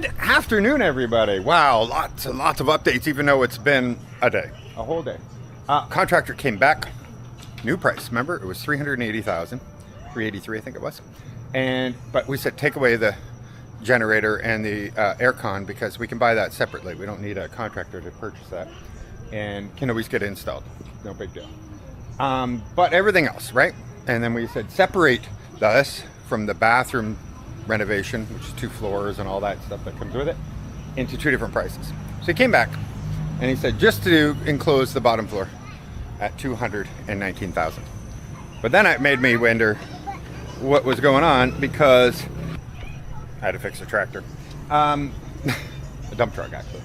Good afternoon, everybody. Wow, lots and lots of updates, even though it's been a day, a whole day. Contractor came back, new price. Remember, it was $380,000, $383, I think it was. But we said take away the generator and the aircon because we can buy that separately. We don't need a contractor to purchase that, and can always get it installed. No big deal. But everything else, right? And then we said separate this from the bathroom renovation, which is 2 floors and all that stuff that comes with it, into 2 different prices. So he came back and he said just to enclose the bottom floor at $219,000. But then it made me wonder what was going on because I had to fix a tractor, a dump truck actually.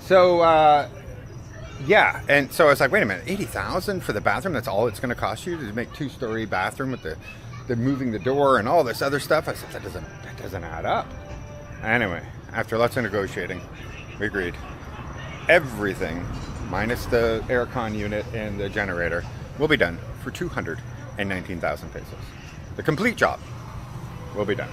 So yeah, and so I was like, wait a minute, $80,000 for the bathroom? That's all it's going to cost you to make 2-story bathroom with the moving the door and all this other stuff? I said, that doesn't add up. Anyway, after lots of negotiating, we agreed. Everything, minus the aircon unit and the generator, will be done for 219,000 pesos. The complete job will be done.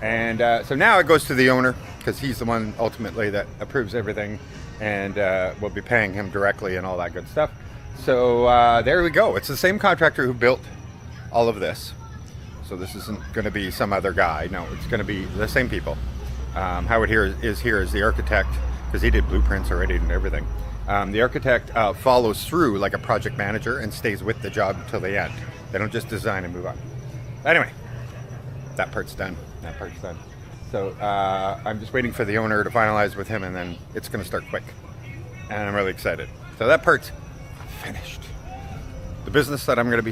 And so now it goes to the owner, because he's the one ultimately that approves everything, and we'll be paying him directly and all that good stuff. So there we go. It's the same contractor who built all of this. So this isn't going to be some other guy. No, it's going to be the same people. Howard is here as the architect, because he did blueprints already and everything. The architect follows through like a project manager and stays with the job until the end. They don't just design and move on. Anyway, that part's done. So I'm just waiting for the owner to finalize with him, and then it's going to start quick. And I'm really excited. So that part's finished. The business that I'm going to be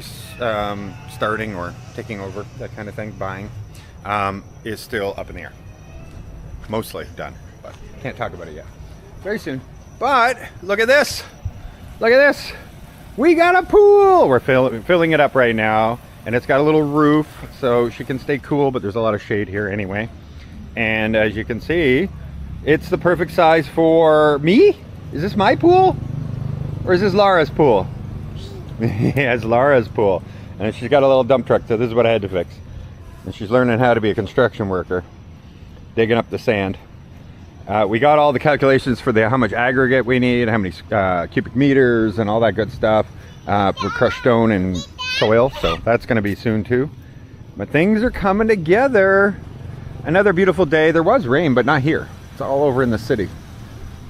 starting or taking over, that kind of thing, buying, is still up in the air. Mostly done, but can't talk about it yet. Very soon. But look at this. Look at this. We got a pool. We're filling it up right now, and it's got a little roof, so she can stay cool, but there's a lot of shade here anyway. And as you can see, it's the perfect size for me. Is this my pool? Or is this Laura's pool? Yeah, it's Laura's pool. And she's got a little dump truck, so this is what I had to fix. And she's learning how to be a construction worker, digging up the sand. We got all the calculations for how much aggregate we need, how many cubic meters and all that good stuff for crushed stone and soil, so that's going to be soon too. But things are coming together. Another beautiful day. There was rain, but not here. It's all over in the city.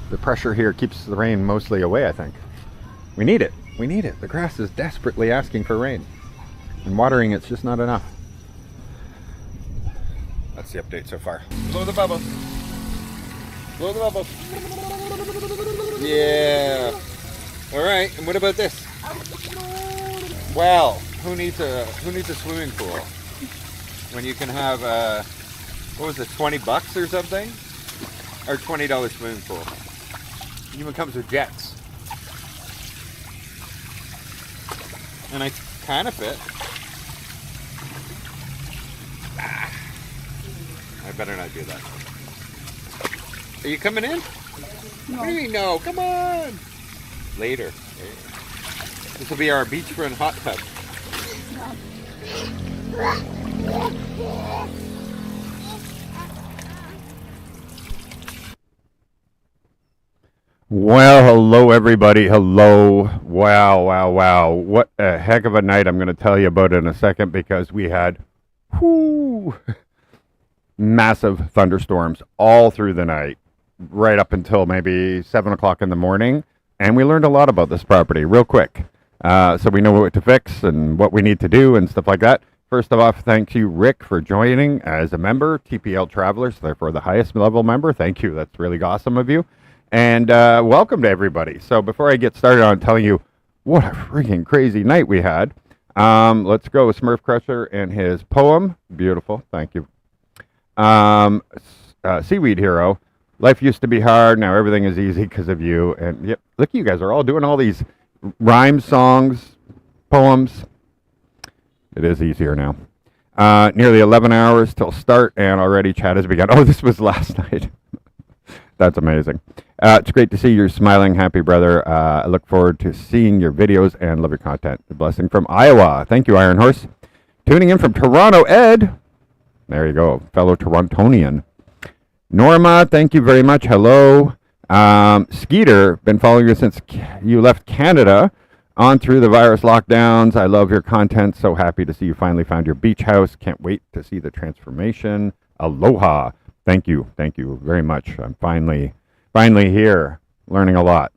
The pressure here keeps the rain mostly away, I think. We need it. We need it. The grass is desperately asking for rain. And watering it's just not enough. That's the update so far. Blow the bubble. Blow the bubble. Yeah. All right. And what about this? Well, who needs a swimming pool when you can have what was it, $20 or something, or $20 swimming pool? It even comes with jets, and I kind of fit. I better not do that. Are you coming in? No. What do you mean no? Come on. Later. This will be our beachfront hot tub. Well, hello everybody. Hello. Wow. What a heck of a night. I'm going to tell you about it in a second, because we had massive thunderstorms all through the night, right up until maybe 7 o'clock in the morning. And we learned a lot about this property real quick. So we know what to fix and what we need to do and stuff like that. First of all, thank you, Rick, for joining as a member, TPL Travelers, therefore the highest level member. Thank you. That's really awesome of you. And welcome to everybody. So before I get started on telling you what a freaking crazy night we had, let's go with Smurf Crusher and his poem. Beautiful. Thank you. Seaweed Hero. Life used to be hard. Now everything is easy because of you. And yep, look, you guys are all doing all these rhyme songs, poems. It is easier now. Nearly 11 hours till start, and already chat has begun. Oh, this was last night. That's amazing. It's great to see your smiling, happy brother. I look forward to seeing your videos and love your content. A blessing from Iowa. Thank you, Iron Horse. Tuning in from Toronto, Ed. There you go, fellow Torontonian. Norma, thank you very much. Hello. Skeeter, been following you since you left Canada on through the virus lockdowns. I love your content. So happy to see you finally found your beach house. Can't wait to see the transformation. Aloha. Thank you. Thank you very much. I'm finally here, learning a lot.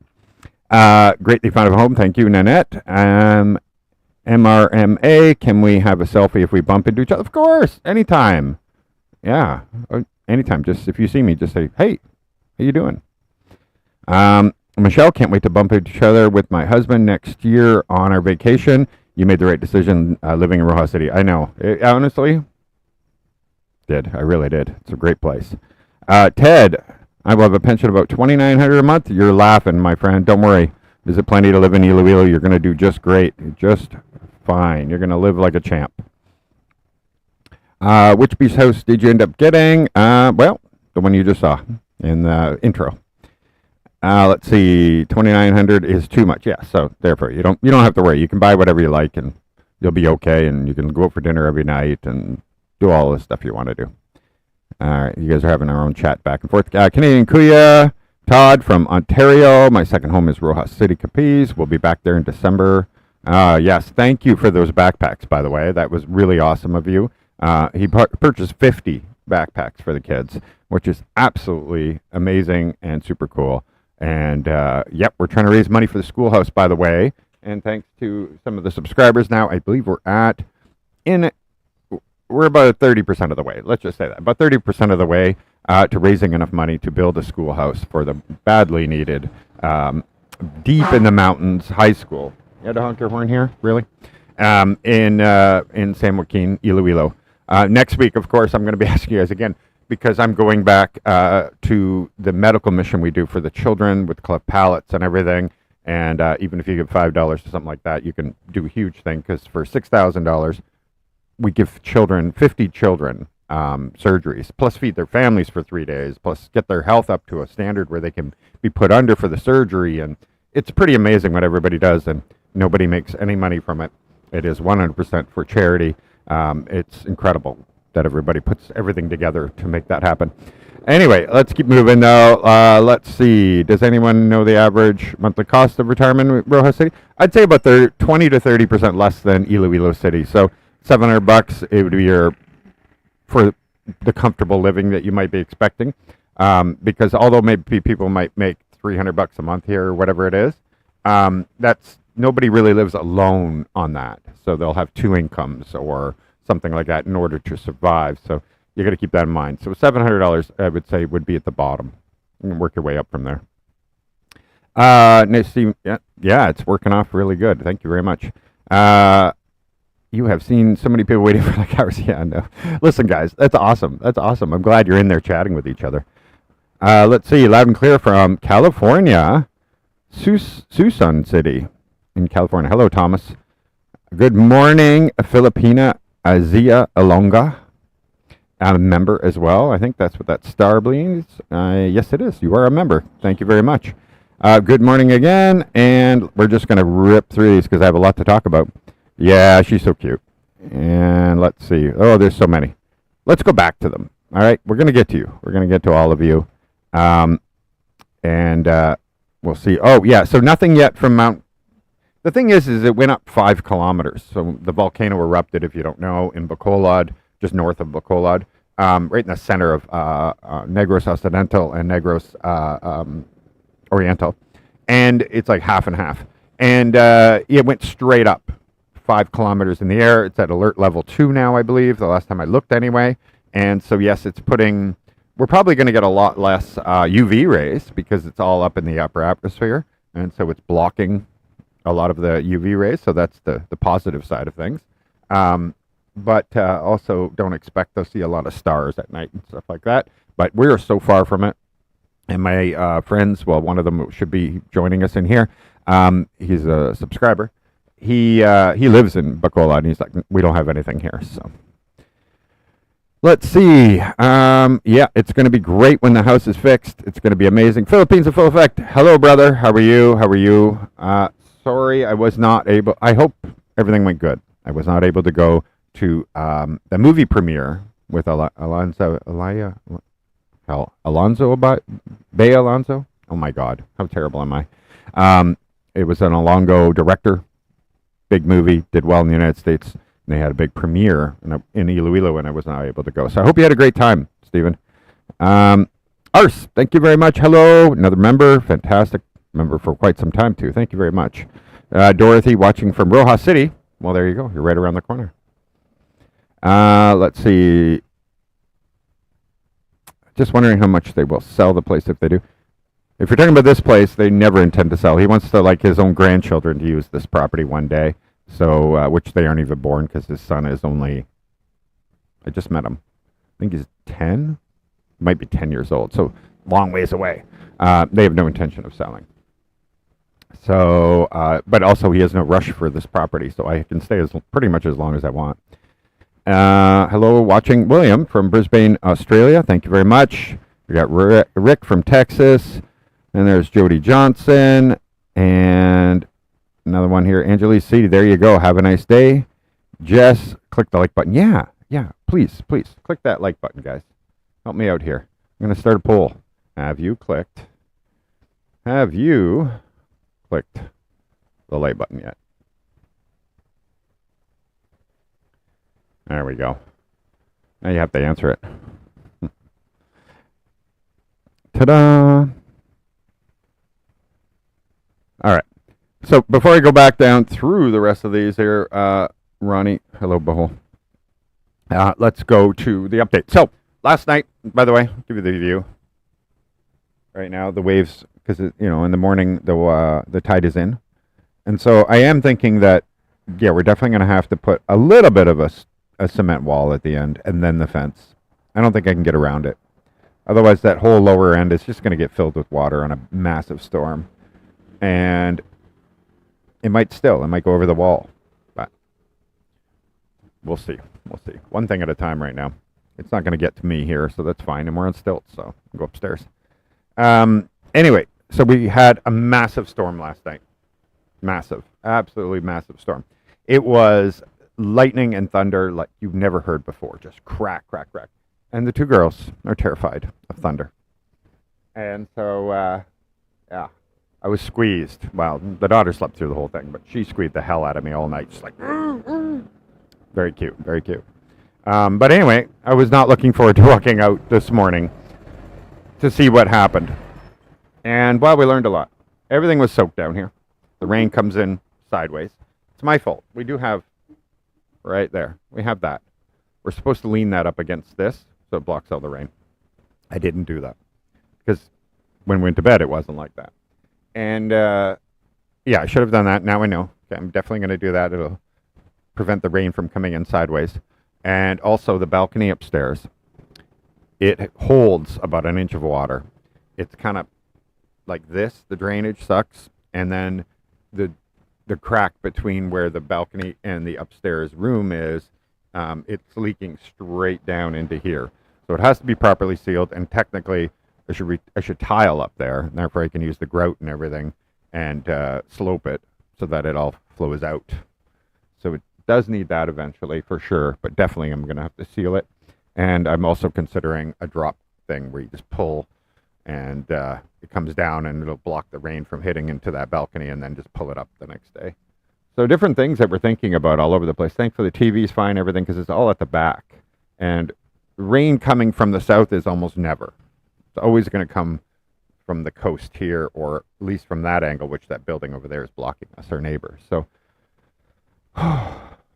Greatly fond of home. Thank you, Nanette. MRMA, can we have a selfie if we bump into each other? Of course, anytime. Yeah, anytime. Just if you see me, just say, hey, how you doing? Michelle, can't wait to bump into each other with my husband next year on our vacation. You made the right decision living in Rojas City. I know. Honestly, did. I really did. It's a great place. Ted, I will have a pension of about $2,900 a month. You're laughing, my friend. Don't worry. There's plenty to live in Iloilo. You're going to do just great. Just fine. You're going to live like a champ. Which beach house did you end up getting? Well, the one you just saw in the intro. Let's see. 2,900 is too much. Yeah. So therefore, you don't have to worry. You can buy whatever you like, and you'll be okay. And you can go out for dinner every night and do all the stuff you want to do. All right. You guys are having our own chat back and forth. Canadian Kuya. Todd from Ontario. My second home is Rojas City, Capiz. We'll be back there in December. Yes, thank you for those backpacks, by the way. That was really awesome of you. He purchased 50 backpacks for the kids, which is absolutely amazing and super cool. And, yep, we're trying to raise money for the schoolhouse, by the way. And thanks to some of the subscribers now, I believe we're about 30% of the way. Let's just say that. About 30% of the way to raising enough money to build a schoolhouse for the badly needed, deep in the mountains high school. You had a honker horn here? Really? In San Joaquin, Iloilo. Next week, of course, I'm going to be asking you guys again, because I'm going back to the medical mission we do for the children with cleft palates and everything. And even if you give $5 or something like that, you can do a huge thing, because for $6,000, we give 50 children surgeries, plus feed their families for 3 days, plus get their health up to a standard where they can be put under for the surgery. And it's pretty amazing what everybody does, and nobody makes any money from it. It is 100% for charity. It's incredible that everybody puts everything together to make that happen. Anyway, let's keep moving though. Let's see. Does anyone know the average monthly cost of retirement in Rojas City? I'd say about 20 to 30% less than Iloilo City. So $700, it would be for the comfortable living that you might be expecting. Because although maybe people might make $300 a month here or whatever it is, nobody really lives alone on that. So they'll have two incomes or something like that in order to survive. So you got to keep that in mind. So $700, I would say, would be at the bottom. You can work your way up from there. Yeah, it's working off really good. Thank you very much. You have seen so many people waiting for like hours. Yeah, no. Listen, guys, that's awesome. That's awesome. I'm glad you're in there chatting with each other. Let's see, loud and clear from California, Susan City in California. Hello, Thomas. Good morning, Filipina Azia Alonga. I'm a member as well. I think that's what that star means. Yes, it is. You are a member. Thank you very much. Good morning again, and we're just going to rip through these because I have a lot to talk about. Yeah, she's so cute. And let's see. Oh, there's so many. Let's go back to them. All right, we're going to get to you. We're going to get to all of you. And we'll see. Oh, yeah, so nothing yet from Mount. The thing is it went up 5 kilometers. So the volcano erupted, if you don't know, in Bacolod, just north of Bacolod, right in the center of Negros Occidental and Negros Oriental. And it's like half and half. And it went straight up 5 kilometers in the air. It's at alert level 2 now, I believe, the last time I looked anyway. And so, yes, we're probably going to get a lot less UV rays because it's all up in the upper atmosphere. And so it's blocking a lot of the UV rays. So that's the positive side of things. But also don't expect to see a lot of stars at night and stuff like that. But we're so far from it. And my friends, well, one of them should be joining us in here. He's a subscriber. He lives in Bacolod, and he's like, we don't have anything here. So let's see. Yeah, it's going to be great when the house is fixed. It's going to be amazing. Philippines in full effect. Hello, brother. How are you? Sorry, I was not able. I hope everything went good. I was not able to go to the movie premiere with Alaya. Bay Alonso. Oh my God, how terrible am I? It was an Alongo director, big movie, did well in the United States. And they had a big premiere in Iloilo, and I was not able to go. So I hope you had a great time, Stephen. Ars, thank you very much. Hello, another member, fantastic member for quite some time too. Thank you very much. Dorothy, watching from Rojas City. Well, there you go. You're right around the corner. Let's see. Just wondering how much they will sell the place if they do. If you're talking about this place, they never intend to sell. He wants to like his own grandchildren to use this property one day. So, which they aren't even born because his son is only, I just met him. I think he's 10, might be 10 years old. So long ways away. They have no intention of selling. So, but also he has no rush for this property. So I can stay pretty much as long as I want. Hello, watching William from Brisbane, Australia. Thank you very much. We got Rick from Texas. And there's Jody Johnson. And another one here, Angelique C. There you go. Have a nice day. Jess, click the like button. Yeah. Please. Click that like button, guys. Help me out here. I'm going to start a poll. Have you clicked the like button yet? There we go. Now you have to answer it. Ta-da! All right. So before I go back down through the rest of these here, Ronnie, hello, Bahol. Let's go to the update. So last night, by the way, I'll give you the view. Right now, the waves, because in the morning the tide is in, and so I am thinking that we're definitely going to have to put a little bit of a cement wall at the end, and then the fence. I don't think I can get around it. Otherwise, that whole lower end is just going to get filled with water on a massive storm. And it might go over the wall. But we'll see. One thing at a time right now. It's not going to get to me here, so that's fine. And we're on stilts, so I'll go upstairs. Anyway, so we had a massive storm last night. Massive. Absolutely massive storm. It was lightning and thunder like you've never heard before. Just crack. And the two girls are terrified of thunder. And so, I was squeezed. Well, the daughter slept through the whole thing, but she squeezed the hell out of me all night. Just like, very cute. But anyway, I was not looking forward to walking out this morning to see what happened. And, well, we learned a lot. Everything was soaked down here. The rain comes in sideways. It's my fault. We do have, right there, we have that. We're supposed to lean that up against this so it blocks all the rain. I didn't do that because when we went to bed, it wasn't like that. And, I should have done that. Now I know. Okay, I'm definitely going to do that. It'll prevent the rain from coming in sideways. And also the balcony upstairs. It holds about an inch of water. It's kind of like this. The drainage sucks. And then the crack between where the balcony and the upstairs room is, it's leaking straight down into here. So it has to be properly sealed. And technically, I should tile up there, and therefore I can use the grout and everything and slope it so that it all flows out. So it does need that eventually for sure, but definitely I'm going to have to seal it. And I'm also considering a drop thing where you just pull and it comes down and it'll block the rain from hitting into that balcony and then just pull it up the next day. So different things that we're thinking about all over the place. Thankfully the TV's fine, everything, because it's all at the back. And rain coming from the south is almost never. It's always going to come from the coast here, or at least from that angle, which that building over there is blocking us, our neighbor. So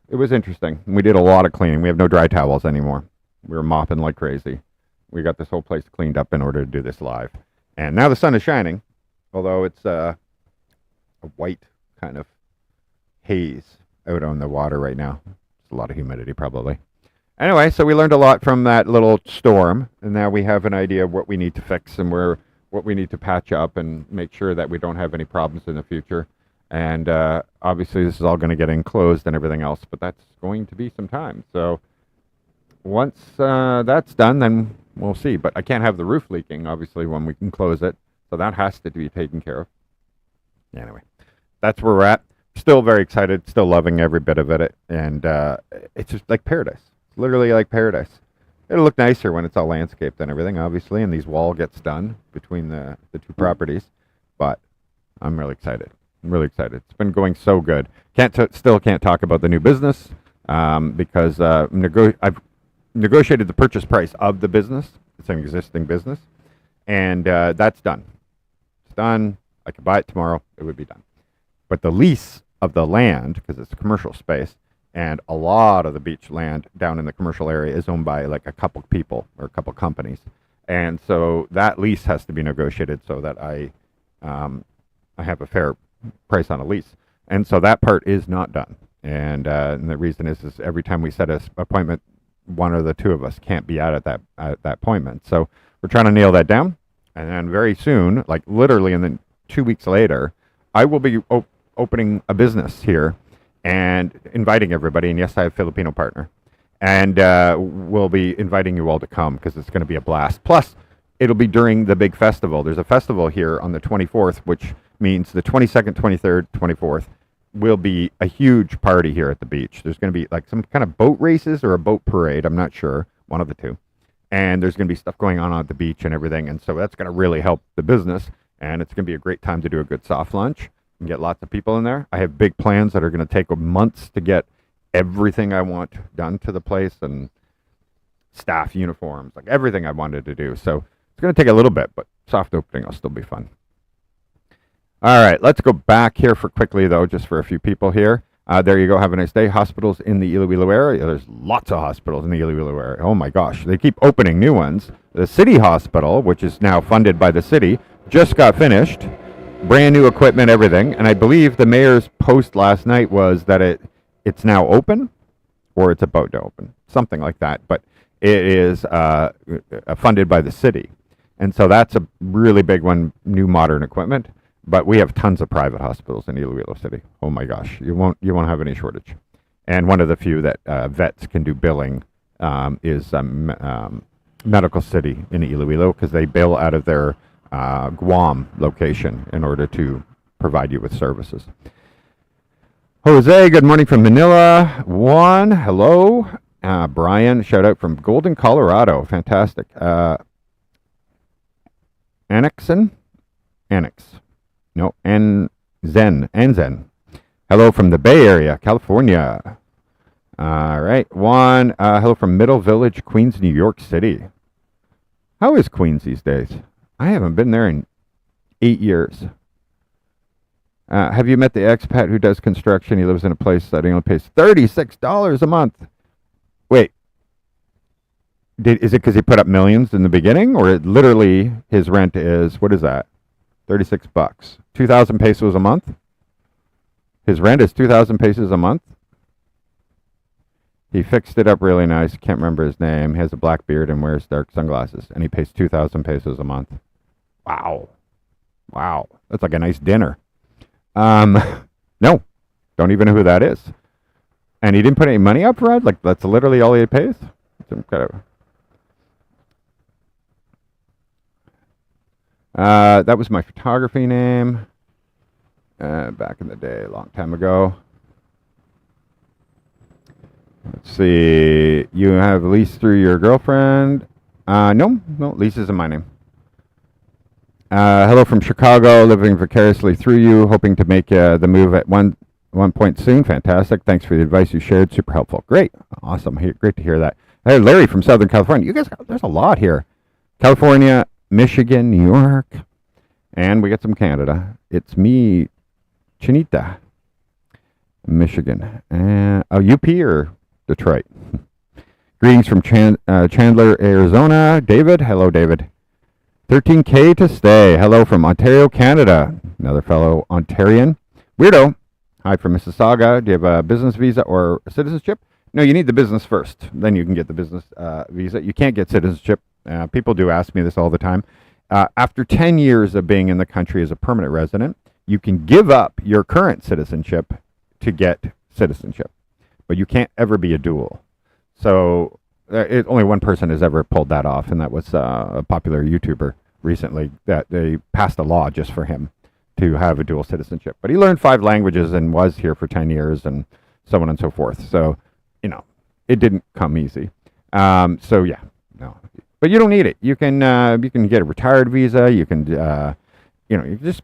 it was interesting. We did a lot of cleaning. We have no dry towels anymore. We were mopping like crazy. We got this whole place cleaned up in order to do this live. And now the sun is shining, although it's a white kind of haze out on the water right now. It's a lot of humidity probably. Anyway, so we learned a lot from that little storm, and now we have an idea of what we need to fix and what we need to patch up and make sure that we don't have any problems in the future. And obviously this is all going to get enclosed and everything else, but that's going to be some time. So once that's done, then we'll see. But I can't have the roof leaking, obviously, when we can close it. So that has to be taken care of. Anyway, that's where we're at. Still very excited, still loving every bit of it. And it's just like paradise. Literally like paradise. It'll look nicer when it's all landscaped and everything, obviously, and these wall gets done between the two properties. But I'm really excited. I'm really excited. It's been going so good. Still can't talk about the new business because I've negotiated the purchase price of the business. It's an existing business, and that's done. It's done. I could buy it tomorrow. It would be done. But the lease of the land, because it's a commercial space, and a lot of the beach land down in the commercial area is owned by like a couple people or a couple companies. And so that lease has to be negotiated so that I have a fair price on a lease. And so that part is not done. And the reason is every time we set an appointment, one or the two of us can't be out at that appointment. So we're trying to nail that down. And then very soon, like literally in the 2 weeks later, I will be opening a business here and inviting everybody. And yes, I have a Filipino partner. And we'll be inviting you all to come because it's going to be a blast. Plus, it'll be during the big festival. There's a festival here on the 24th, which means the 22nd, 23rd, 24th will be a huge party here at the beach. There's going to be like some kind of boat races or a boat parade. I'm not sure. One of the two. And there's going to be stuff going on at the beach and everything. And so that's going to really help the business. And it's going to be a great time to do a good soft lunch and get lots of people in there. I have big plans that are going to take months to get everything I want done to the place and staff uniforms, like everything I wanted to do. So it's going to take a little bit, but soft opening will still be fun. All right, let's go back here for quickly, though, just for a few people here. There you go. Have a nice day. Hospitals in the Iloilo area. There's lots of hospitals in the Iloilo area. Oh, my gosh. They keep opening new ones. The city hospital, which is now funded by the city, just got finished. Brand new equipment, everything. And I believe the mayor's post last night was that it's now open or it's about to open. Something like that. But it is funded by the city. And so that's a really big one, new modern equipment. But we have tons of private hospitals in Iloilo City. Oh my gosh, you won't have any shortage. And one of the few that vets can do billing is Medical City in Iloilo because they bill out of their Guam location in order to provide you with services. Jose, good morning from Manila. Juan, hello. Brian, shout out from Golden, Colorado. Fantastic. Annex. No, Zen. Hello from the Bay Area, California. All right. Juan, hello from Middle Village, Queens, New York City. How is Queens these days? I haven't been there in 8 years. Have you met the expat who does construction? He lives in a place that he only pays $36 a month. Wait. Is it because he put up millions in the beginning? Or literally his rent is, what is that? 36 bucks. 2,000 pesos a month? His rent is 2,000 pesos a month? He fixed it up really nice. Can't remember his name. He has a black beard and wears dark sunglasses. And he pays 2,000 pesos a month. Wow. That's like a nice dinner. No. Don't even know who that is. And he didn't put any money up for it? Like, that's literally all he pays? Some kind of... that was my photography name back in the day, a long time ago. Let's see. You have lease through your girlfriend? No, lease isn't my name. Hello from Chicago, living vicariously through you, hoping to make the move at one point soon. Fantastic. Thanks for the advice you shared. Super helpful. Great. Awesome. Great to hear that. Hey, Larry from Southern California. You guys, there's a lot here. California, Michigan, New York, and we got some Canada. It's me, Chinita, Michigan. UP or Detroit? Greetings from Chandler, Arizona. David, hello, David. 13K to stay. Hello from Ontario, Canada. Another fellow Ontarian. Weirdo. Hi from Mississauga. Do you have a business visa or citizenship? No, you need the business first. Then you can get the business visa. You can't get citizenship. People do ask me this all the time. After 10 years of being in the country as a permanent resident, you can give up your current citizenship to get citizenship. But you can't ever be a dual. So only one person has ever pulled that off, and that was a popular YouTuber recently that they passed a law just for him to have a dual citizenship. But he learned 5 languages and was here for 10 years and so on and so forth. So, it didn't come easy. So, yeah. But you don't need it. You can get a retired visa. You can you just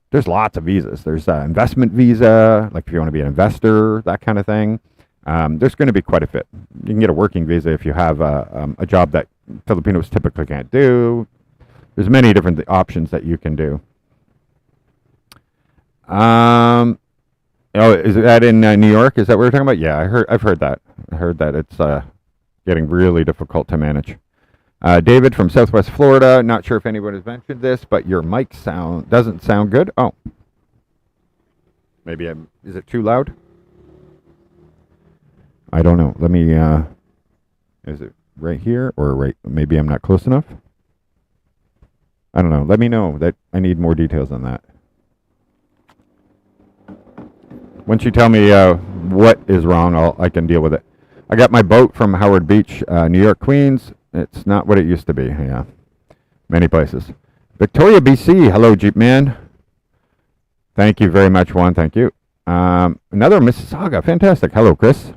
there's lots of visas. There's investment visa, like if you want to be an investor, that kind of thing. There's going to be quite a fit. You can get a working visa if you have a job that Filipinos typically can't do. There's many different options that you can do. Oh, is that in New York? Is that what we're talking about? Yeah, I've heard that. I heard that it's getting really difficult to manage. David from Southwest Florida. Not sure if anyone has mentioned this, but your mic doesn't sound good. Oh, maybe is it too loud? I don't know. Let me. Is it right here or right? Maybe I'm not close enough. I don't know. Let me know. That I need more details on that. Once you tell me what is wrong, I can deal with it. I got my boat from Howard Beach, New York, Queens. It's not what it used to be. Yeah, many places. Victoria, BC. Hello, Jeep Man. Thank you very much, Juan. Thank you. Another Mississauga. Fantastic. Hello, Chris.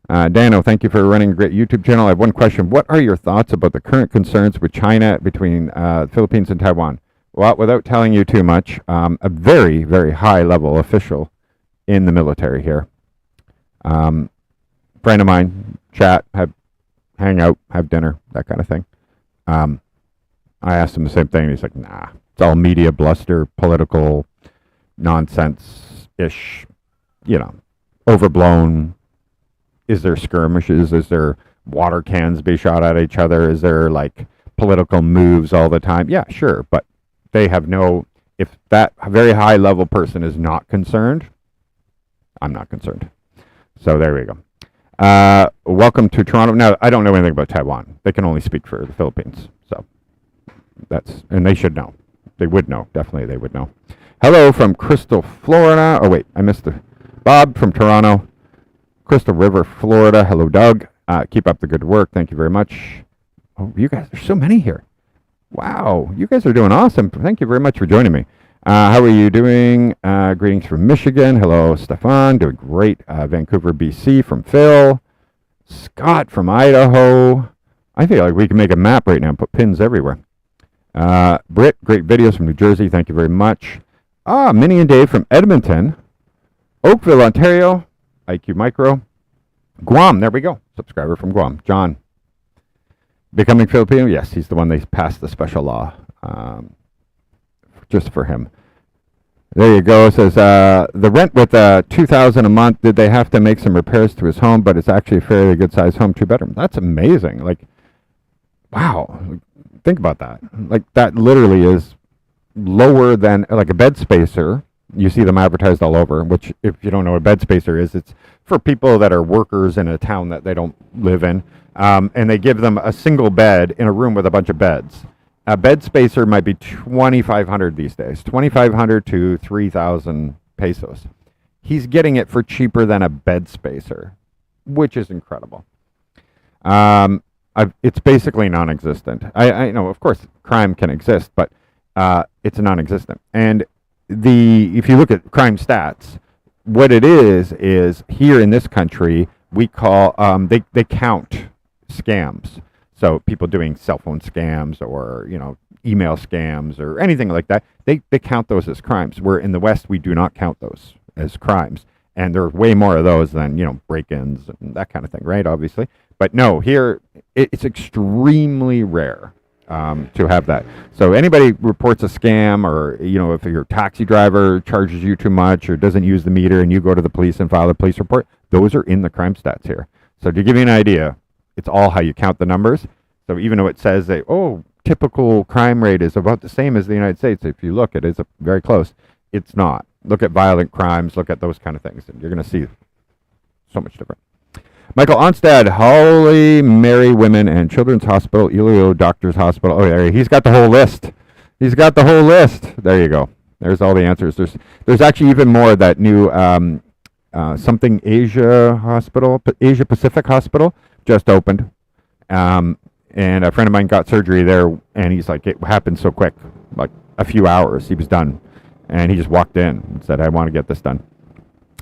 Dano, thank you for running a great YouTube channel. I have one question. What are your thoughts about the current concerns with China between Philippines and Taiwan? Well, without telling you too much, a very, very high-level official in the military here, friend of mine, chat, hang out, have dinner, that kind of thing. I asked him the same thing, and he's like, nah, it's all media bluster, political nonsense-ish, overblown. Is there skirmishes? Is there water cans be shot at each other? Is there, political moves all the time? Yeah, sure, but they have if that very high-level person is not concerned, I'm not concerned. So there we go. Welcome to Toronto. Now, I don't know anything about Taiwan. They can only speak for the Philippines. So and they should know. They would know. Definitely they would know. Hello from Crystal, Florida. Oh, wait, I missed Bob from Toronto. Crystal River, Florida. Hello, Doug. Keep up the good work. Thank you very much. Oh, you guys, there's so many here. Wow, you guys are doing awesome. Thank you very much for joining me. How are you doing? Greetings from Michigan. Hello, Stefan. Doing great. Vancouver, BC from Phil. Scott from Idaho. I feel like we can make a map right now and put pins everywhere. Britt, great videos from New Jersey. Thank you very much. Minnie and Dave from Edmonton. Oakville, Ontario. IQ Micro. Guam, there we go. Subscriber from Guam. John. Becoming Filipino? Yes, he's the one they passed the special law just for him. There you go. It says, the rent with $2,000 a month, did they have to make some repairs to his home, but it's actually a fairly good-sized home, 2-bedroom. That's amazing. Wow. Think about that. That literally is lower than, a bed spacer. You see them advertised all over, which, if you don't know what a bed spacer is, it's for people that are workers in a town that they don't live in. And they give them a single bed in a room with a bunch of beds. A bed spacer might be $2,500 these days, 2,500 to 3,000 pesos. He's getting it for cheaper than a bed spacer, which is incredible. It's basically non-existent. I know, of course, crime can exist, but it's non-existent. And if you look at crime stats, what it is here in this country, we call, they count scams. So people doing cell phone scams or, email scams or anything like that, they count those as crimes. Where in the West, we do not count those as crimes. And there are way more of those than, break-ins and that kind of thing, right, obviously. But no, here, it's extremely rare to have that. So anybody reports a scam or, if your taxi driver charges you too much or doesn't use the meter and you go to the police and file a police report, those are in the crime stats here. So to give you an idea, it's all how you count the numbers. So even though it says that, typical crime rate is about the same as the United States, if you look, it is very close. It's not. Look at violent crimes, look at those kind of things, and you're going to see so much different. Michael Onstad, Holy Mary Women and Children's Hospital, Elio Doctors Hospital. Oh, there he's got the whole list. He's got the whole list. There you go. There's all the answers. There's actually even more. That new something Asia Hospital, Asia Pacific Hospital, just opened. And a friend of mine got surgery there, and he's like, it happened so quick, like a few hours, he was done. And he just walked in and said, I want to get this done.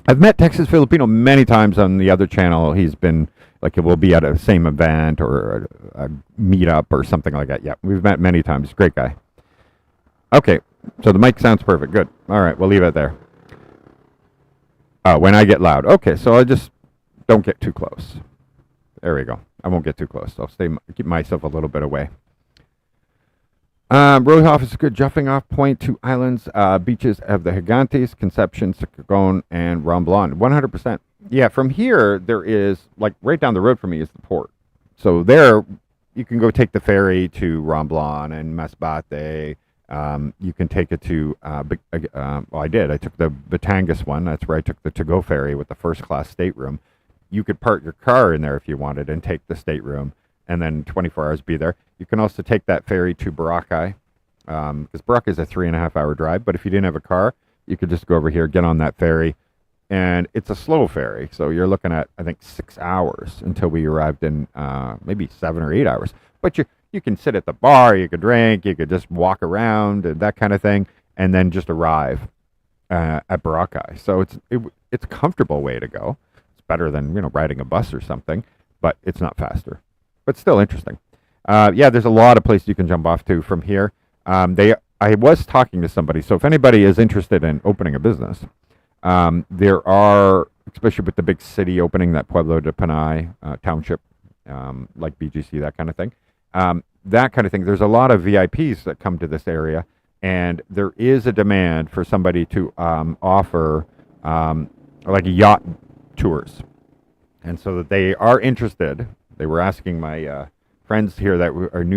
I've met Texas Filipino many times on the other channel. He's been Like we'll be at a same event or a meetup or something like that. Yeah, we've met many times. Great guy. Okay, so the mic sounds perfect. Good. All right, we'll leave it there. When I get loud. Okay, so I just don't get too close. There we go. I won't get too close. I'll keep myself a little bit away. Royhoff is a good jumping off point to islands, beaches of the Gigantes, Conception, Sicagone, and Romblon. 100%. Yeah, from here, there is, like, right down the road from me is the port. So there, you can go take the ferry to Romblon and Masbate. You can take it to, well, I did. I took the Batangas one. That's where I took the to-go ferry with the first-class stateroom. You could park your car in there if you wanted and take the stateroom and then 24 hours be there. You can also take that ferry to Boracay, because Boracay is a 3.5-hour drive. But if you didn't have a car, you could just go over here, get on that ferry, and it's a slow ferry. So you're looking at, I think, 6 hours until we arrived in maybe 7 or 8 hours. But you can sit at the bar, you could drink, you could just walk around and that kind of thing, and then just arrive at Boracay. So it's a comfortable way to go. It's better than riding a bus or something, but it's not faster. But still interesting. Yeah, there's a lot of places you can jump off to from here. I was talking to somebody, so if anybody is interested in opening a business, there are, especially with the big city opening, that Pueblo de Panay township, like BGC, that kind of thing. There's a lot of VIPs that come to this area, and there is a demand for somebody to offer like yacht tours. And so that they are interested. They were asking my friends here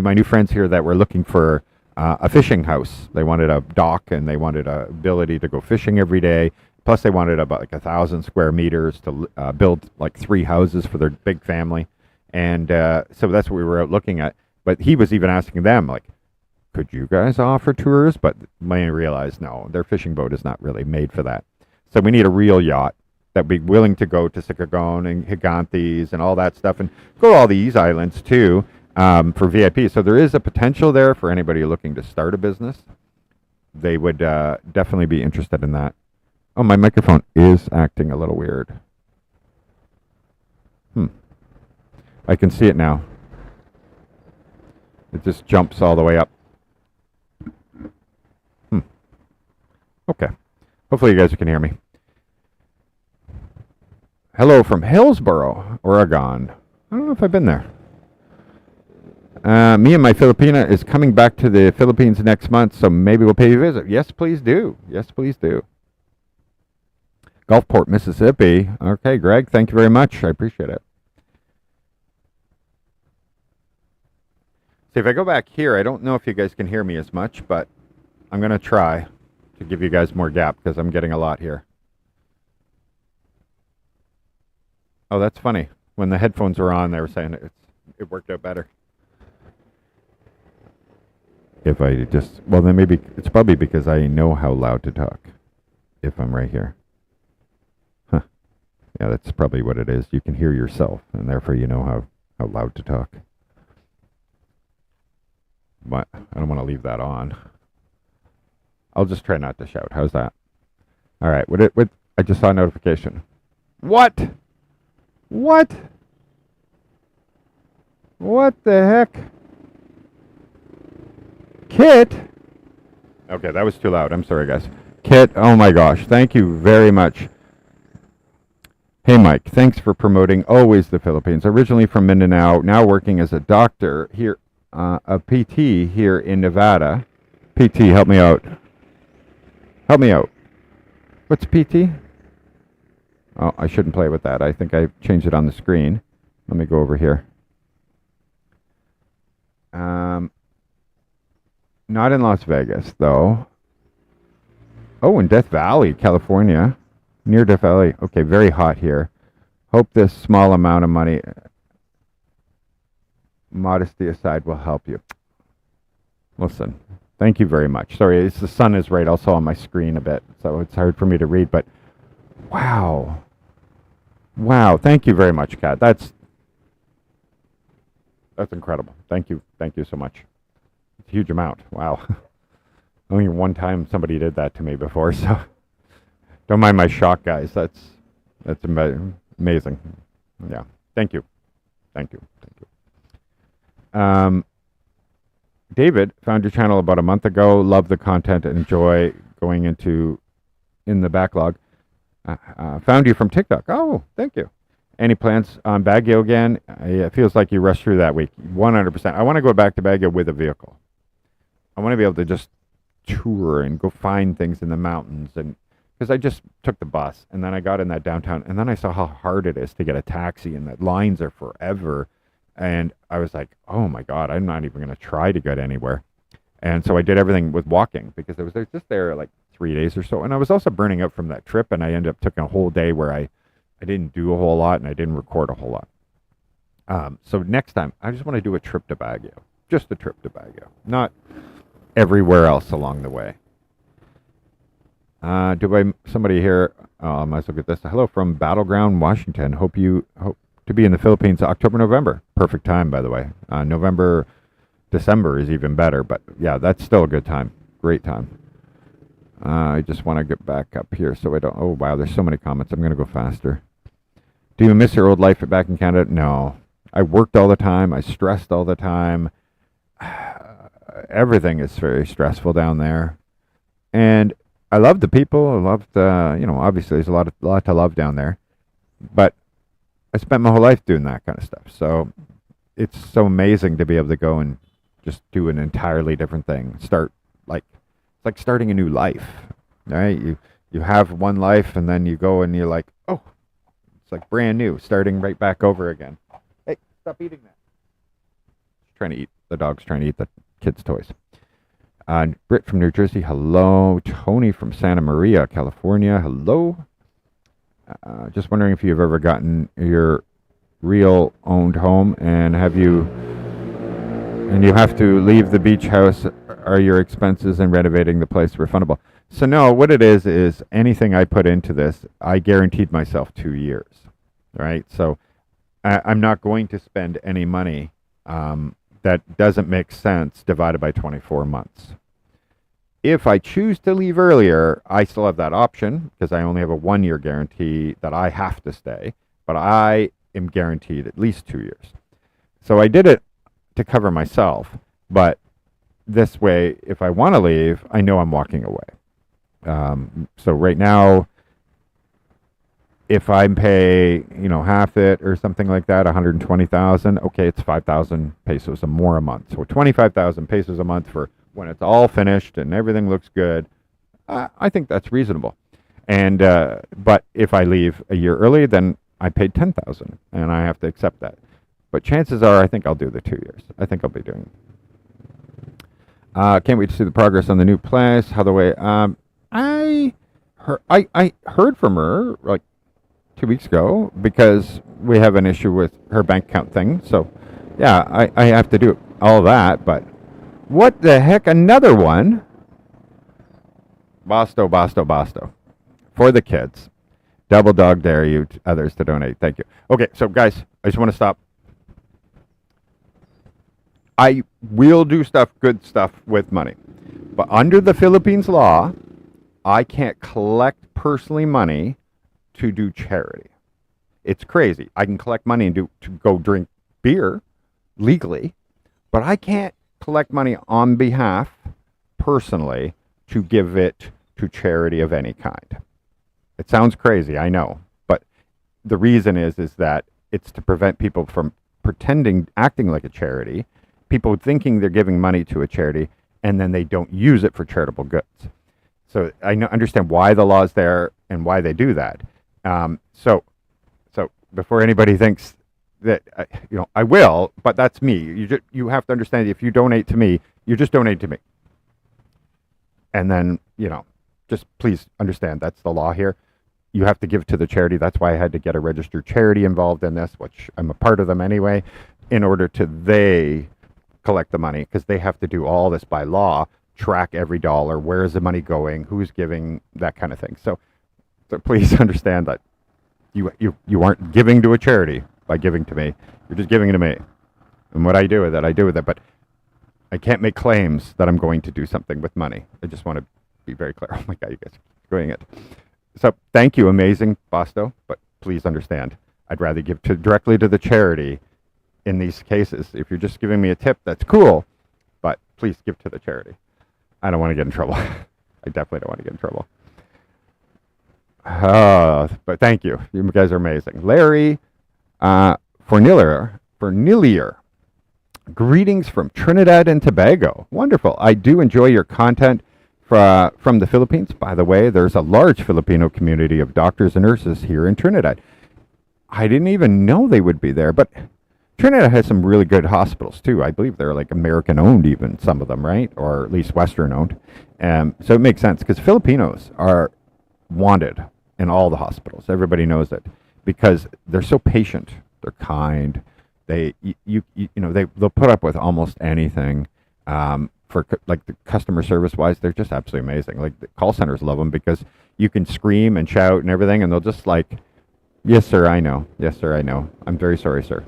my new friends here that were looking for a fishing house. They wanted a dock and they wanted a ability to go fishing every day. Plus, they wanted about like 1,000 square meters to build like 3 houses for their big family. And so that's what we were out looking at. But he was even asking them, like, could you guys offer tours? But they realized, no, their fishing boat is not really made for that. So we need a real yacht that would be willing to go to Sicagone and Gigantes and all that stuff, and go to all these islands too for VIP. So there is a potential there for anybody looking to start a business. They would definitely be interested in that. Oh, my microphone is acting a little weird. I can see it now. It just jumps all the way up. Okay. Hopefully you guys can hear me. Hello from Hillsboro, Oregon. I don't know if I've been there. Me and my Filipina is coming back to the Philippines next month, so maybe we'll pay you a visit. Yes, please do. Yes, please do. Gulfport, Mississippi. Okay, Greg, thank you very much. I appreciate it. See, if I go back here, I don't know if you guys can hear me as much, but I'm going to try to give you guys more gap because I'm getting a lot here. Oh, that's funny. When the headphones were on, they were saying it worked out better. If I just, well, then maybe it's probably because I know how loud to talk if I'm right here. Huh. Yeah, that's probably what it is. You can hear yourself, and therefore you know how loud to talk. But I don't want to leave that on. I'll just try not to shout. How's that? All right. I just saw a notification. What? What? What the heck? Kit? Okay, that was too loud. I'm sorry, guys. Kit, oh my gosh. Thank you very much. Hey, Mike. Thanks for promoting Always the Philippines. Originally from Mindanao, now working as a doctor here, a PT here in Nevada. PT, help me out. Help me out. What's PT? Oh, I shouldn't play with that. I think I changed it on the screen. Let me go over here. Not in Las Vegas, though. Oh, in Death Valley, California. Near Death Valley. Okay, very hot here. Hope this small amount of money, modesty aside, will help you. Listen, thank you very much. Sorry, the sun is right also on my screen a bit, so it's hard for me to read, but wow. Wow, thank you very much, Kat. That's incredible. Thank you so much. It's a huge amount. Wow. Only one time somebody did that to me before, so don't mind my shock, guys. That's amazing. Yeah, thank you. Thank you. Thank you. David found your channel about a month ago. Love the content and enjoy going in the backlog. Found you from TikTok. Oh, thank you. Any plans on Baguio again? It feels like you rushed through that week. 100%. I want to go back to Baguio with a vehicle. I want to be able to just tour and go find things in the mountains, and because I just took the bus and then I got in that downtown and then I saw how hard it is to get a taxi and the lines are forever, and I was like, oh my god, I'm not even going to try to get anywhere. And so I did everything with walking because I was just there like 3 days or so, and I was also burning out from that trip, and I ended up taking a whole day where I didn't do a whole lot and I didn't record a whole lot. So next time I just want to do a trip to Baguio, just a trip to Baguio, not everywhere else along the way. Somebody here, I might as well get this. Hello from Battleground, Washington. Hope to be in the Philippines October, November. Perfect time, by the way. November, December is even better, but yeah, that's still a good time. Great time. I just want to get back up here so I don't, oh wow, there's so many comments. I'm going to go faster. Do you miss your old life back in Canada? No. I worked all the time. I stressed all the time. Everything is very stressful down there. And I love the people. I love obviously there's a lot to love down there. But I spent my whole life doing that kind of stuff. So it's so amazing to be able to go and just do an entirely different thing. It's like starting a new life, right? You have one life and then you go and you're like, oh, it's like brand new, starting right back over again. Hey, stop eating that. The dog's trying to eat the kids' toys. Britt from New Jersey, hello. Tony from Santa Maria, California, hello. Just wondering if you've ever gotten your real owned home and you have to leave the beach house. Are your expenses in renovating the place refundable? So no, what it is anything I put into this, I guaranteed myself 2 years, right? So I'm not going to spend any money that doesn't make sense divided by 24 months. If I choose to leave earlier, I still have that option because I only have a 1 year guarantee that I have to stay, but I am guaranteed at least 2 years. So I did it to cover myself, but this way, if I want to leave, I know I'm walking away. So right now, if I pay, half it or something like that, 120,000, okay, it's 5,000 pesos or more a month. So 25,000 pesos a month for when it's all finished and everything looks good. I think that's reasonable. And but if I leave a year early, then I paid 10,000, and I have to accept that. But chances are, I think I'll do the 2 years. I think I'll be doing. Can't wait to see the progress on the new place. How the way? I heard from her like 2 weeks ago because we have an issue with her bank account thing. So yeah, I have to do all that. But what the heck? Another one. Basto. For the kids. Double dog dare you others to donate. Thank you. Okay, so guys, I just want to stop. I will do good stuff with money. But under the Philippines law, I can't collect personally money to do charity. It's crazy. I can collect money and to go drink beer legally, but I can't collect money on behalf personally to give it to charity of any kind. It sounds crazy, I know, but the reason is that it's to prevent people from acting like a charity, people thinking they're giving money to a charity, and then they don't use it for charitable goods. So I understand why the law is there and why they do that. So before anybody thinks that I will, but that's me. You have to understand, if you donate to me, you just donate to me, and then just please understand that's the law here. You have to give to the charity. That's why I had to get a registered charity involved in this, which I'm a part of them anyway, in order to they collect the money, because they have to do all this by law, track every dollar, where is the money going, who's giving, that kind of thing. So please understand that you aren't giving to a charity by giving to me. You're just giving to me. And what I do with it, but I can't make claims that I'm going to do something with money. I just want to be very clear. Oh my God, you guys are doing it. So thank you, amazing Basto, but please understand, I'd rather give directly to the charity in these cases. If you're just giving me a tip, that's cool, but please give to the charity. I don't want to get in trouble. I definitely don't want to get in trouble. But thank you. You guys are amazing. Larry Fornillier. Greetings from Trinidad and Tobago. Wonderful. I do enjoy your content from the Philippines. By the way, there's a large Filipino community of doctors and nurses here in Trinidad. I didn't even know they would be there, but Trinidad has some really good hospitals too. I believe they're like American owned, even some of them, right? Or at least Western owned. So it makes sense because Filipinos are wanted in all the hospitals. Everybody knows it because they're so patient. They're kind. They'll put up with almost anything. For like the customer service wise, they're just absolutely amazing. Like the call centers love them because you can scream and shout and everything, and they'll just like, yes sir, I know. Yes sir, I know. I'm very sorry, sir.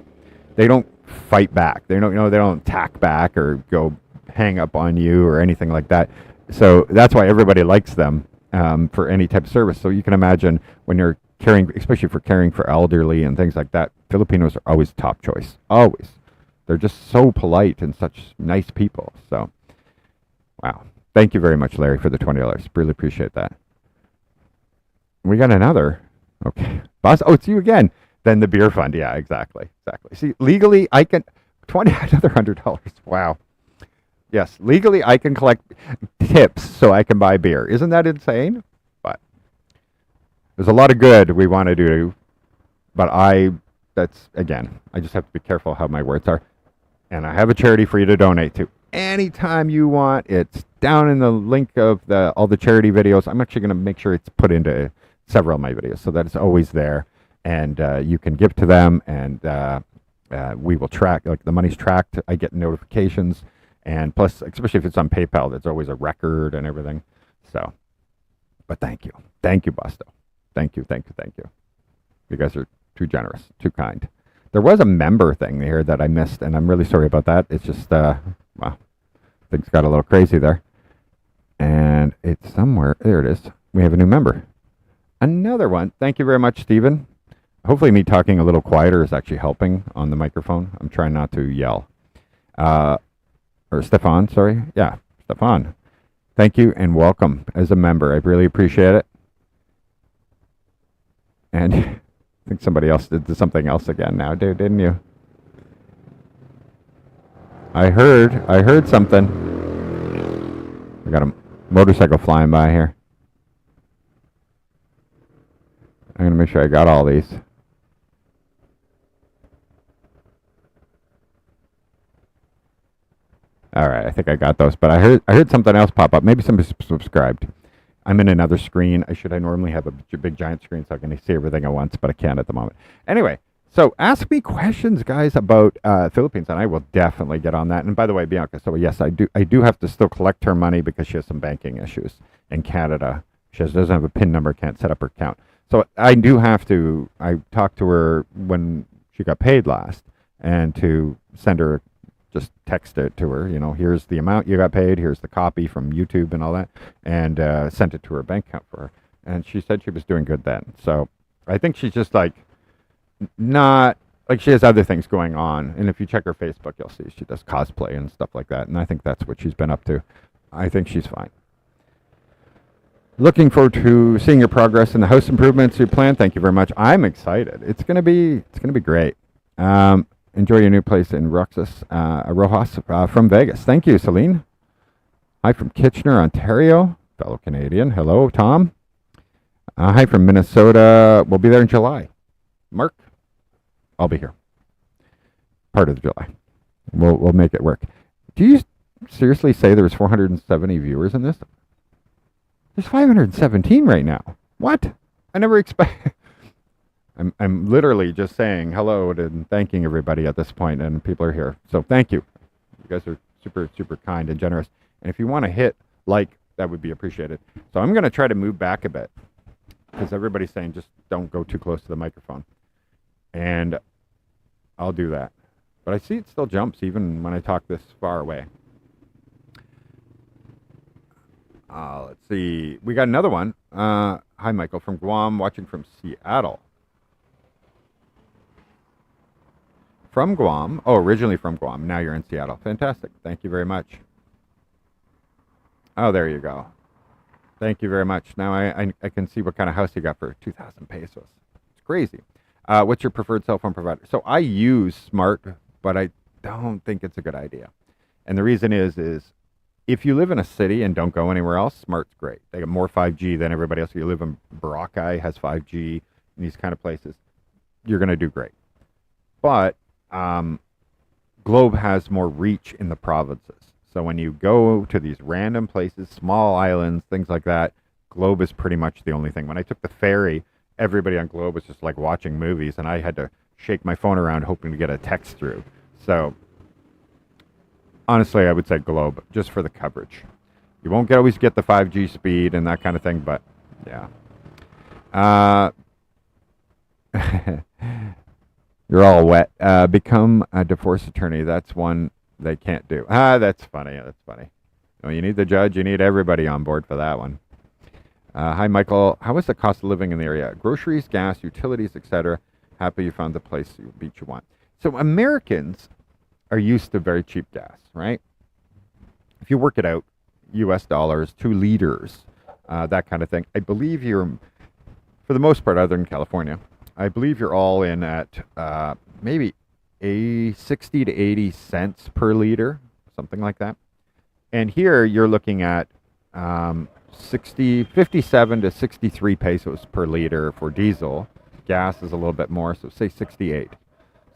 They don't fight back. They don't attack back or go hang up on you or anything like that. So that's why everybody likes them for any type of service. So you can imagine when you're especially for caring for elderly and things like that, Filipinos are always top choice. Always. They're just so polite and such nice people. So, wow. Thank you very much, Larry, for the $20. Really appreciate that. We got another. Okay. Boss, it's you again. Then the beer fund. Yeah, exactly. See, legally, I can... another $100. Wow. Yes, legally, I can collect tips so I can buy beer. Isn't that insane? But there's a lot of good we want to do. But I just have to be careful how my words are. And I have a charity for you to donate to. Anytime you want, it's down in the link of all the charity videos. I'm actually going to make sure it's put into several of my videos so that it's always there. And you can give to them, and we will track, like the money's tracked. I get notifications. And plus, especially if it's on PayPal, there's always a record and everything. So, but thank you. Thank you, Busto. Thank you. You guys are too generous, too kind. There was a member thing here that I missed, and I'm really sorry about that. It's just, things got a little crazy there. And it's somewhere. There it is. We have a new member. Another one. Thank you very much, Stephen. Hopefully me talking a little quieter is actually helping on the microphone. I'm trying not to yell. Or Stefan, sorry. Yeah, Stefan. Thank you and welcome as a member. I really appreciate it. And I think somebody else did something else again now, didn't you? I heard something. We got a motorcycle flying by here. I'm going to make sure I got all these. All right, I think I got those, but I heard something else pop up. Maybe somebody subscribed. I'm in another screen. I normally have a big giant screen so I can see everything at once, but I can't at the moment. Anyway, so ask me questions, guys, about Philippines, and I will definitely get on that. And by the way, Bianca, so yes, I do have to still collect her money because she has some banking issues in Canada. She doesn't have a PIN number, can't set up her account. So I do have to. I talked to her when she got paid last, and to send her. Just text it to her, here's the amount you got paid, here's the copy from YouTube and all that, and sent it to her bank account for her. And she said she was doing good then. So I think she's just like, not, like she has other things going on. And if you check her Facebook, you'll see she does cosplay and stuff like that. And I think that's what she's been up to. I think she's fine. Looking forward to seeing your progress in the house improvements you plan. Thank you very much. I'm excited. It's gonna be great. Enjoy your new place in ROXAS, Rojas from Vegas. Thank you, Celine. Hi from Kitchener, Ontario. Fellow Canadian. Hello, Tom. Hi from Minnesota. We'll be there in July. Mark, I'll be here. Part of July. We'll make it work. Do you seriously say there's 470 viewers in this? There's 517 right now. What? I never expect. I'm literally just saying hello and thanking everybody at this point, and people are here. So thank you. You guys are super, super kind and generous. And if you want to hit like, that would be appreciated. So I'm going to try to move back a bit because everybody's saying just don't go too close to the microphone. And I'll do that. But I see it still jumps even when I talk this far away. Let's see. We got another one. Hi, Michael from Guam, watching from Seattle. From Guam. Oh, originally from Guam. Now you're in Seattle. Fantastic. Thank you very much. Oh, there you go. Thank you very much. Now I can see what kind of house you got for 2,000 pesos. It's crazy. What's your preferred cell phone provider? So I use Smart, but I don't think it's a good idea. And the reason is if you live in a city and don't go anywhere else, Smart's great. They got more 5G than everybody else. If you live in Boracay, has 5G, in these kind of places, you're going to do great. But Globe has more reach in the provinces. So when you go to these random places, small islands, things like that, Globe is pretty much the only thing. When I took the ferry, everybody on Globe was just like watching movies, and I had to shake my phone around hoping to get a text through. So honestly, I would say Globe, just for the coverage. You won't always get the 5G speed and that kind of thing, but yeah. You're all wet. Become a divorce attorney. That's one they can't do. That's funny. That's funny. No, you need the judge. You need everybody on board for that one. Hi, Michael. How is the cost of living in the area? Groceries, gas, utilities, etc. Happy you found the beach you want. So Americans are used to very cheap gas, right? If you work it out, U.S. dollars, 2 liters, that kind of thing. I believe you're, for the most part, other than California, I believe you're all in at maybe 60 to 80 cents per liter, something like that. And here you're looking at 57 to 63 pesos per liter for diesel. Gas is a little bit more, so say 68.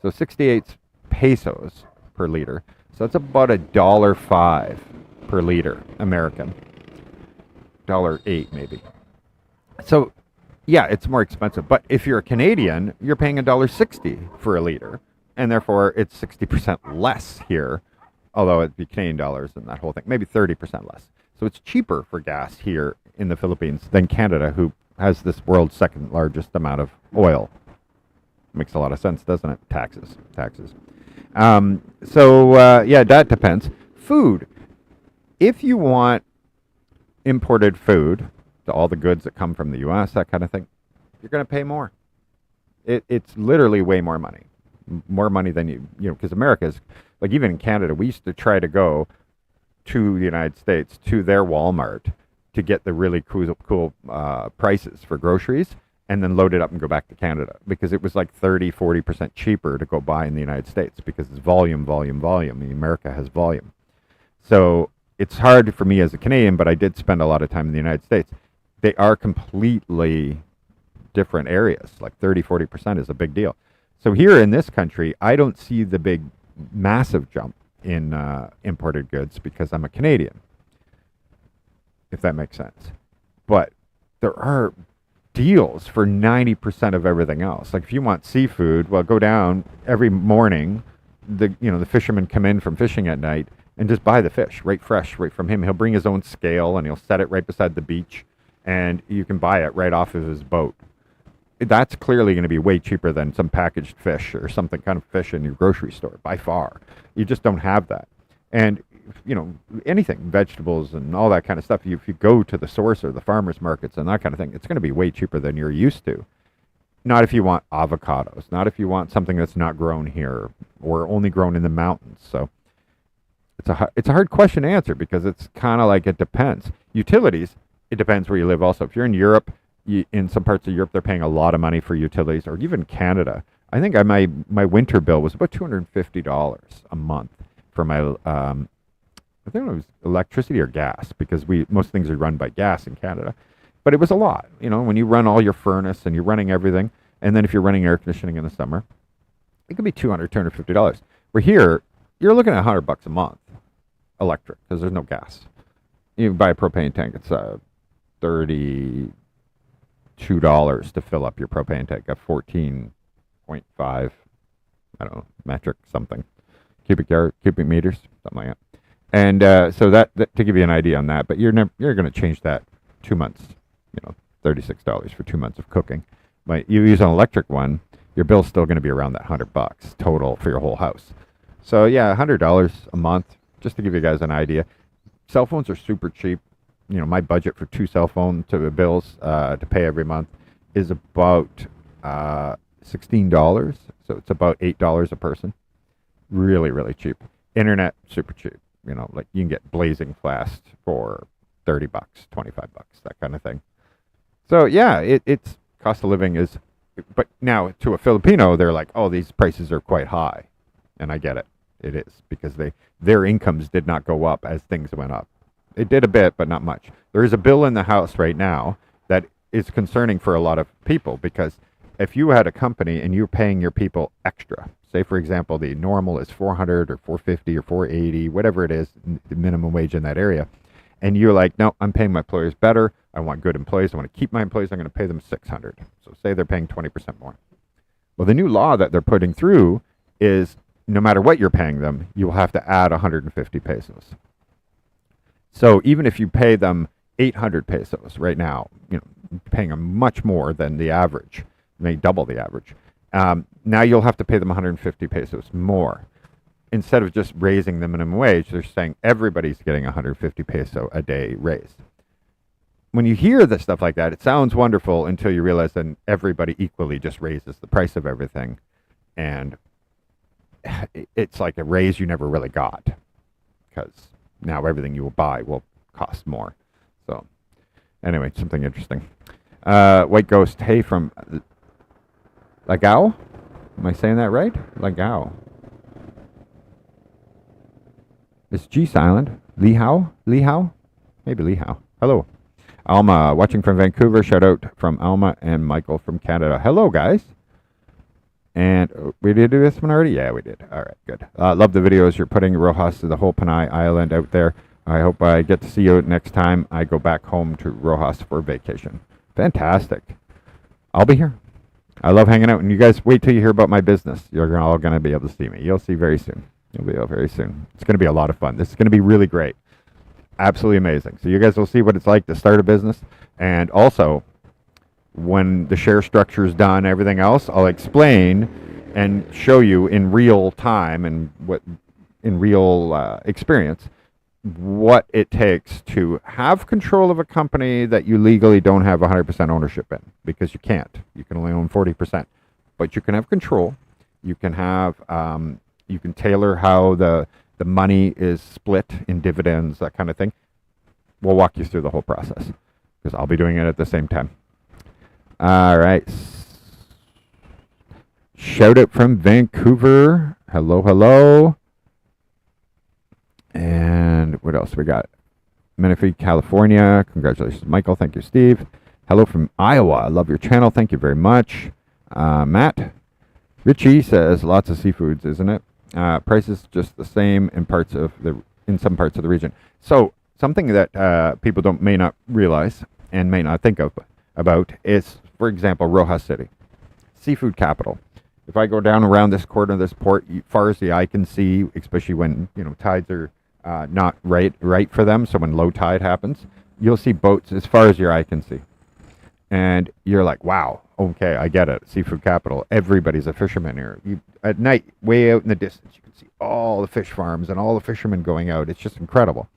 So 68 pesos per liter. So it's about $1.05 per liter American. $1.08 maybe. So yeah, it's more expensive. But if you're a Canadian, you're paying $1.60 for a liter. And therefore it's 60% less here, although it'd be Canadian dollars and that whole thing, maybe 30% less. So it's cheaper for gas here in the Philippines than Canada, who has this world's second largest amount of oil. Makes a lot of sense, doesn't it? Taxes. Yeah, that depends. Food. If you want imported food, all the goods that come from the U.S., that kind of thing, you're going to pay more. It's literally way more money. More money than you know, because America's, like even in Canada, we used to try to go to the United States, to their Walmart, to get the really cool prices for groceries, and then load it up and go back to Canada, because it was like 30-40% cheaper to go buy in the United States, because it's volume. America has volume. So it's hard for me as a Canadian, but I did spend a lot of time in the United States. They are completely different areas. Like 30-40% is a big deal. So here in this country, I don't see the big, massive jump in imported goods because I'm a Canadian, if that makes sense. But there are deals for 90% of everything else. Like if you want seafood, well, go down every morning. The fishermen come in from fishing at night and just buy the fish right fresh, right from him. He'll bring his own scale and he'll set it right beside the beach, and you can buy it right off of his boat. That's clearly going to be way cheaper than some packaged fish or something kind of fish in your grocery store, by far. You just don't have that. And, anything, vegetables and all that kind of stuff, if you go to the source or the farmers markets and that kind of thing, it's going to be way cheaper than you're used to. Not if you want avocados, not if you want something that's not grown here or only grown in the mountains. So it's a hard question to answer, because it's kind of like it depends. Utilities, it depends where you live also. If you're in Europe, in some parts of Europe, they're paying a lot of money for utilities, or even Canada. I think my winter bill was about $250 a month for my, I think it was electricity or gas, because most things are run by gas in Canada. But it was a lot, when you run all your furnace and you're running everything, and then if you're running air conditioning in the summer, it could be $250. Where here, you're looking at $100 a month, electric, because there's no gas. You buy a propane tank, it's $32 to fill up your propane tank, a 14.5, I don't know, metric something, cubic meters, something like that. And so that to give you an idea on that, but you're going to change that 2 months, $36 for 2 months of cooking. But you use an electric one, your bill's still going to be around that $100 total for your whole house. So yeah, $100 a month, just to give you guys an idea. Cell phones are super cheap. My budget for 2 cell phone bills to pay every month is about $16. So it's about $8 a person. really, really cheap. Internet, super cheap. Like you can get blazing fast for $30, $25, that kind of thing. So yeah, it's cost of living is, but now to a Filipino, they're like, oh, these prices are quite high, and I get it. It is because their incomes did not go up as things went up. It did a bit, but not much. There is a bill in the House right now that is concerning for a lot of people because if you had a company and you're paying your people extra, say for example the normal is 400 or 450 or 480, whatever it is, the minimum wage in that area, and you're like, no, I'm paying my employers better. I want good employees. I want to keep my employees. I'm going to pay them 600. So say they're paying 20% more. Well, the new law that they're putting through is no matter what you're paying them, you will have to add 150 pesos. So even if you pay them 800 pesos right now, paying them much more than the average, maybe double the average. Now you'll have to pay them 150 pesos more. Instead of just raising the minimum wage, they're saying everybody's getting 150 peso a day raise. When you hear the stuff like that, it sounds wonderful until you realize that everybody equally just raises the price of everything. And it's like a raise you never really got because now everything you will buy will cost more. So anyway, something interesting. White Ghost, hey, from Lagao? Am I saying that right? Lagao. Is G silent? Lihao? Lihao? Maybe Lihao. Hello. Alma, watching from Vancouver. Shout out from Alma and Michael from Canada. Hello, guys. And we did do this one already? Yeah, we did. All right, good. Love the videos. You're putting Rojas to the whole Panay Island out there. I hope I get to see you next time I go back home to Rojas for vacation. Fantastic. I'll be here. I love hanging out. And you guys, wait till you hear about my business. You're all going to be able to see me. You'll see very soon. You'll be able very soon. It's going to be a lot of fun. This is going to be really great. Absolutely amazing. So you guys will see what it's like to start a business. And also, when the share structure is done, everything else, I'll explain and show you in real time and in real experience what it takes to have control of a company that you legally don't have 100% ownership in, because you can't. You can only own 40%, but you can have control. You can have you can tailor how the money is split in dividends, that kind of thing. We'll walk you through the whole process because I'll be doing it at the same time. All right. Shout out from Vancouver. Hello, hello. And what else we got? Menifee, California. Congratulations, Michael. Thank you, Steve. Hello from Iowa. I love your channel. Thank you very much. Matt. Richie says lots of seafoods, isn't it? Prices just the same in some parts of the region. So something that people may not realize and may not think about is, for example, Rojas City, seafood capital. If I go down around this corner of this port, far as the eye can see, especially when tides are not right for them, so when low tide happens, you'll see boats as far as your eye can see, and you're like, wow, okay, I get it. Seafood capital. Everybody's a fisherman here. At night, way out in the distance, you can see all the fish farms and all the fishermen going out. It's just incredible.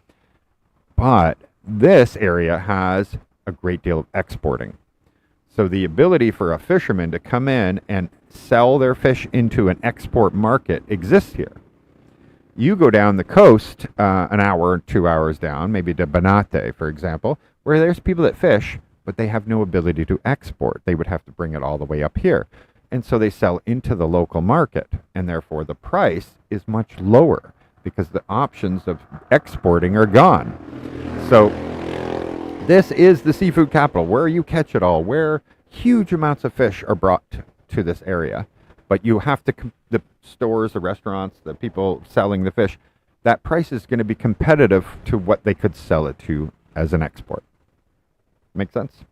But this area has a great deal of exporting. So the ability for a fisherman to come in and sell their fish into an export market exists here. You go down the coast an hour, 2 hours down, maybe to Banate, for example, where there's people that fish, but they have no ability to export. They would have to bring it all the way up here. And so they sell into the local market, and therefore the price is much lower because the options of exporting are gone. So this is the seafood capital, where you catch it all, where huge amounts of fish are brought to this area. But you have to, the stores, the restaurants, the people selling the fish, that price is going to be competitive to what they could sell it to as an export. Make sense?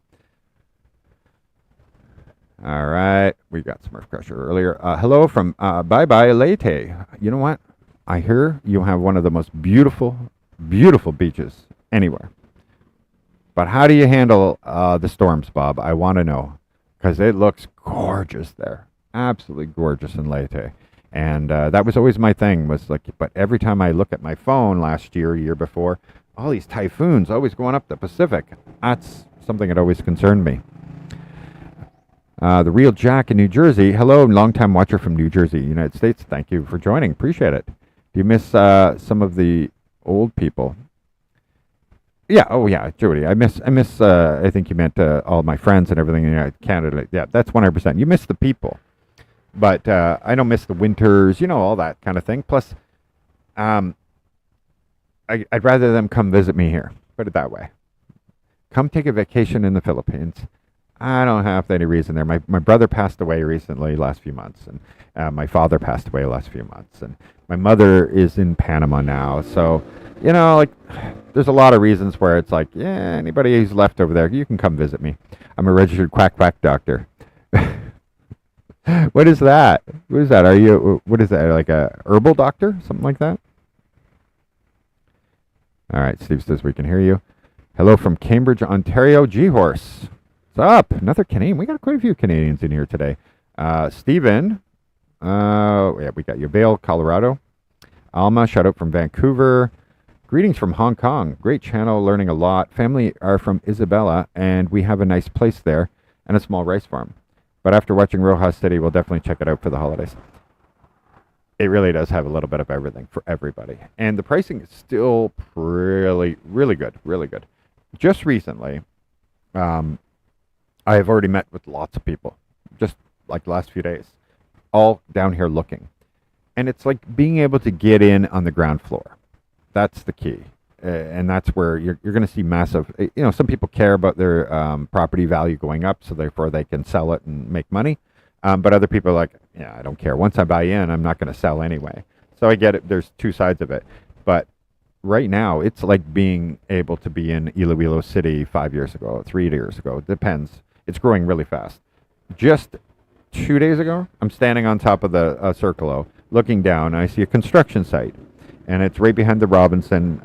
All right. We got Smurf Crusher earlier. Hello from Bye Bye Leyte. You know what? I hear you have one of the most beautiful, beautiful beaches anywhere. But how do you handle the storms, Bob? I want to know, because it looks gorgeous there. Absolutely gorgeous in Leyte. And that was always my thing, was like, but every time I look at my phone last year, year before, all these typhoons always going up the Pacific. That's something that always concerned me. The Real Jack in New Jersey. Hello, long-time watcher from New Jersey, United States. Thank you for joining. Appreciate it. Do you miss some of the old people? Yeah. Oh, yeah, Jody. I miss. I think you meant all my friends and everything in Canada. Yeah, that's 100%. You miss the people, but I don't miss the winters. All that kind of thing. Plus, I'd rather them come visit me here. Put it that way. Come take a vacation in the Philippines. I don't have any reason there. My brother passed away recently, last few months, and my father passed away last few months, and my mother is in Panama now. So, there's a lot of reasons where it's like, yeah, anybody who's left over there, you can come visit me. I'm a registered quack doctor. What is that? What is that? What is that, like a herbal doctor? Something like that? All right, Steve says we can hear you. Hello from Cambridge, Ontario. G-Horse. What's up? Another Canadian. We got quite a few Canadians in here today. Stephen. Yeah, we got you. Vail, Colorado. Alma, shout out from Vancouver. Greetings from Hong Kong. Great channel, learning a lot. Family are from Isabela, and we have a nice place there and a small rice farm. But after watching Rojas City, we'll definitely check it out for the holidays. It really does have a little bit of everything for everybody. And the pricing is still really, really good. Really good. Just recently, I have already met with lots of people, just like the last few days, all down here looking. And it's like being able to get in on the ground floor. That's the key. And that's where you're going to see massive, some people care about their property value going up, so therefore they can sell it and make money. But other people are like, yeah, I don't care. Once I buy in, I'm not going to sell anyway. So I get it. There's two sides of it. But right now, it's like being able to be in Iloilo City 5 years ago, 3 years ago. It depends. It's growing really fast. Just 2 days ago, I'm standing on top of the Circolo, looking down, and I see a construction site. And it's right behind the Robinson.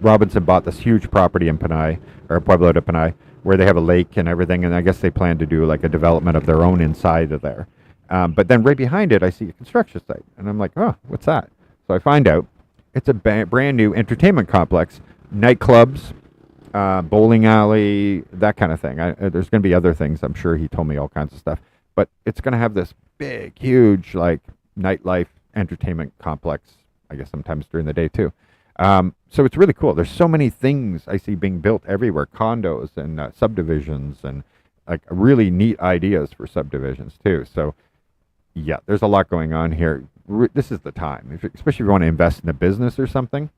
Robinson bought this huge property in Panay, or Pueblo de Panay, where they have a lake and everything, and I guess they plan to do like a development of their own inside of there. But then right behind it, I see a construction site, and I'm like, oh, what's that? So I find out it's a brand new entertainment complex, nightclubs, bowling alley, that kind of thing. There's going to be other things. I'm sure he told me all kinds of stuff, but it's going to have this big, huge, like nightlife entertainment complex. I guess sometimes during the day too. So it's really cool. There's so many things I see being built everywhere, condos and subdivisions, and like really neat ideas for subdivisions too. So yeah, there's a lot going on here. This is the time, especially if you want to invest in a business or something.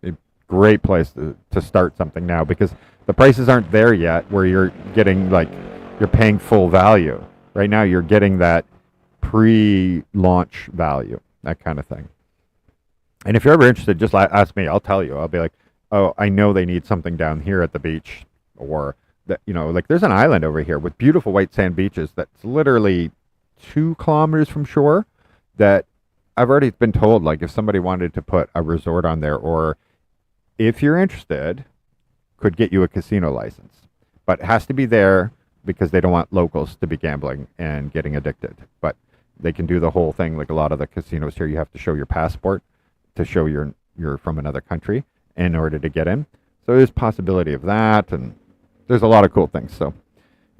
A great place to start something now, because the prices aren't there yet where you're getting you're paying full value. Right now you're getting that pre-launch value, that kind of thing. And if you're ever interested, just ask me. I'll tell you. I'll be like, oh, I know they need something down here at the beach, or that, there's an island over here with beautiful white sand beaches that's literally 2 kilometers from shore, that I've already been told, like, if somebody wanted to put a resort on there, or if you're interested, could get you a casino license. But it has to be there because they don't want locals to be gambling and getting addicted. But they can do the whole thing. Like a lot of the casinos here, you have to show your passport to show you're from another country in order to get in. So there's possibility of that, and there's a lot of cool things. So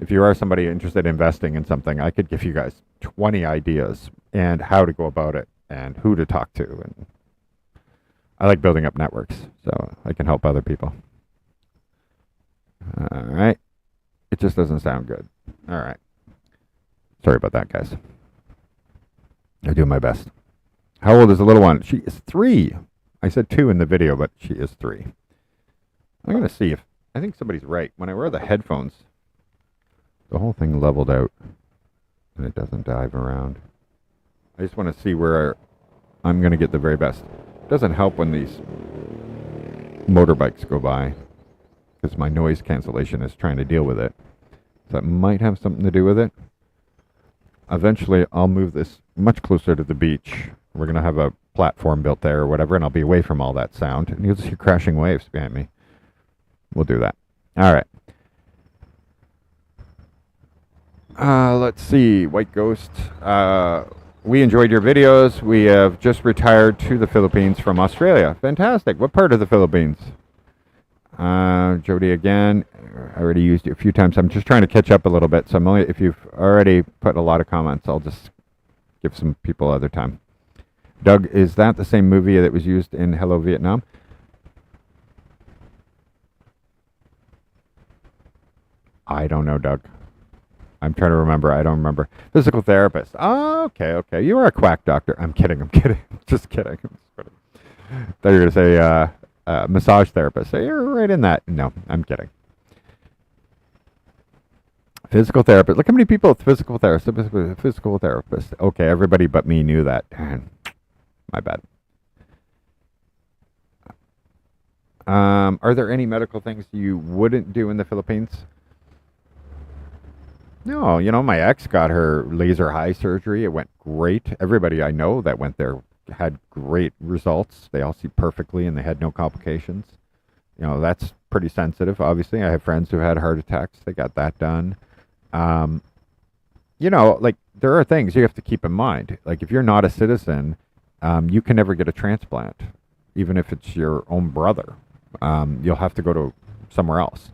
if you are somebody interested in investing in something, I could give you guys 20 ideas and how to go about it and who to talk to. And I like building up networks, so I can help other people. All right. It just doesn't sound good. All right. Sorry about that, guys. I do my best. How old is the little one? She is 3. I said 2 in the video, but she is 3. I'm going to see if... I think somebody's right. When I wear the headphones, the whole thing leveled out, and it doesn't dive around. I just want to see where I'm going to get the very best. It doesn't help when these motorbikes go by, because my noise cancellation is trying to deal with it. So it might have something to do with it. Eventually, I'll move this much closer to the beach. We're going to have a platform built there or whatever, and I'll be away from all that sound. And you'll just hear crashing waves behind me. We'll do that. All right. Let's see. White Ghost. We enjoyed your videos. We have just retired to the Philippines from Australia. Fantastic. What part of the Philippines? Jody again. I already used you a few times. I'm just trying to catch up a little bit. So I'm only, if you've already put a lot of comments, I'll just give some people other time. Doug, is that the same movie that was used in Hello Vietnam? I don't know, Doug. I'm trying to remember. I don't remember. Physical therapist. Oh, okay, okay. You are a quack doctor. I'm kidding. I'm kidding. Just kidding. Thought you were going to say massage therapist. So you're right in that. No, I'm kidding. Physical therapist. Look how many people with physical therapist. Physical therapist. Okay, everybody but me knew that. My bad. Are there any medical things you wouldn't do in the Philippines? No, you know, my ex got her laser eye surgery. It went great. Everybody I know that went there had great results. They all see perfectly and they had no complications. You know, that's pretty sensitive. Obviously, I have friends who had heart attacks. They got that done. You know, like there are things you have to keep in mind. Like if you're not a citizen, you can never get a transplant, even if it's your own brother. You'll have to go to somewhere else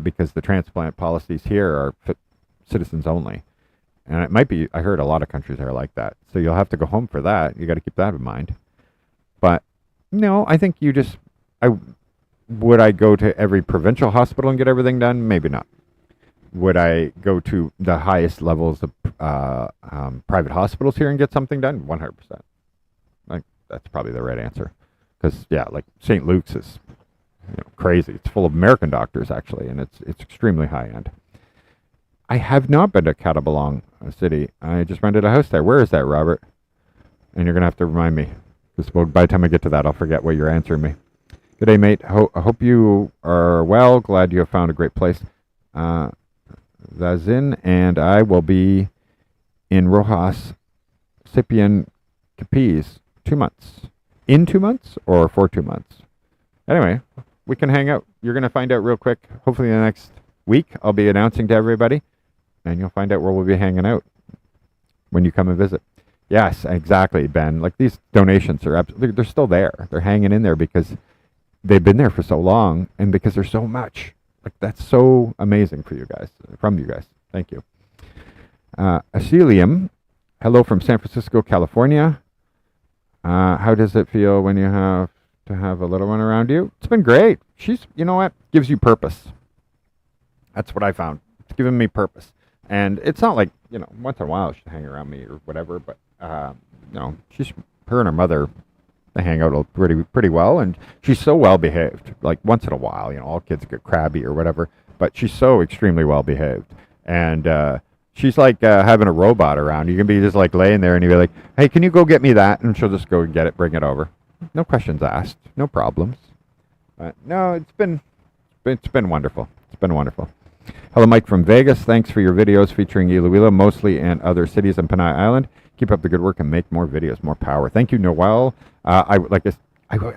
because the transplant policies here are citizens only. And it might be, I heard a lot of countries are like that. So you'll have to go home for that. You got to keep that in mind. But no, I think would I go to every provincial hospital and get everything done? Maybe not. Would I go to the highest levels of private hospitals here and get something done? 100%. Like that's probably the right answer. Because yeah, like St. Luke's is crazy. It's full of American doctors actually, and it's extremely high end. I have not been to Catabalong City. I just rented a house there. Where is that, Robert? And you're going to have to remind me. Because by the time I get to that, I'll forget what you're answering me. Good day, mate. I hope you are well. Glad you have found a great place. Zazin and I will be in Rojas, Scipion, Capiz, 2 months. In 2 months or for 2 months? Anyway, we can hang out. You're going to find out real quick. Hopefully in the next week, I'll be announcing to everybody. And you'll find out where we'll be hanging out when you come and visit. Yes, exactly, Ben. Like these donations are they're still there. They're hanging in there because they've been there for so long and because there's so much. Like that's so amazing for you guys, from you guys. Thank you. Asilium, hello from San Francisco, California. How does it feel when you have to have a little one around you? It's been great. She's, you know what, gives you purpose. That's what I found. It's given me purpose. And it's not like, once in a while she'll hang around me or whatever, but, her and her mother, they hang out pretty well, and she's so well behaved. Like once in a while, all kids get crabby or whatever, but she's so extremely well behaved. And she's like having a robot around. You can be just like laying there and you'll be like, hey, can you go get me that? And she'll just go and get it, bring it over. No questions asked, no problems. But no, it's been wonderful. It's been wonderful. Hello, Mike from Vegas. Thanks for your videos featuring Iloilo, mostly, and other cities on Panay Island. Keep up the good work and make more videos, more power. Thank you, Noel. I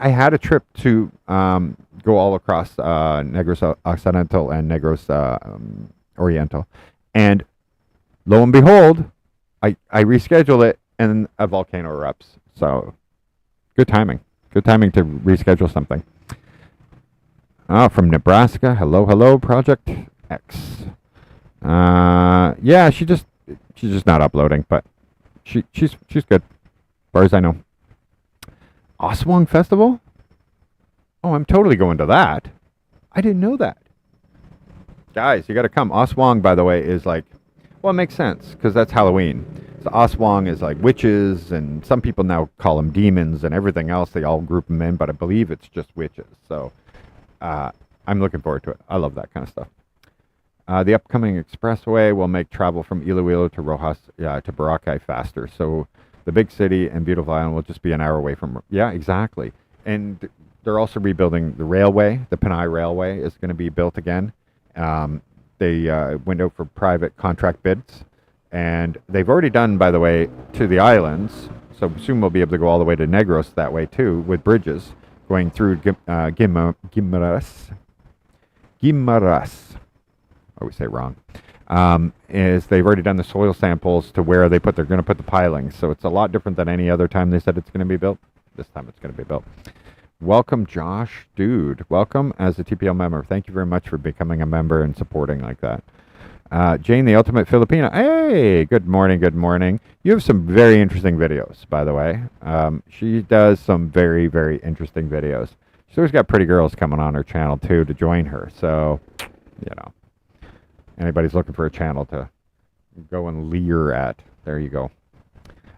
had a trip to go all across Negros Occidental and Negros Oriental, and lo and behold, I rescheduled it, and a volcano erupts. So, good timing. Good timing to reschedule something. From Nebraska. Hello, Project X. Yeah, she's just not uploading, but she's good, as far as I know. Oswong Festival? Oh, I'm totally going to that. I didn't know that. Guys, you got to come. Oswong, by the way, is like, well, it makes sense because that's Halloween. So Oswong is like witches, and some people now call them demons and everything else. They all group them in, but I believe it's just witches. So I'm looking forward to it. I love that kind of stuff. The upcoming expressway will make travel from Iloilo to Rojas to Boracay faster. So the big city and beautiful island will just be an hour away from. Yeah, exactly. And they're also rebuilding the railway. The Panay Railway is going to be built again. They went out for private contract bids, and they've already done, by the way, to the islands. So soon we'll be able to go all the way to Negros that way too, with bridges going through Guimaras. I always say wrong. Is they've already done the soil samples to where they're going to put the pilings. So it's a lot different than any other time they said it's going to be built. This time it's going to be built. Welcome, Josh, dude. Welcome as a TPL member. Thank you very much for becoming a member and supporting like that. Jane, the ultimate Filipina. Hey, good morning, good morning. You have some very interesting videos, by the way. She does some very, very interesting videos. She's always got pretty girls coming on her channel, too, to join her. So, you know, anybody's looking for a channel to go and leer at, there you go.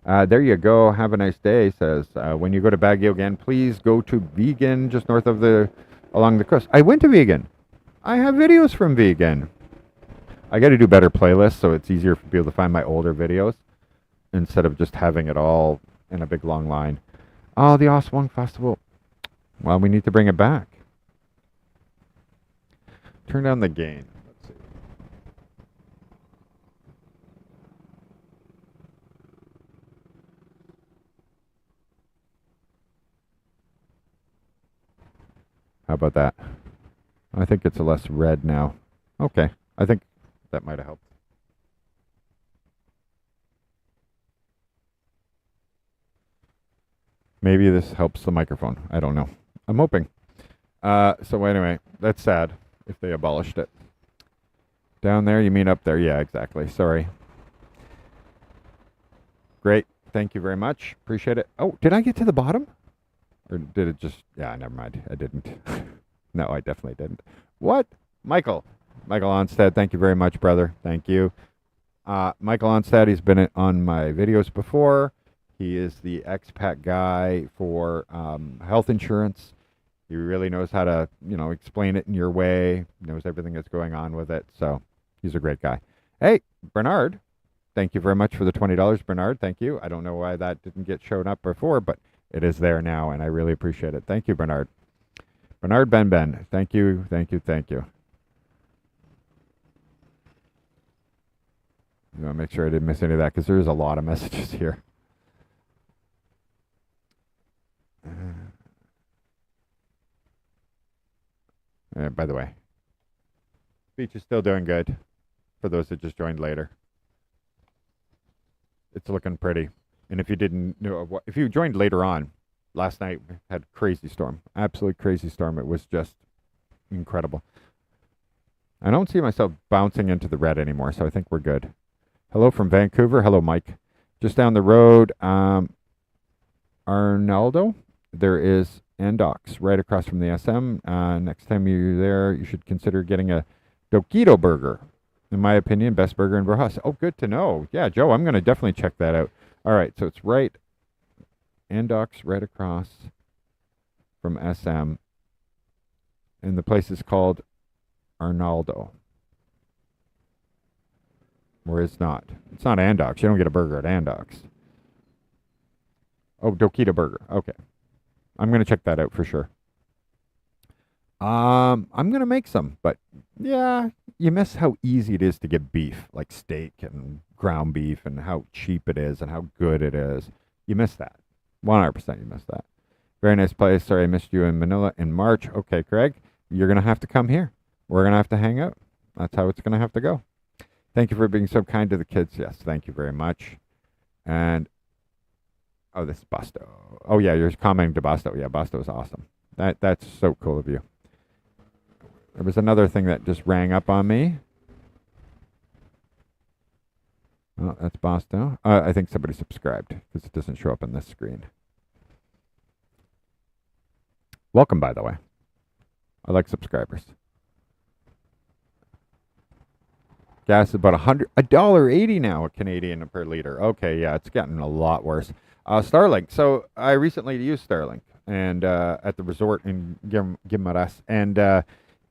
There you go. Have a nice day. Says, when you go to Baguio again, please go to Vegan just north of along the coast. I went to Vegan. I have videos from Vegan. I got to do better playlists so it's easier for people to find my older videos instead of just having it all in a big long line. Oh, the Oswong Festival. Well, we need to bring it back. Turn down the gain. Let's see. How about that? I think it's less red now. Okay. I think that might have helped. Maybe this helps the microphone. I don't know. I'm hoping. So anyway, that's sad if they abolished it. Down there, you mean up there? Yeah, exactly. Sorry. Great. Thank you very much. Appreciate it. Oh, did I get to the bottom? Or did it just... Yeah, never mind. I didn't. No, I definitely didn't. What? Michael. Michael Onstad, thank you very much, brother. Thank you. Michael Onstad, he's been on my videos before. He is the expat guy for health insurance. He really knows how to, explain it in your way. Knows everything that's going on with it. So he's a great guy. Hey, Bernard, thank you very much for the $20, Bernard. Thank you. I don't know why that didn't get shown up before, but it is there now, and I really appreciate it. Thank you, Bernard. Bernard Ben. Thank you, thank you, thank you. You want to make sure I didn't miss any of that because there's a lot of messages here. By the way, speech is still doing good for those that just joined later. It's looking pretty. And if you didn't know, if you joined later on, last night we had crazy storm, absolute crazy storm. It was just incredible. I don't see myself bouncing into the red anymore, so I think we're good. Hello from Vancouver. Hello, Mike. Just down the road, Arnaldo, there is Andox right across from the SM. Next time you're there, you should consider getting a Doquito burger. In my opinion, best burger in Rojas. Oh, good to know. Yeah, Joe, I'm going to definitely check that out. All right, so it's right, Andox right across from SM. And the place is called Arnaldo. Or it's not. It's not Andox. You don't get a burger at Andox. Oh, Doquito burger. Okay. I'm going to check that out for sure. I'm going to make some, but yeah, you miss how easy it is to get beef, like steak and ground beef, and how cheap it is and how good it is. You miss that. 100% you miss that. Very nice place. Sorry I missed you in Manila in March. Okay, Craig, you're going to have to come here. We're going to have to hang out. That's how it's going to have to go. Thank you for being so kind to the kids. Yes, thank you very much. And, oh, this is Basto. Oh, yeah, you're commenting to Basto. Yeah, Basto is awesome. That's so cool of you. There was another thing that just rang up on me. Oh, that's Basto. I think somebody subscribed because it doesn't show up on this screen. Welcome, by the way. I like subscribers. Gas is about $1.80 now, a Canadian per liter. Okay, yeah, it's getting a lot worse. Starlink. So I recently used Starlink and at the resort in Guimaras, and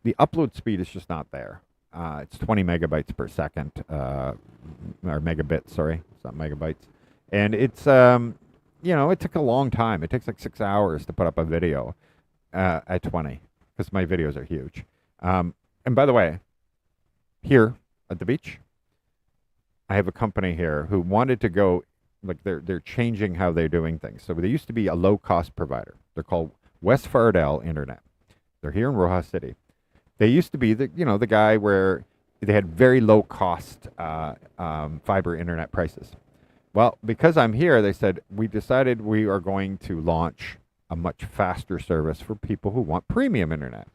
the upload speed is just not there. It's 20 megabytes per second, or megabits. Sorry, it's not megabytes. And it's it took a long time. It takes like 6 hours to put up a video at 20 because my videos are huge. And by the way, here at the beach, I have a company here who wanted to go, like they're changing how they're doing things. So they used to be a low-cost provider. They're called West Fardell Internet. They're here in Rojas City. They used to be the guy where they had very low-cost fiber internet prices. Well, because I'm here, they said, we decided we are going to launch a much faster service for people who want premium internet.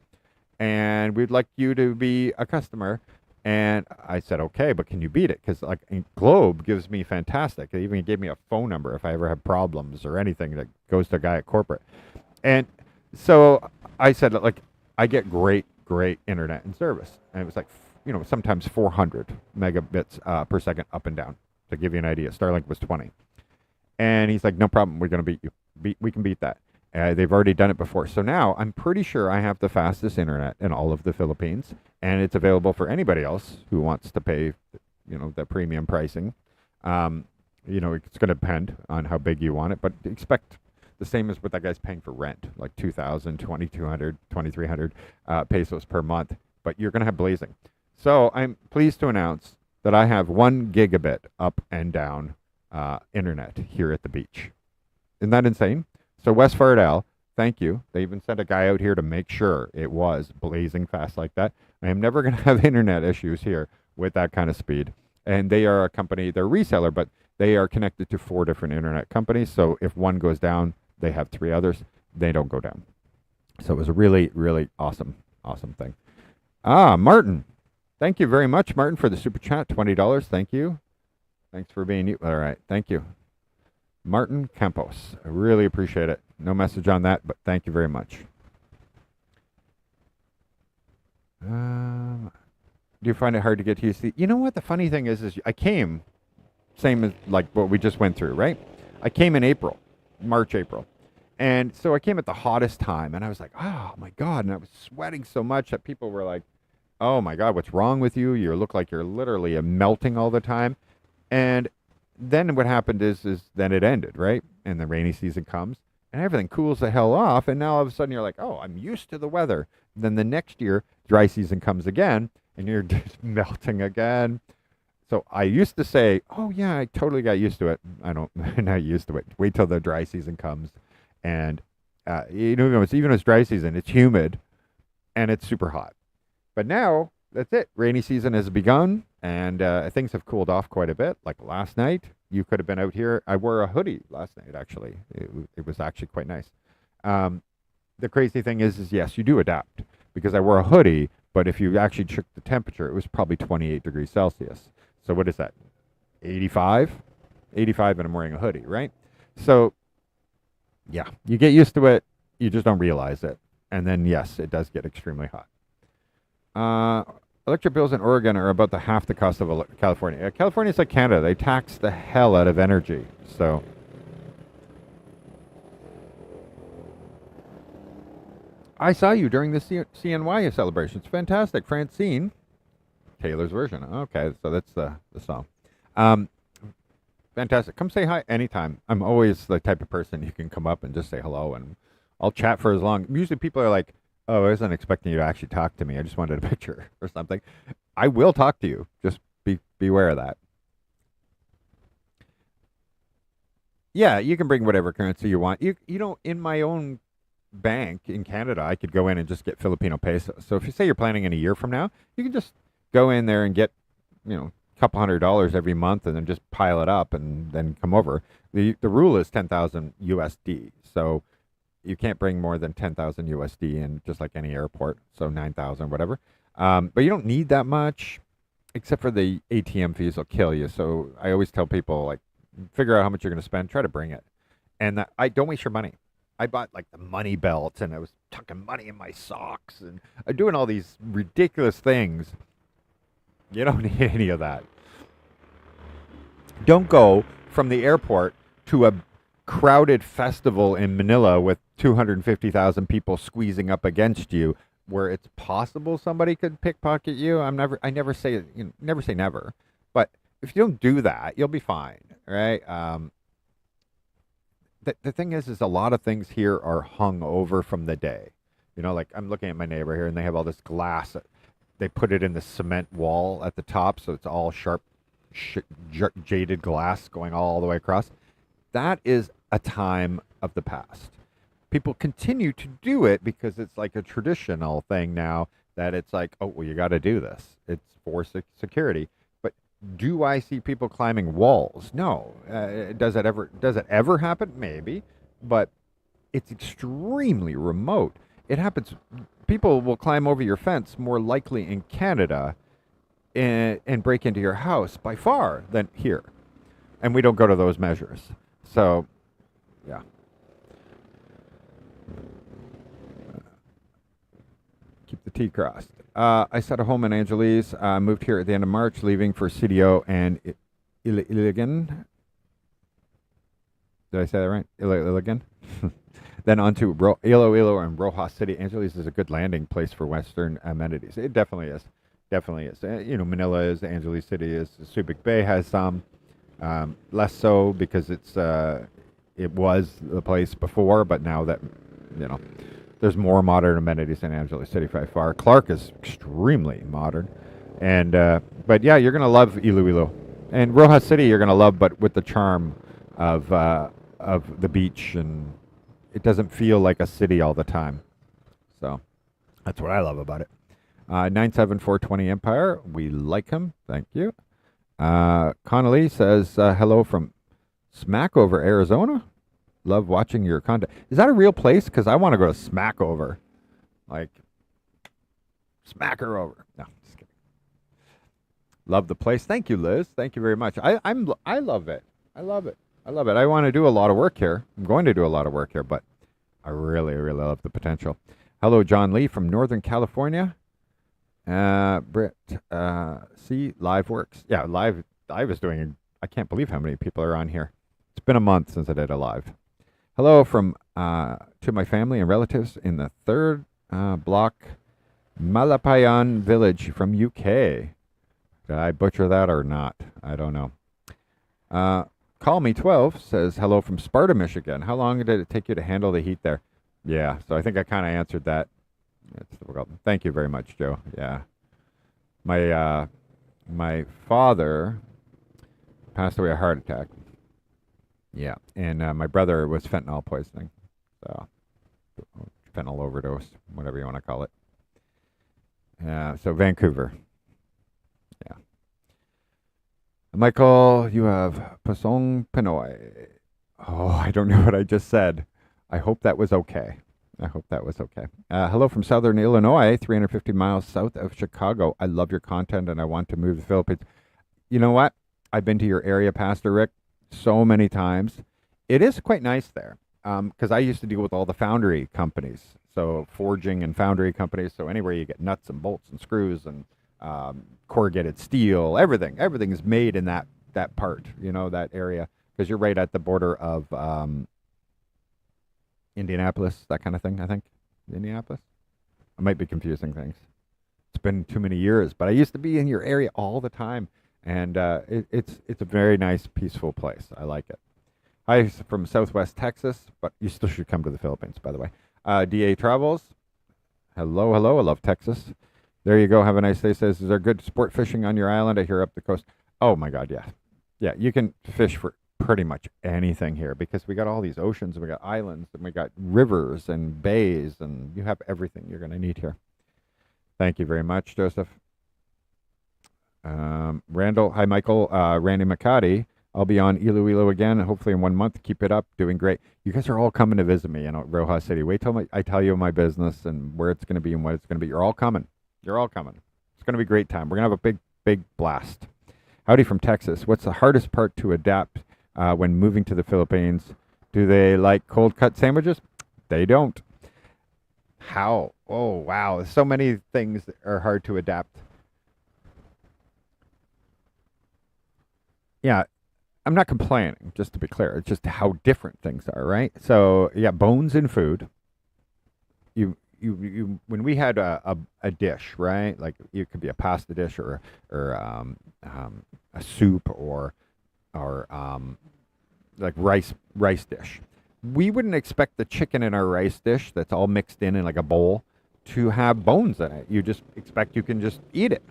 And we'd like you to be a customer. And I said, okay, but can you beat it? Because like Globe gives me fantastic. They even gave me a phone number if I ever have problems or anything that goes to a guy at corporate. And so I said, like, I get great internet and service. And it was like, sometimes 400 megabits per second up and down. To give you an idea, Starlink was 20. And he's like, no problem, we're going to beat you. We can beat that. They've already done it before. So now I'm pretty sure I have the fastest internet in all of the Philippines, and it's available for anybody else who wants to pay, the premium pricing. It's going to depend on how big you want it, but expect the same as what that guy's paying for rent, like 2,000, 2,200, 2,300 pesos per month, but you're going to have blazing. So I'm pleased to announce that I have 1 gigabit up and down internet here at the beach. Isn't that insane? So West Fardell, thank you. They even sent a guy out here to make sure it was blazing fast like that. I am never going to have internet issues here with that kind of speed. And they are a company, they're a reseller, but they are connected to 4 different internet companies. So if one goes down, they have 3 others. They don't go down. So it was a really, really awesome thing. Martin. Thank you very much, Martin, for the super chat. $20. Thank you. Thanks for being you. All right. Thank you. Martin Campos. I really appreciate it. No message on that, but thank you very much. Do you find it hard to get to UC? You know what? The funny thing is I came, same as like what we just went through, right? I came in April, March, April. And so I came at the hottest time, and I was like, oh, my God. And I was sweating so much that people were like, oh, my God, what's wrong with you? You look like you're literally melting all the time. And then what happened is then it ended, right? And the rainy season comes and everything cools the hell off. And now all of a sudden you're like, oh, I'm used to the weather. Then the next year, dry season comes again and you're just melting again. So I used to say, oh, yeah, I totally got used to it. I'm not used to it. Wait till the dry season comes. And, even it's dry season, it's humid and it's super hot. But now that's it. Rainy season has begun. And things have cooled off quite a bit. Like last night, you could have been out here. I wore a hoodie last night, actually. It was actually quite nice. The crazy thing is yes, you do adapt. Because I wore a hoodie, but if you actually check the temperature, it was probably 28 degrees Celsius. So what is that? 85? 85 and I'm wearing a hoodie, right? So, yeah, you get used to it. You just don't realize it. And then, yes, it does get extremely hot. Electric bills in Oregon are about half the cost of California. California's like Canada. They tax the hell out of energy. So, I saw you during the CNY celebration. It's fantastic. Francine, Taylor's version. Okay, so that's the song. Fantastic. Come say hi anytime. I'm always the type of person you can come up and just say hello, and I'll chat for as long. Usually people are like, oh, I wasn't expecting you to actually talk to me. I just wanted a picture or something. I will talk to you. Just beware of that. Yeah, you can bring whatever currency you want. In my own bank in Canada, I could go in and just get Filipino pesos. So if you say you're planning in a year from now, you can just go in there and get, a couple $100 every month and then just pile it up and then come over. The rule is 10,000 USD. So you can't bring more than 10,000 USD in, just like any airport. So 9,000, whatever. But you don't need that much, except for the ATM fees will kill you. So I always tell people, like, figure out how much you're going to spend. Try to bring it. And I don't waste your money. I bought like the money belt and I was tucking money in my socks and doing all these ridiculous things. You don't need any of that. Don't go from the airport to a crowded festival in Manila with 250,000 people squeezing up against you, where it's possible somebody could pickpocket you. I never say never, but if you don't do that, you'll be fine, right? The thing is a lot of things here are hung over from the day. Like I'm looking at my neighbor here, and they have all this glass. They put it in the cement wall at the top, so it's all sharp, jaded glass going all the way across. That is a time of the past. People continue to do it because it's like a traditional thing now, that it's like, oh, well, you got to do this. It's for security. But do I see people climbing walls? No. Does it ever happen? Maybe. But it's extremely remote. It happens. People will climb over your fence more likely in Canada and break into your house by far than here. And we don't go to those measures. So, yeah. Keep the T crossed. I set a home in Angeles. Moved here at the end of March, leaving for CDO and Iligan. Did I say that right? Iligan? Then on to Iloilo and Rojas City. Angeles is a good landing place for Western amenities. It definitely is. Definitely is. Manila is, Angeles City is. Subic Bay has some. Less so because it was the place before, but now that, there's more modern amenities in Angeles City by far. Clark is extremely modern. And, but yeah, you're going to love Iloilo. And Rojas City you're going to love, but with the charm of the beach, and it doesn't feel like a city all the time. So that's what I love about it. 97420 Empire, we like him. Thank you. Connolly says, hello from Smackover, Arizona. Love watching your content. Is that a real place? Because I want to go to Smackover. Like, smack her over. No, just kidding. Love the place. Thank you, Liz. Thank you very much. I love it. I love it. I love it. I want to do a lot of work here. I'm going to do a lot of work here, but I really, really love the potential. Hello, John Lee from Northern California. Britt, see, Live works. Yeah, Live is doing, I can't believe how many people are on here. It's been a month since I did a live. Hello from, to my family and relatives in the third block, Malapayan Village from UK. Did I butcher that or not? I don't know. Call Me 12 says, hello from Sparta, Michigan. How long did it take you to handle the heat there? Yeah, so I think I kind of answered that. It's difficult. Thank you very much, Joe. Yeah. My father passed away of a heart attack. Yeah, and my brother was fentanyl poisoning. So, fentanyl overdose, whatever you want to call it. So Vancouver. Yeah. Michael, you have Pasong Pinoy. Oh, I don't know what I just said. I hope that was okay. Hello from Southern Illinois, 350 miles south of Chicago. I love your content and I want to move to the Philippines. You know what? I've been to your area, Pastor Rick, so many times. It is quite nice there because I used to deal with all the foundry companies. So forging and foundry companies. So anywhere you get nuts and bolts and screws and corrugated steel, everything is made in that part, that area, because you're right at the border of Indianapolis, that kind of thing, I think. Indianapolis? I might be confusing things. It's been too many years, but I used to be in your area all the time, and it's a very nice, peaceful place. I like it. Hi from Southwest Texas, but you still should come to the Philippines, by the way. DA Travels. Hello. I love Texas. There you go. Have a nice day. Says, is there good sport fishing on your island? I hear up the coast. Oh, my God, yeah. Yeah, you can fish for pretty much anything here because we got all these oceans and we got islands and we got rivers and bays, and you have everything you're going to need here. Thank you very much, Joseph. Randall, hi, Michael. Randy McCarty. I'll be on Iloilo again, hopefully in 1 month. Keep it up. Doing great. You guys are all coming to visit me, Rojas City. Wait till I tell you my business and where it's going to be and what it's going to be. You're all coming. It's going to be a great time. We're going to have a big, big blast. Howdy from Texas. What's the hardest part to adapt when moving to the Philippines? Do they like cold cut sandwiches? They don't. How? Oh, wow. So many things that are hard to adapt. Yeah, I'm not complaining, just to be clear. It's just how different things are, right? So, yeah, bones in food. You when we had a dish, right? Like it could be a pasta dish or a soup or like rice dish. We wouldn't expect the chicken in our rice dish that's all mixed in like a bowl to have bones in it. You just expect you can just eat it.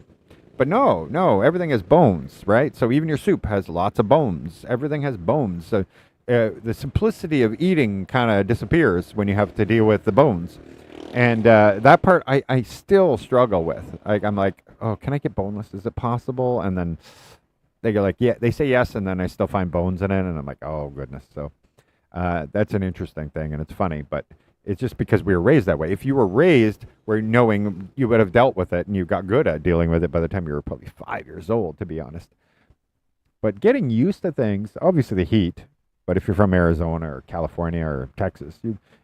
But no, everything has bones, right? So even your soup has lots of bones. Everything has bones. So the simplicity of eating kind of disappears when you have to deal with the bones. And that part I still struggle with. I'm like, oh, can I get boneless? Is it possible? And then they go like, yeah, they say yes, and then I still find bones in it, and I'm like, oh, goodness. So That's an interesting thing, and it's funny, but it's just because we were raised that way. If you were raised where knowing, you would have dealt with it and you got good at dealing with it by the time you were probably 5 years old, to be honest. But getting used to things, obviously the heat, but if you're from Arizona or California or Texas,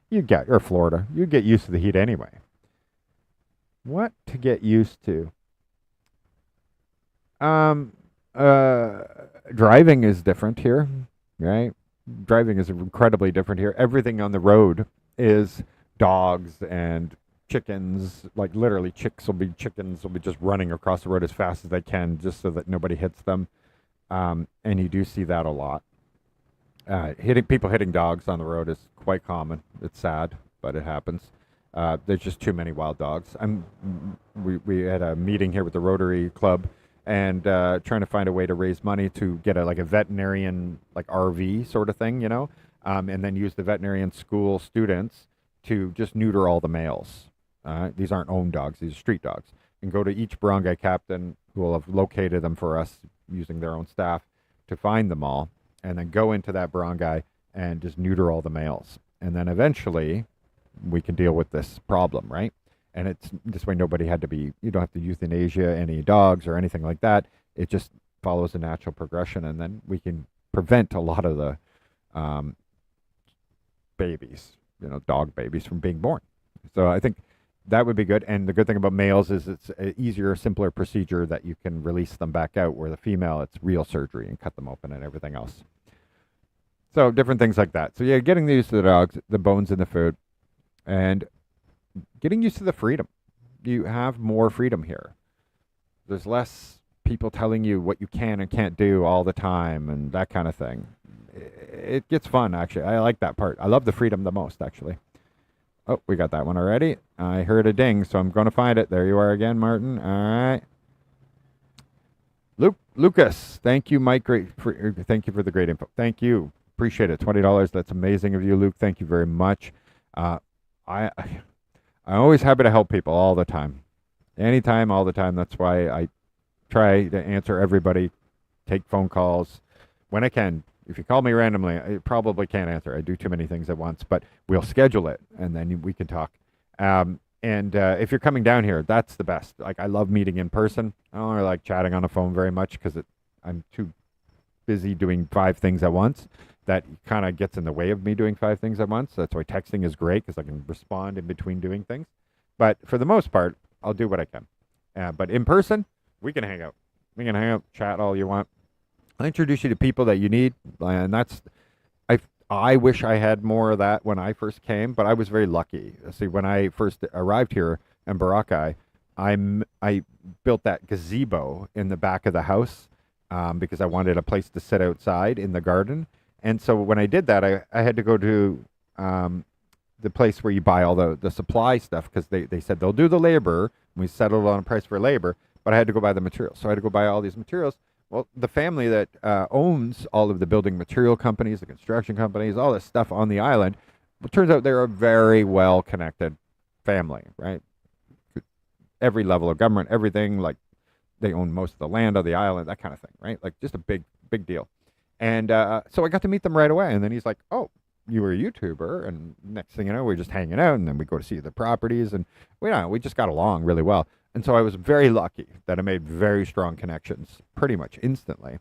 you get, or Florida, you get used to the heat anyway. What to get used to? Um, Driving is different here, right? Driving is incredibly different here. Everything on the road is dogs and chickens. Like literally, chickens will be just running across the road as fast as they can, just so that nobody hits them. And you do see that a lot. Hitting dogs on the road is quite common. It's sad, but it happens. There's just too many wild dogs. We had a meeting here with the Rotary Club, and trying to find a way to raise money to get a veterinarian like RV sort of thing, and then use the veterinarian school students to just neuter all the males. These aren't owned dogs; these are street dogs. And go to each barangay captain, who will have located them for us using their own staff, to find them all, and then go into that barangay and just neuter all the males. And then eventually we can deal with this problem, right? And it's this way, you don't have to euthanasia any dogs or anything like that. It just follows a natural progression, and then we can prevent a lot of the babies, dog babies, from being born. So I think that would be good. And the good thing about males is it's an easier, simpler procedure that you can release them back out, where the female, it's real surgery and cut them open and everything else. So different things like that. So yeah, getting used to the dogs, the bones in the food, and getting used to the freedom. You have more freedom here. There's less people telling you what you can and can't do all the time and that kind of thing. It gets fun, actually. I like that part. I love the freedom the most, actually. Oh, we got that one already. I heard a ding, so I'm going to find it. There you are again, Martin. All right. Lucas, thank you, Mike. Thank you for the great info. Thank you. Appreciate it. $20. That's amazing of you, Luke. Thank you very much. I'm always happy to help people all the time. Anytime, all the time. That's why I try to answer everybody, take phone calls when I can. If you call me randomly, I probably can't answer. I do too many things at once, but we'll schedule it, and then we can talk. And if you're coming down here, that's the best. Like, I love meeting in person. I don't really like chatting on the phone very much because I'm too busy doing 5 things at once. That kind of gets in the way of me doing 5 things at once. That's why texting is great, because I can respond in between doing things. But for the most part, I'll do what I can. But in person, we can hang out. We can hang out, chat all you want. I'll introduce you to people that you need, and I wish I had more of that when I first came, but I was very lucky. See, when I first arrived here in Boracay, I built that gazebo in the back of the house because I wanted a place to sit outside in the garden. And so when I did that, I had to go to the place where you buy all the supply stuff, because they said they'll do the labor. We settled on a price for labor, but I had to go buy the materials. So I had to go buy all these materials. Well, the family that owns all of the building material companies, the construction companies, all this stuff on the island, it turns out they're a very well-connected family, right? Every level of government, everything, like they own most of the land of the island, that kind of thing, right? Like just a big deal. And so I got to meet them right away. And then he's like, oh, you were a YouTuber. And next thing you know, we're just hanging out. And then we go to see the properties. And we just got along really well. And so I was very lucky that I made very strong connections pretty much instantly.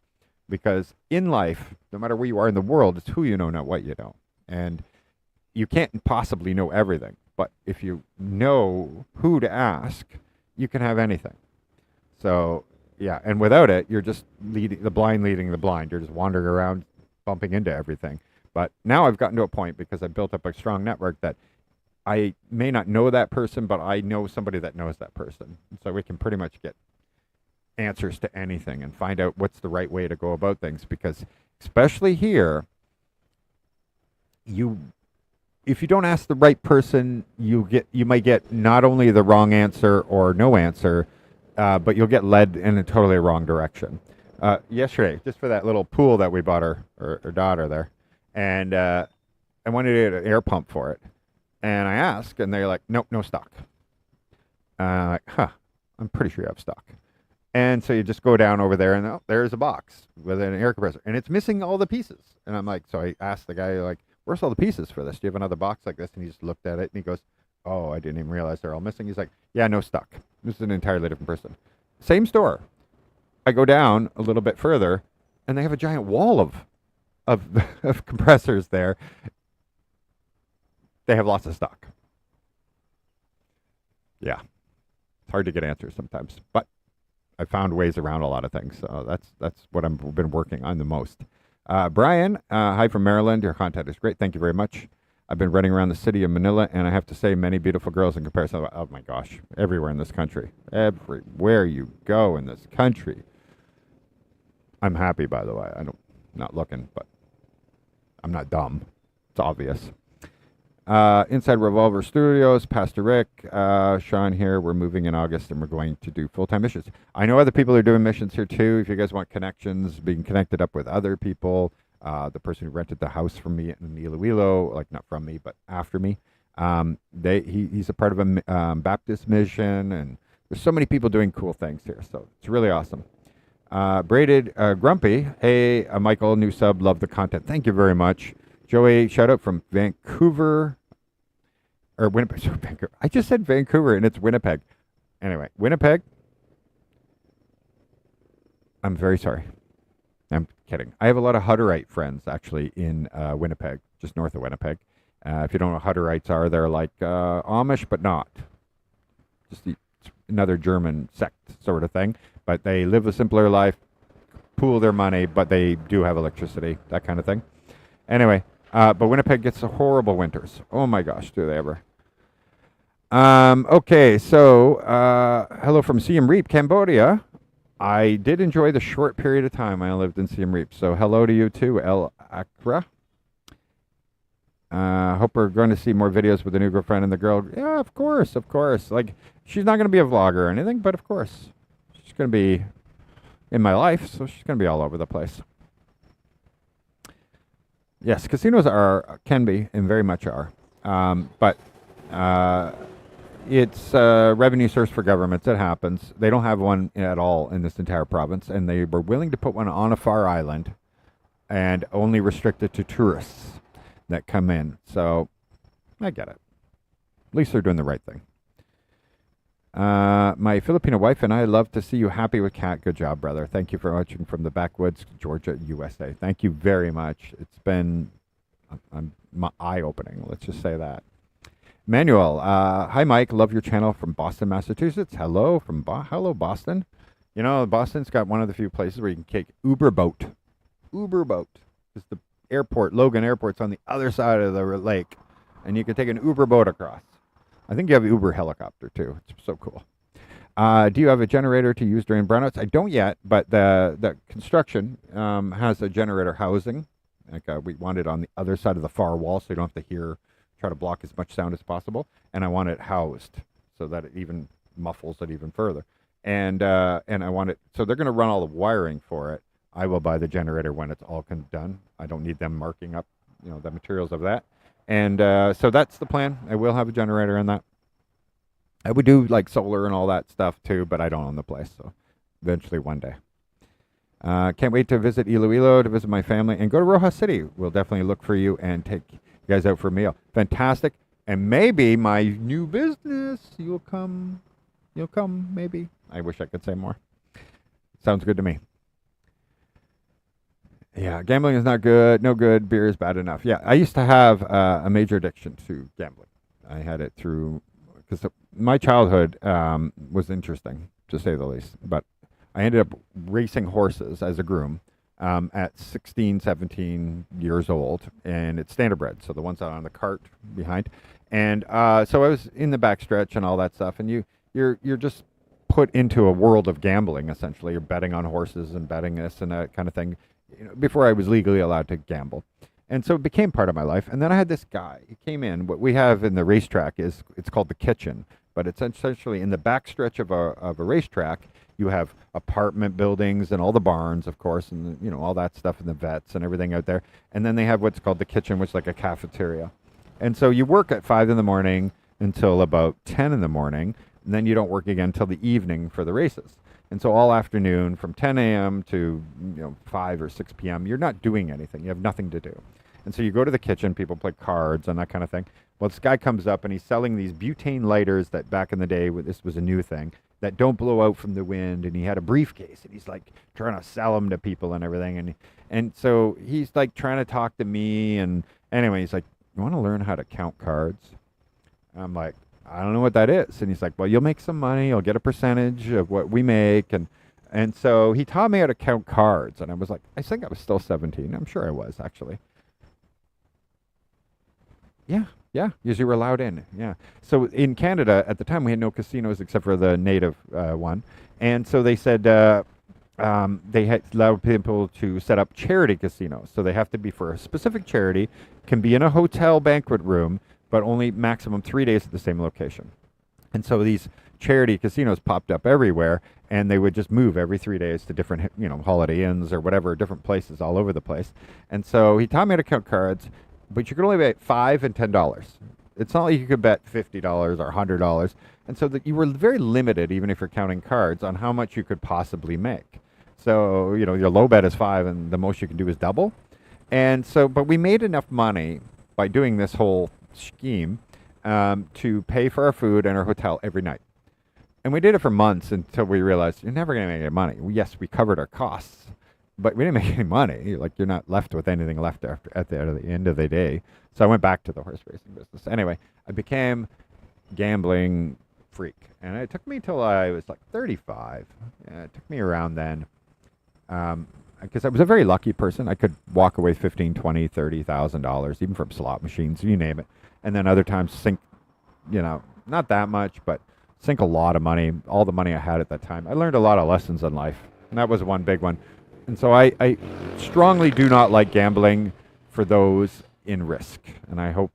Because in life, no matter where you are in the world, it's who you know, not what you know. And you can't possibly know everything. But if you know who to ask, you can have anything. So, yeah, and without it, you're just leading the blind. You're just wandering around, bumping into everything. But now I've gotten to a point, because I've built up a strong network, that I may not know that person, but I know somebody that knows that person. So we can pretty much get answers to anything and find out what's the right way to go about things. Because especially here, if you don't ask the right person, you might get not only the wrong answer or no answer, but you'll get led in a totally wrong direction. Yesterday, just for that little pool that we bought her daughter there, and I wanted to get an air pump for it. And I asked, and they're like, nope, no stock. Like, I'm pretty sure you have stock. And so you just go down over there, and there's a box with an air compressor, and it's missing all the pieces. And I'm like, so I asked the guy, like, where's all the pieces for this? Do you have another box like this? And he just looked at it and he goes, oh, I didn't even realize they're all missing. He's like, yeah, no stock. This is an entirely different person. Same store. I go down a little bit further and they have a giant wall of of compressors there. They have lots of stock. Yeah. It's hard to get answers sometimes, but I found ways around a lot of things. So that's what I've been working on the most. Brian, hi from Maryland. Your content is great. Thank you very much. I've been running around the city of Manila, and I have to say, many beautiful girls in comparison. Oh my gosh, everywhere in this country, everywhere you go in this country. I'm happy, by the way. Not looking, but I'm not dumb. It's obvious. Inside Revolver Studios, Pastor Rick, Sean here. We're moving in August, and we're going to do full-time missions. I know other people are doing missions here too. If you guys want connections, being connected up with other people, the person who rented the house from me in Iloilo, like not from me, but after me, he's a part of a Baptist mission, and there's so many people doing cool things here. So it's really awesome. Braided Grumpy, hey, Michael, new sub, love the content. Thank you very much. Joey, shout out from Vancouver. Or Winnipeg. Sorry, Vancouver. I just said Vancouver and it's Winnipeg. Anyway, Winnipeg. I'm very sorry. I'm kidding. I have a lot of Hutterite friends actually in Winnipeg, just north of Winnipeg. If you don't know what Hutterites are, they're like Amish, but not. Just another German sect sort of thing. But they live a simpler life, pool their money, but they do have electricity, that kind of thing. Anyway, but Winnipeg gets horrible winters. Oh my gosh, do they ever. Okay, so hello from Siem Reap, Cambodia. I did enjoy the short period of time I lived in Siem Reap. So hello to you too, El Akra. Hope we're going to see more videos with the new girlfriend and the girl. Yeah, of course, of course. Like, she's not going to be a vlogger or anything, but of course. She's going to be in my life, so she's going to be all over the place. Yes, casinos can be, and very much are. But it's a revenue source for governments. It happens. They don't have one at all in this entire province, and they were willing to put one on a far island and only restrict it to tourists that come in. So I get it. At least they're doing the right thing. My Filipino wife and I love to see you happy with Cat. Good job, brother. Thank you for watching from the backwoods, Georgia, USA. Thank you very much. It's been eye-opening. Let's just say that. Manuel, hi, Mike. Love your channel from Boston, Massachusetts. Hello from hello, Boston. You know, Boston's got one of the few places where you can take Uber boat. Uber boat. It's the airport. Logan Airport's on the other side of the lake, and you can take an Uber boat across. I think you have an Uber helicopter, too. It's so cool. Do you have a generator to use during brownouts? I don't yet, but the construction has a generator housing. Like we want it on the other side of the far wall so you don't have to try to block as much sound as possible. And I want it housed so that it even muffles it even further. And I want it, so they're going to run all the wiring for it. I will buy the generator when it's all done. I don't need them marking up, the materials of that. And so that's the plan. I will have a generator in that. I would do like solar and all that stuff too, but I don't own the place. So eventually one day. Can't wait to visit Iloilo to visit my family and go to Rojas City. We'll definitely look for you and take you guys out for a meal. Fantastic. And maybe my new business, you'll come maybe. I wish I could say more. Sounds good to me. Yeah, gambling is not good. No good. Beer is bad enough. Yeah, I used to have a major addiction to gambling. I had it through, because my childhood was interesting, to say the least. But I ended up racing horses as a groom at 16, 17 years old. And it's standardbred, so the ones out on the cart behind. And so I was in the backstretch and all that stuff. And you're just put into a world of gambling, essentially. You're betting on horses and betting this and that kind of thing. Before I was legally allowed to gamble. And so it became part of my life. And then I had this guy. He came in. What we have in the racetrack it's called the kitchen. But it's essentially in the backstretch of a racetrack, you have apartment buildings and all the barns, of course, and all that stuff, and the vets and everything out there. And then they have what's called the kitchen, which is like a cafeteria. And so you work at 5 in the morning until about 10 in the morning. And then you don't work again until the evening for the races. And so all afternoon from 10 a.m. to 5 or 6 p.m., you're not doing anything. You have nothing to do. And so you go to the kitchen, people play cards and that kind of thing. Well, this guy comes up and he's selling these butane lighters that back in the day, this was a new thing, that don't blow out from the wind. And he had a briefcase and he's like trying to sell them to people and everything. And so he's like trying to talk to me. And anyway, he's like, you want to learn how to count cards? I'm like, I don't know what that is. And he's like, well, you'll make some money. You'll get a percentage of what we make. And so he taught me how to count cards. And I was like, I think I was still 17. I'm sure I was, actually. Yeah, because you were allowed in. Yeah. So in Canada, at the time, we had no casinos except for the native one. And so they said they had allowed people to set up charity casinos. So they have to be for a specific charity, can be in a hotel banquet room, but only maximum 3 days at the same location. And so these charity casinos popped up everywhere, and they would just move every 3 days to different, Holiday Inns or whatever, different places all over the place. And so he taught me how to count cards, but you could only bet $5 and $10. It's not like you could bet $50 or $100. And so that you were very limited, even if you're counting cards, on how much you could possibly make. So, your low bet is 5 and the most you can do is double. And so, but we made enough money by doing this whole scheme to pay for our food and our hotel every night. And we did it for months until we realized you're never going to make any money. Yes, we covered our costs, but we didn't make any money. Like, you're not left with anything left after at the end of the day. So I went back to the horse racing business. Anyway, I became gambling freak, and it took me till I was like 35. It took me around then, because I was a very lucky person. I could walk away $15,000, $20,000, $30,000, even from slot machines, you name it. And then other times sink, not that much, but sink a lot of money, all the money I had at that time. I learned a lot of lessons in life, and that was one big one. And so I strongly do not like gambling for those in risk. And I hope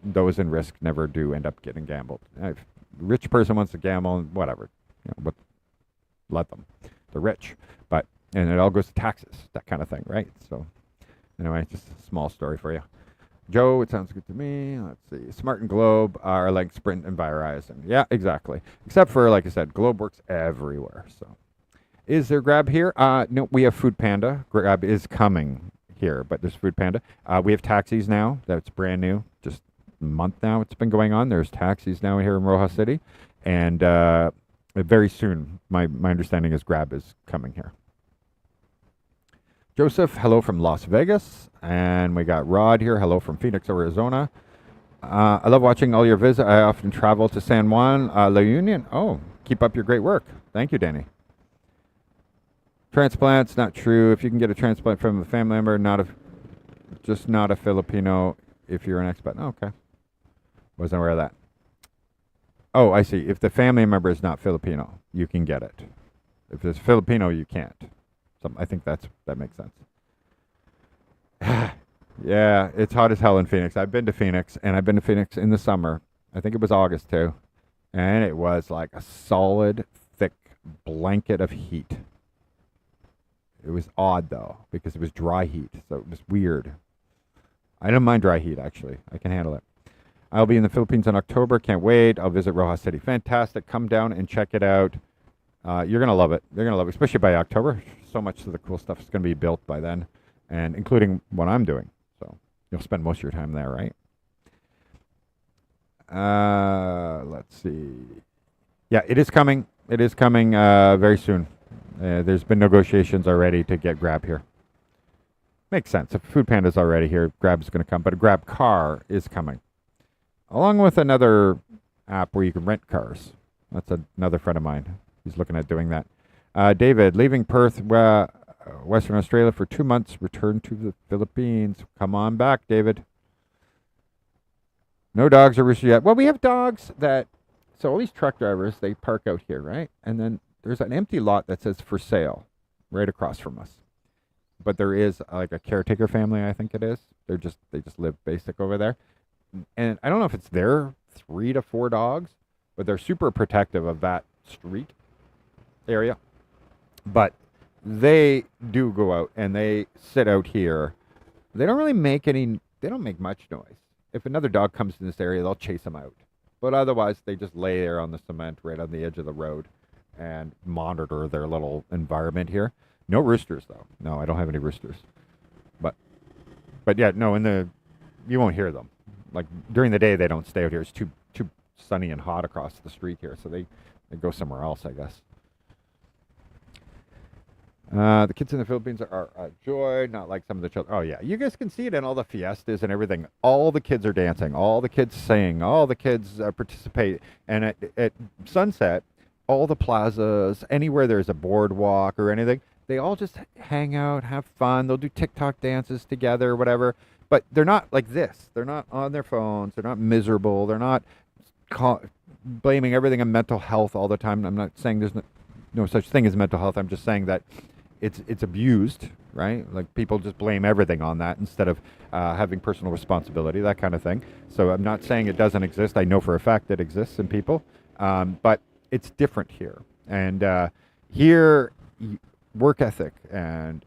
those in risk never do end up getting gambled. If a rich person wants to gamble, whatever, but let them. They're rich. And it all goes to taxes, that kind of thing, right? So anyway, just a small story for you. Joe, it sounds good to me. Let's see. Smart and Globe are like Sprint and Verizon. Yeah, exactly. Except for, like I said, Globe works everywhere. So is there Grab here? No, we have Food Panda. Grab is coming here, but there's Food Panda. We have taxis now. That's brand new. Just a month now it's been going on. There's taxis now here in Rojas City. And very soon, my understanding is Grab is coming here. Joseph, hello from Las Vegas. And we got Rod here. Hello from Phoenix, Arizona. I love watching all your visits. I often travel to San Juan, La Union. Oh, keep up your great work. Thank you, Danny. Transplants, not true. If you can get a transplant from a family member, just not a Filipino if you're an expat. Oh, okay. Wasn't aware of that. Oh, I see. If the family member is not Filipino, you can get it. If it's Filipino, you can't. So I think that makes sense. Yeah, it's hot as hell in Phoenix. I've been to Phoenix, and I've been to Phoenix in the summer. I think it was August too. And it was like a solid, thick blanket of heat. It was odd, though, because it was dry heat, so it was weird. I don't mind dry heat, actually. I can handle it. I'll be in the Philippines in October. Can't wait. I'll visit Rojas City. Fantastic. Come down and check it out. You're going to love it. You're going to love it, especially by October. So much of the cool stuff is going to be built by then, and including what I'm doing. So you'll spend most of your time there, right? Let's see. Yeah, it is coming. It is coming very soon. There's been negotiations already to get Grab here. Makes sense. If Food Panda's already here, Grab's going to come. But a Grab car is coming. Along with another app where you can rent cars. That's another friend of mine. He's looking at doing that. David, leaving Perth, Western Australia for 2 months, return to the Philippines. Come on back, David. No dogs or roosters yet. Well, we have dogs that, so all these truck drivers, they park out here, right? And then there's an empty lot that says for sale right across from us. But there is like a caretaker family, I think it is. They just live basic over there. And I don't know if it's their 3 to 4 dogs, but they're super protective of that street area. But they do go out and they sit out here. They don't really make much noise. If another dog comes in this area, they'll chase them out. But otherwise, they just lay there on the cement right on the edge of the road and monitor their little environment here. No roosters, though. No, I don't have any roosters. But But yeah, no, you won't hear them. Like during the day, they don't stay out here. It's too sunny and hot across the street here, so they go somewhere else, I guess. The kids in the Philippines are a joy, not like some of the children. Oh, yeah. You guys can see it in all the fiestas and everything. All the kids are dancing. All the kids sing. All the kids participate. And at sunset, all the plazas, anywhere there's a boardwalk or anything, they all just hang out, have fun. They'll do TikTok dances together, whatever. But they're not like this. They're not on their phones. They're not miserable. They're not blaming everything on mental health all the time. I'm not saying there's no such thing as mental health. I'm just saying that it's abused, right? Like people just blame everything on that instead of having personal responsibility, that kind of thing. So I'm not saying it doesn't exist. I know for a fact it exists in people, but it's different here. And here, work ethic and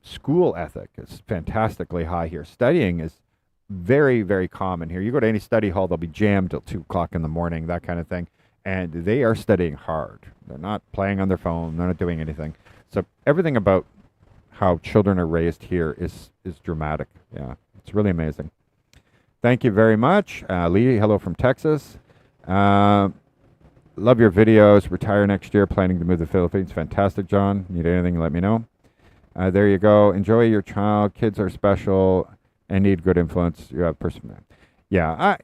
school ethic is fantastically high here. Studying is very, very common here. You go to any study hall, they'll be jammed till 2 o'clock in the morning, that kind of thing. And they are studying hard. They're not playing on their phone. They're not doing anything. So everything about how children are raised here is dramatic. Yeah, it's really amazing. Thank you very much. Lee, hello from Texas. Love your videos. Retire next year. Planning to move to the Philippines. Fantastic, John. Need anything, let me know. There you go. Enjoy your child. Kids are special and need good influence. You have person. Yeah,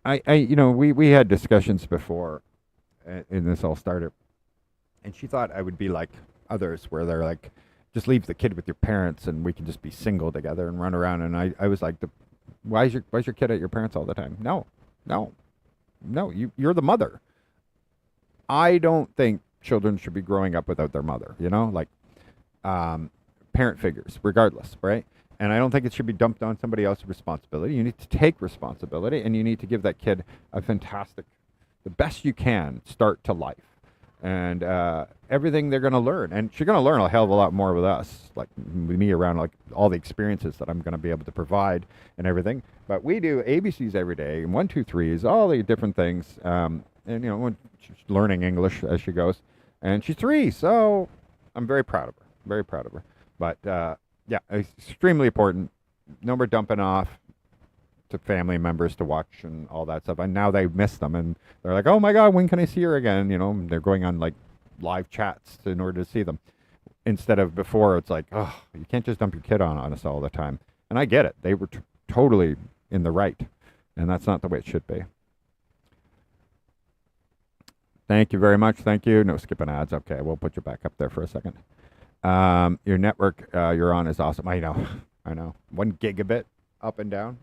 we had discussions before, and this all started. And she thought I would be like others, where they're like, just leave the kid with your parents, and we can just be single together and run around. And I was like, why is your kid at your parents all the time? No, you're the mother. I don't think children should be growing up without their mother. Like parent figures, regardless, right? And I don't think it should be dumped on somebody else's responsibility. You need to take responsibility, and you need to give that kid the best you can start to life. And everything they're going to learn. And she's going to learn a hell of a lot more with us, like with me around, like all the experiences that I'm going to be able to provide and everything. But we do ABCs every day, and 1, 2, 3s, all the different things. And, when she's learning English as she goes. And she's 3, so I'm very proud of her. Very proud of her. But, yeah, it's extremely important. No more dumping off to family members to watch and all that stuff. And now they miss them, and they're like, oh my God, when can I see her again? They're going on like live chats in order to see them. Instead of before, it's like, oh, you can't just dump your kid on us all the time. And I get it. They were totally in the right. And that's not the way it should be. Thank you very much. Thank you. No skipping ads. Okay, we'll put you back up there for a second. Your network you're on is awesome. I know. 1 gigabit up and down.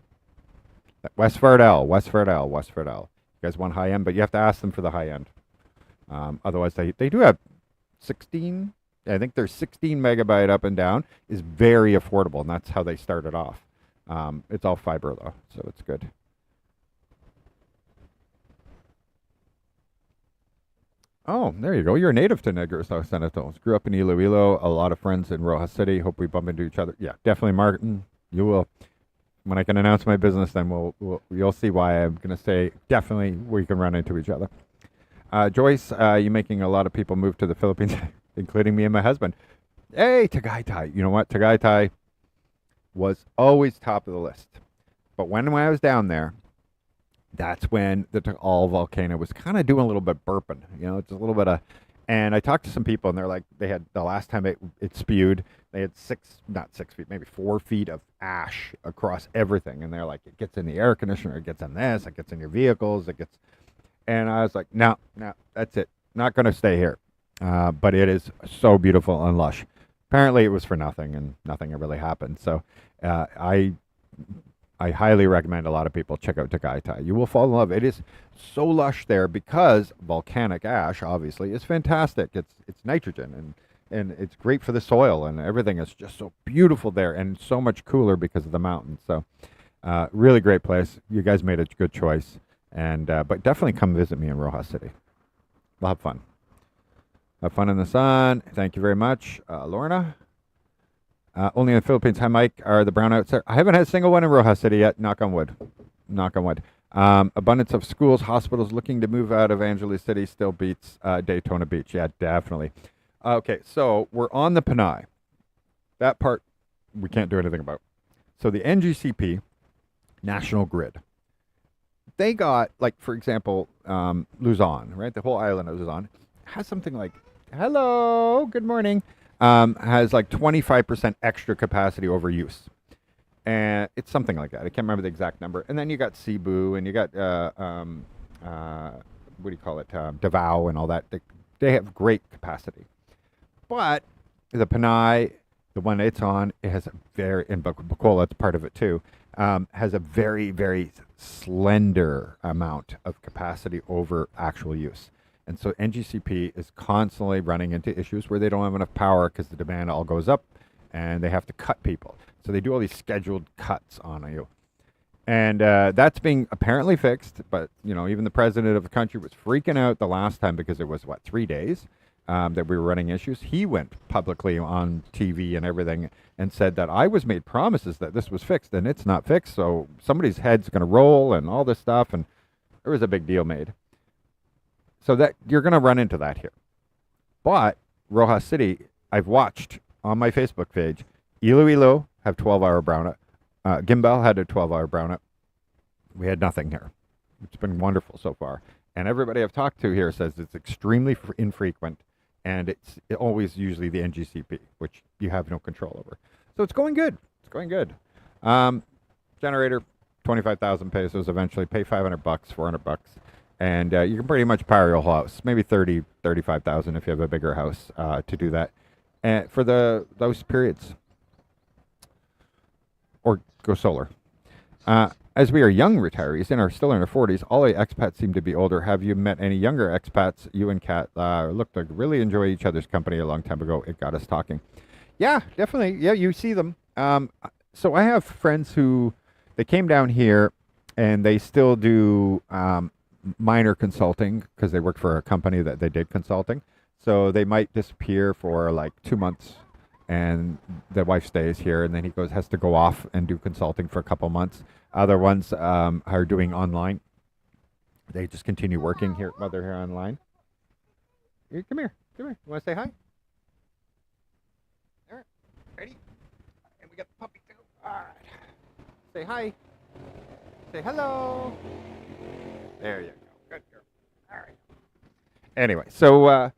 West Ferdell. You guys want high end, but you have to ask them for the high end. Otherwise, they do have 16. I think there's 16 megabyte up and down is very affordable, and that's how they started off. It's all fiber though, so it's good. Oh, there you go. You're a native to Negros Occidentals. Grew up in Iloilo. A lot of friends in Rojas City. Hope we bump into each other. Yeah, definitely, Martin. You will. When I can announce my business, then you'll see why I'm going to say definitely we can run into each other. Joyce, you're making a lot of people move to the Philippines, including me and my husband. Hey, Tagaytay. You know what? Tagaytay was always top of the list. But when I was down there, that's when the Taal volcano was kind of doing a little bit burping. It's a little bit of... And I talked to some people, and they're like, they had the last time it spewed, they had not 6 feet, maybe 4 feet of ash across everything. And they're like, it gets in the air conditioner, it gets in this, it gets in your vehicles, it gets... And I was like, no, that's it. Not going to stay here. But it is so beautiful and lush. Apparently it was for nothing, and nothing really happened. So I highly recommend a lot of people check out Tagaytay. You will fall in love. It is so lush there because volcanic ash, obviously, is fantastic. It's nitrogen, and it's great for the soil, and everything is just so beautiful there, and so much cooler because of the mountains. So really great place. You guys made a good choice. And but definitely come visit me in Rojas City. We'll have fun. Have fun in the sun. Thank you very much, Lorna. Only in the Philippines. Hi, Mike. Are the brownouts there? I haven't had a single one in Rojas City yet. Knock on wood. Knock on wood. Abundance of schools, hospitals looking to move out of Angeles City still beats Daytona Beach. Yeah, definitely. Okay, so we're on the Panay. That part we can't do anything about. So the NGCP, National Grid, they got, like, for example, Luzon, right? The whole island of Luzon has something like, hello, good morning, has like 25% extra capacity over use. And it's something like that. I can't remember the exact number. And then you got Cebu and you got, what do you call it, Davao and all that. They have great capacity. But the Panay, the one it's on, it has a very, and Bacola, it's part of it too, has a very, very slender amount of capacity over actual use. And so NGCP is constantly running into issues where they don't have enough power because the demand all goes up and they have to cut people. So they do all these scheduled cuts on you. And that's being apparently fixed, but even the president of the country was freaking out the last time because it was 3 days that we were running issues. He went publicly on TV and everything and said that I was made promises that this was fixed and it's not fixed. So somebody's head's going to roll and all this stuff, and there was a big deal made. So that you're going to run into that here. But Rojas City, I've watched on my Facebook page, Iloilo have 12-hour brownout. Gimbal had a 12-hour brownout. We had nothing here. It's been wonderful so far. And everybody I've talked to here says it's extremely infrequent, and it's always usually the NGCP, which you have no control over. So it's going good. It's going good. Generator, 25,000 pesos eventually. Pay $500, $400. And you can pretty much power your whole house. Maybe 30, 35,000 if you have a bigger house to do that. And for those periods. Or go solar. As we are young retirees and are still in our 40s, all the expats seem to be older. Have you met any younger expats? You and Kat looked like really enjoy each other's company a long time ago. It got us talking. Yeah, definitely. Yeah, you see them. So I have friends who, they came down here and they still do minor consulting because they work for a company that they did consulting. So they might disappear for like 2 months. And the wife stays here, and then he has to go off and do consulting for a couple months. Other ones are doing online. They just continue working here while they're here online. Here, come here. You want to say hi? All right. Ready? And we got the puppy too. All right. Say hi. Say hello. There you go. Good girl. All right. Anyway, so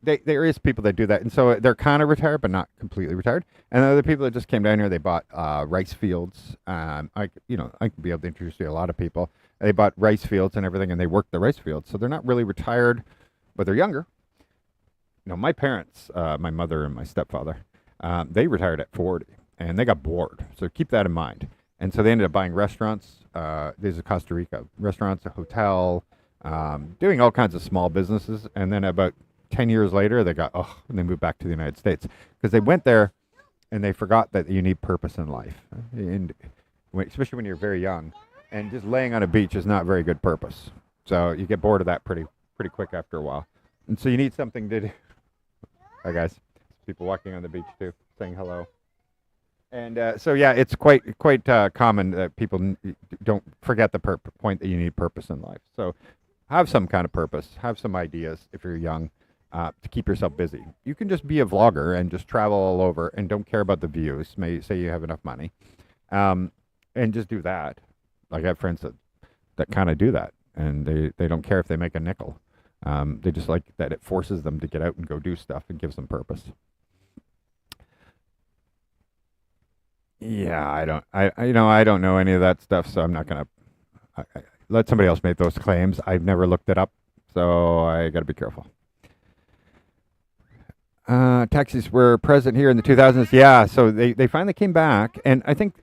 there is people that do that, and so they're kind of retired, but not completely retired. And other people that just came down here, they bought rice fields. I could be able to introduce you to a lot of people. They bought rice fields and everything, and they worked the rice fields. So they're not really retired, but they're younger. My parents, my mother and my stepfather, they retired at 40, and they got bored. So keep that in mind. And so they ended up buying restaurants. This is Costa Rica, restaurants, a hotel, doing all kinds of small businesses, and then about 10 years later, and they moved back to the United States because they went there and they forgot that you need purpose in life, and especially when you're very young, and just laying on a beach is not very good purpose. So you get bored of that pretty quick after a while, and so you need something to do. Hi guys, people walking on the beach too, saying hello. And so yeah, it's quite common that people don't forget the point that you need purpose in life. So have some kind of purpose, have some ideas if you're young. To keep yourself busy. You can just be a vlogger and just travel all over and don't care about the views. Say you have enough money, and just do that. Like I have friends that kind of do that, and they don't care if they make a nickel. They just like that it forces them to get out and go do stuff and gives them purpose. Yeah, I don't know any of that stuff, so I'm not gonna let somebody else make those claims. I've never looked it up, so I got to be careful. Taxis were present here in the 2000s. Yeah, so they finally came back, and I think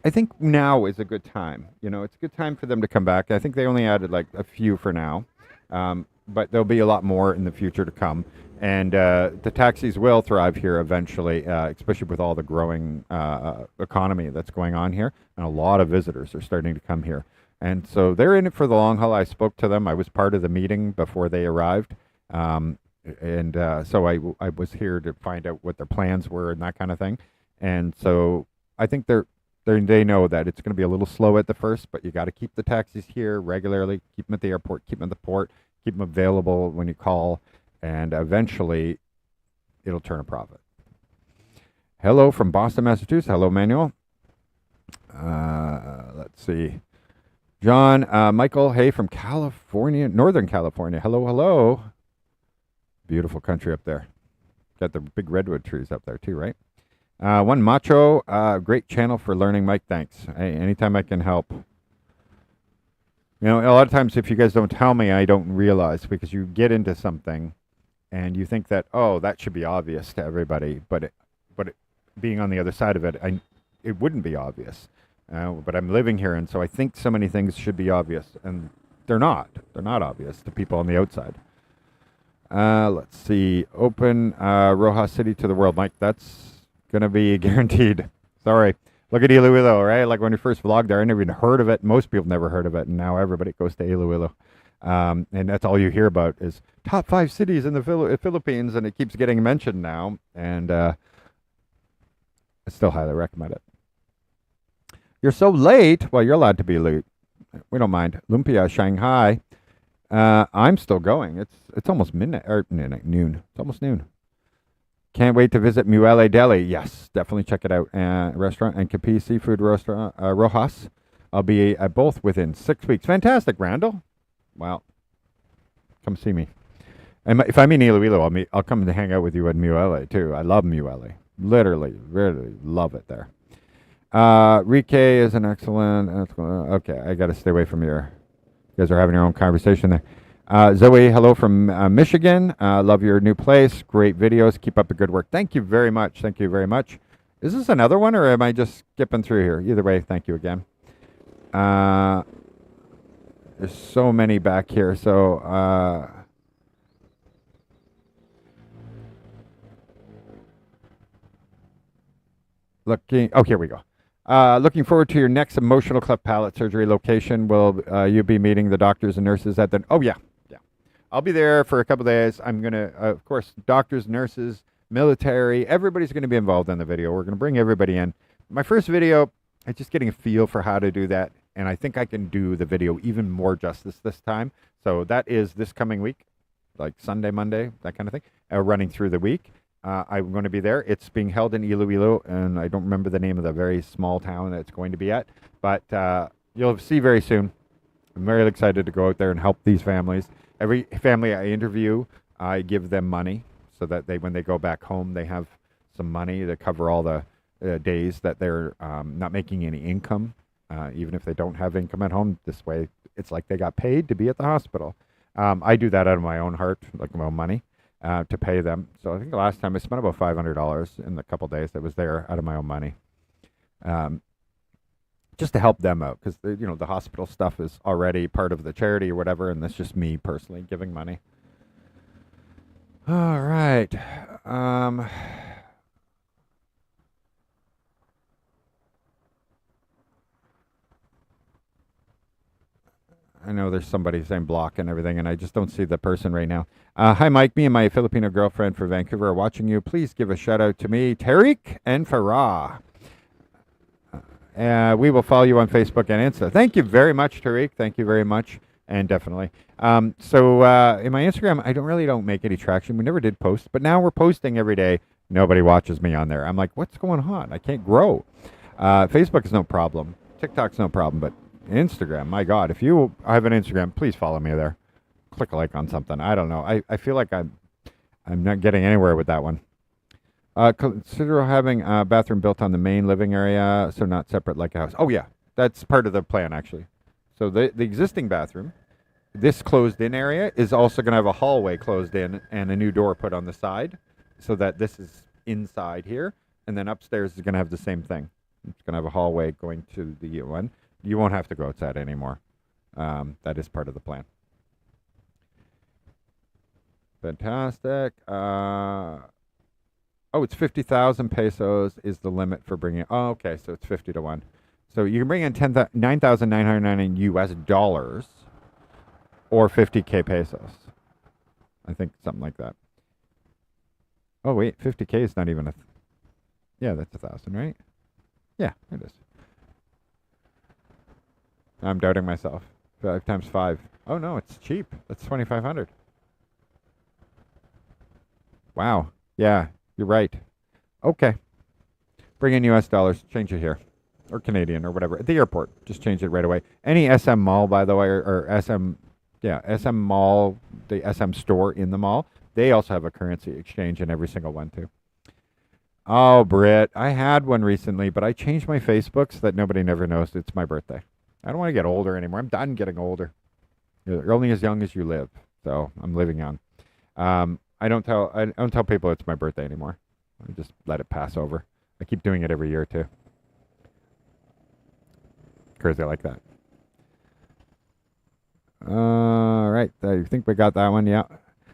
now is a good time. It's a good time for them to come back. I think they only added like a few for now, but there'll be a lot more in the future to come. And the taxis will thrive here eventually, especially with all the growing economy that's going on here, and a lot of visitors are starting to come here. And so they're in it for the long haul. I spoke to them. I was part of the meeting before they arrived. And so I was here to find out what their plans were and that kind of thing. And so I think they know that it's going to be a little slow at the first, but you got to keep the taxis here regularly, keep them at the airport, keep them at the port, keep them available when you call, and eventually it'll turn a profit. Hello from Boston, Massachusetts. Hello, Manuel. Let's see. John, Michael, hey, from California, Northern California. Hello, hello. Beautiful country up there. Got the big redwood trees up there too, right? One Macho, great channel for learning, Mike. Thanks. Hey, anytime I can help. You know, a lot of times if you guys don't tell me, I don't realize because you get into something and you think that, oh, that should be obvious to everybody, but being on the other side of it, it wouldn't be obvious. But I'm living here, and so I think so many things should be obvious, and they're not. They're not obvious to people on the outside. Let's see. Open Rojas City to the world, Mike. That's going to be guaranteed. Sorry. Look at Iloilo, right? Like when you first vlogged there, I never even heard of it. Most people never heard of it, and now everybody goes to Iloilo. And that's all you hear about is top 5 cities in the Philippines, and it keeps getting mentioned now, and I still highly recommend it. You're so late. Well, you're allowed to be late. We don't mind. Lumpia, Shanghai. I'm still going. It's almost midnight, or noon. It's almost noon. Can't wait to visit Muele Deli. Yes, definitely check it out. Restaurant and Capi Seafood Restaurant, Rojas. I'll be at both within 6 weeks. Fantastic, Randall. Wow. Come see me. And if I'm in Iloilo, I'll come to hang out with you at Muele too. I love Muele. Literally, really love it there. Rike is an excellent. Okay, I got to stay away from your. You guys are having your own conversation there. Zoe, hello from Michigan. Love your new place. Great videos. Keep up the good work. Thank you very much. Thank you very much. Is this another one, or am I just skipping through here? Either way, thank you again. There's so many back here. So. Here we go. Looking forward to your next emotional cleft palate surgery location. Will you be meeting the doctors and nurses at the? Oh yeah. I'll be there for a couple of days. I'm gonna, of course, doctors, nurses, military. Everybody's gonna be involved in the video. We're gonna bring everybody in. My first video, I'm just getting a feel for how to do that, and I think I can do the video even more justice this time. So that is this coming week, like Sunday, Monday, that kind of thing. Running through the week. I'm going to be there. It's being held in Iloilo, and I don't remember the name of the very small town that it's going to be at, but you'll see very soon. I'm very excited to go out there and help these families. Every family I interview, I give them money so that when they go back home, they have some money to cover all the days that they're not making any income, even if they don't have income at home. This way, it's like they got paid to be at the hospital. I do that out of my own heart, like my own money. To pay them. So I think the last time I spent about $500 in the couple days that was there out of my own money, just to help them out, because the hospital stuff is already part of the charity or whatever, and that's just me personally giving money. All right. I know there's somebody saying block and everything, and I just don't see the person right now. Hi, Mike. Me and my Filipino girlfriend for Vancouver are watching you. Please give a shout out to me, Tariq and Farah. We will follow you on Facebook and Insta. Thank you very much, Tariq. Thank you very much, and definitely. So in my Instagram, I don't make any traction. We never did post, but now we're posting every day. Nobody watches me on there. I'm like, what's going on? I can't grow. Facebook is no problem. TikTok's no problem, but Instagram, my God, if you have an Instagram, please follow me there. Click a like on something. I don't know. I feel like I'm not getting anywhere with that one. Consider having a bathroom built on the main living area, so not separate like a house. Oh yeah, that's part of the plan actually. So the existing bathroom, this closed in area is also going to have a hallway closed in and a new door put on the side, so that this is inside here, and then upstairs is going to have the same thing. It's going to have a hallway going to the one. You won't have to go outside anymore. That is part of the plan. Fantastic. It's 50,000 pesos is the limit for bringing. Oh, okay, so it's 50 to 1. So you can bring in $9,999 US dollars or 50K pesos. I think something like that. Oh wait, 50K is not even yeah, that's 1,000, right? Yeah, it is. I'm doubting myself. 5 times 5. Oh no, it's cheap. That's 2,500. Wow. Yeah, you're right. Okay. Bring in US dollars. Change it here. or Canadian or whatever at the airport. Just change it right away. Any SM mall, by the way, or SM mall, the SM store in the mall, they also have a currency exchange in every single one too. Oh, Britt, I had one recently, but I changed my Facebook so that nobody never knows it's my birthday. I don't want to get older anymore. I'm done getting older. You're only as young as you live, so I'm living young. I don't tell people it's my birthday anymore. I just let it pass over. I keep doing it every year too. Crazy like that. All right, I think we got that one. Yeah.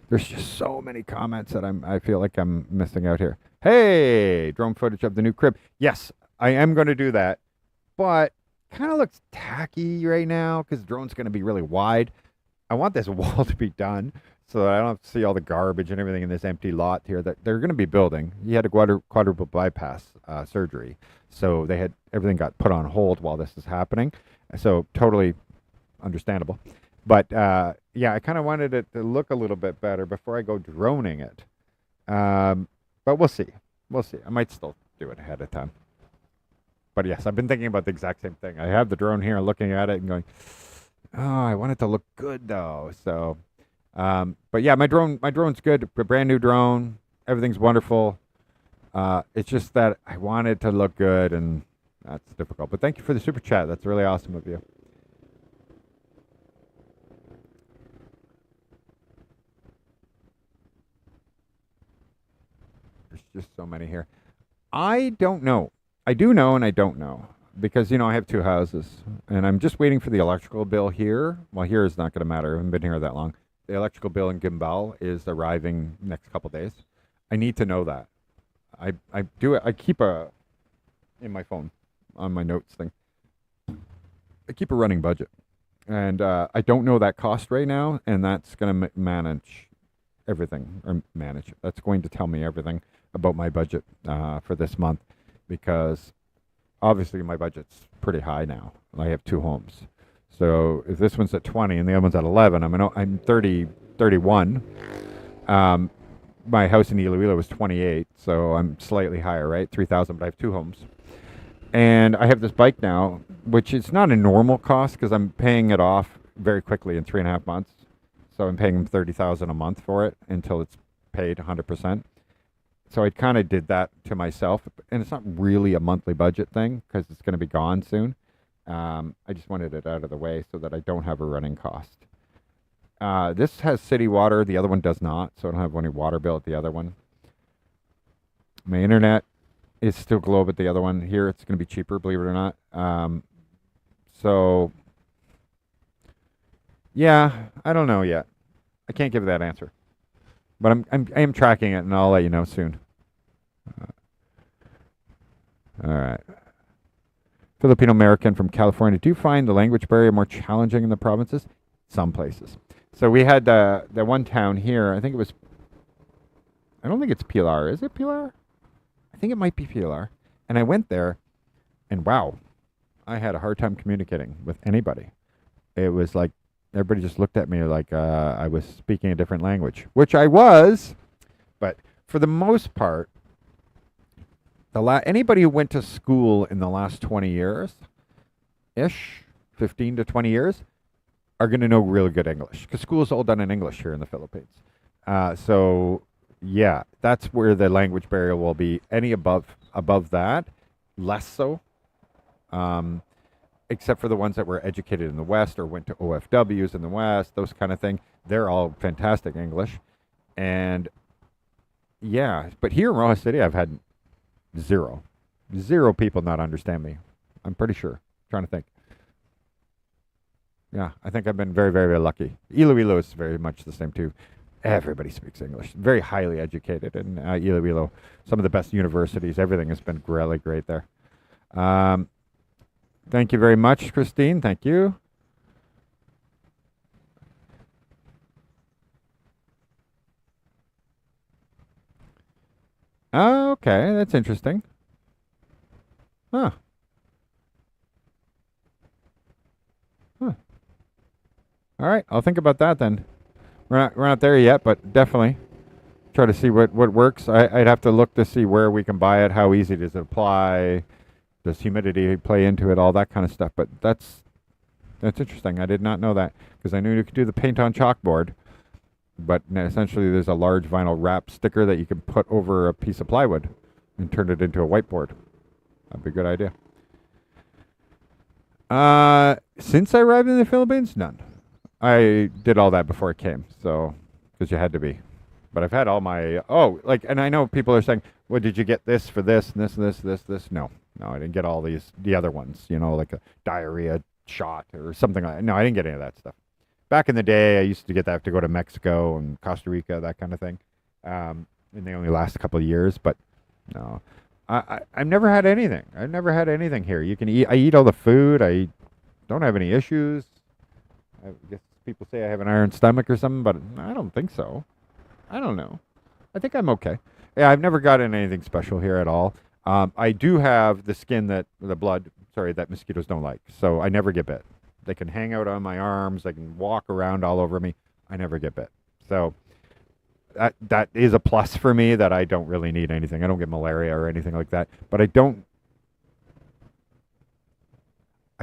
There's just so many comments that I feel like I'm missing out here. Hey, drone footage of the new crib. Yes, I am going to do that, but kind of looks tacky right now because the drone's going to be really wide. I want this wall to be done so that I don't have to see all the garbage and everything in this empty lot here that they're going to be building. He had a quadruple bypass surgery, so they had everything got put on hold while this is happening. So totally understandable. But yeah, I kind of wanted it to look a little bit better before I go droning it. But we'll see. We'll see. I might still do it ahead of time. But yes, I've been thinking about the exact same thing. I have the drone here looking at it and going, oh, I want it to look good though. So, but yeah, my drone's good. A brand new drone. Everything's wonderful. It's just that I want it to look good, and that's difficult. But thank you for the super chat. That's really awesome of you. There's just so many here. I don't know. I do know and I don't know because, I have two houses and I'm just waiting for the electrical bill here. Well, here is not going to matter. I haven't been here that long. The electrical bill in Gimbal is arriving next couple days. I need to know that. I do it. I keep in my phone on my notes thing. I keep a running budget and I don't know that cost right now, and that's going to manage everything or manage. That's going to tell me everything about my budget for this month, because obviously my budget's pretty high now. I have two homes. So if this one's at 20 and the other one's at 11, I'm 31. My house in Iloilo was 28, so I'm slightly higher, right? 3,000, but I have two homes. And I have this bike now, which is not a normal cost because I'm paying it off very quickly in 3.5 months. So I'm paying them $30,000 a month for it until it's paid 100%. So I kind of did that to myself, and it's not really a monthly budget thing because it's going to be gone soon. I just wanted it out of the way so that I don't have a running cost. This has city water. The other one does not, so I don't have any water bill at the other one. My internet is still Globe at the other one. Here it's going to be cheaper, believe it or not. So, yeah, I don't know yet. I can't give that answer. But I am tracking it, and I'll let you know soon. All right. Filipino American from California. Do you find the language barrier more challenging in the provinces? Some places. So we had the one town here. I think it was. I don't think it's Pilar. Is it Pilar? I think it might be Pilar. And I went there, and wow, I had a hard time communicating with anybody. It was like everybody just looked at me like I was speaking a different language, which I was. But for the most part, anybody who went to school in the last 20 years, 15 to 20 years, are going to know really good English because school is all done in English here in the Philippines. So yeah, that's where the language barrier will be. Any above that, less so. Except for the ones that were educated in the West or went to OFWs in the West, those kind of thing. They're all fantastic English. And yeah, but here in Rojas City, I've had zero people not understand me. I'm pretty sure. Trying to think. Yeah, I think I've been very, very, very lucky. Iloilo is very much the same too. Everybody speaks English. Very highly educated in Iloilo. Some of the best universities. Everything has been really great there. Thank you very much, Christine. Thank you. Okay, that's interesting. Huh. Huh. All right, I'll think about that then. We're not there yet, but definitely try to see what works. I'd have to look to see where we can buy it, how easy does it apply, Does humidity play into it? All that kind of stuff. But that's interesting. I did not know that because I knew you could do the paint on chalkboard, but essentially there's a large vinyl wrap sticker that you can put over a piece of plywood and turn it into a whiteboard. That'd be a good idea. Since I arrived in the Philippines, none. I did all that before I came, so because you had to be. But I've had all my and I know people are saying, "Well, did you get this for this and this and this?" No, I didn't get all the other ones. Like a diarrhea shot or something like that. No, I didn't get any of that stuff. Back in the day, I used to get that to go to Mexico and Costa Rica, that kind of thing, and they only last a couple of years. But no, I've never had anything. I've never had anything here. You can eat. I eat all the food. I don't have any issues. I guess people say I have an iron stomach or something, but I don't think so. I don't know. I think I'm okay. Yeah, I've never gotten anything special here at all. I do have the blood that mosquitoes don't like, so I never get bit. They can hang out on my arms. They can walk around all over me. I never get bit. So that is a plus for me that I don't really need anything. I don't get malaria or anything like that. But I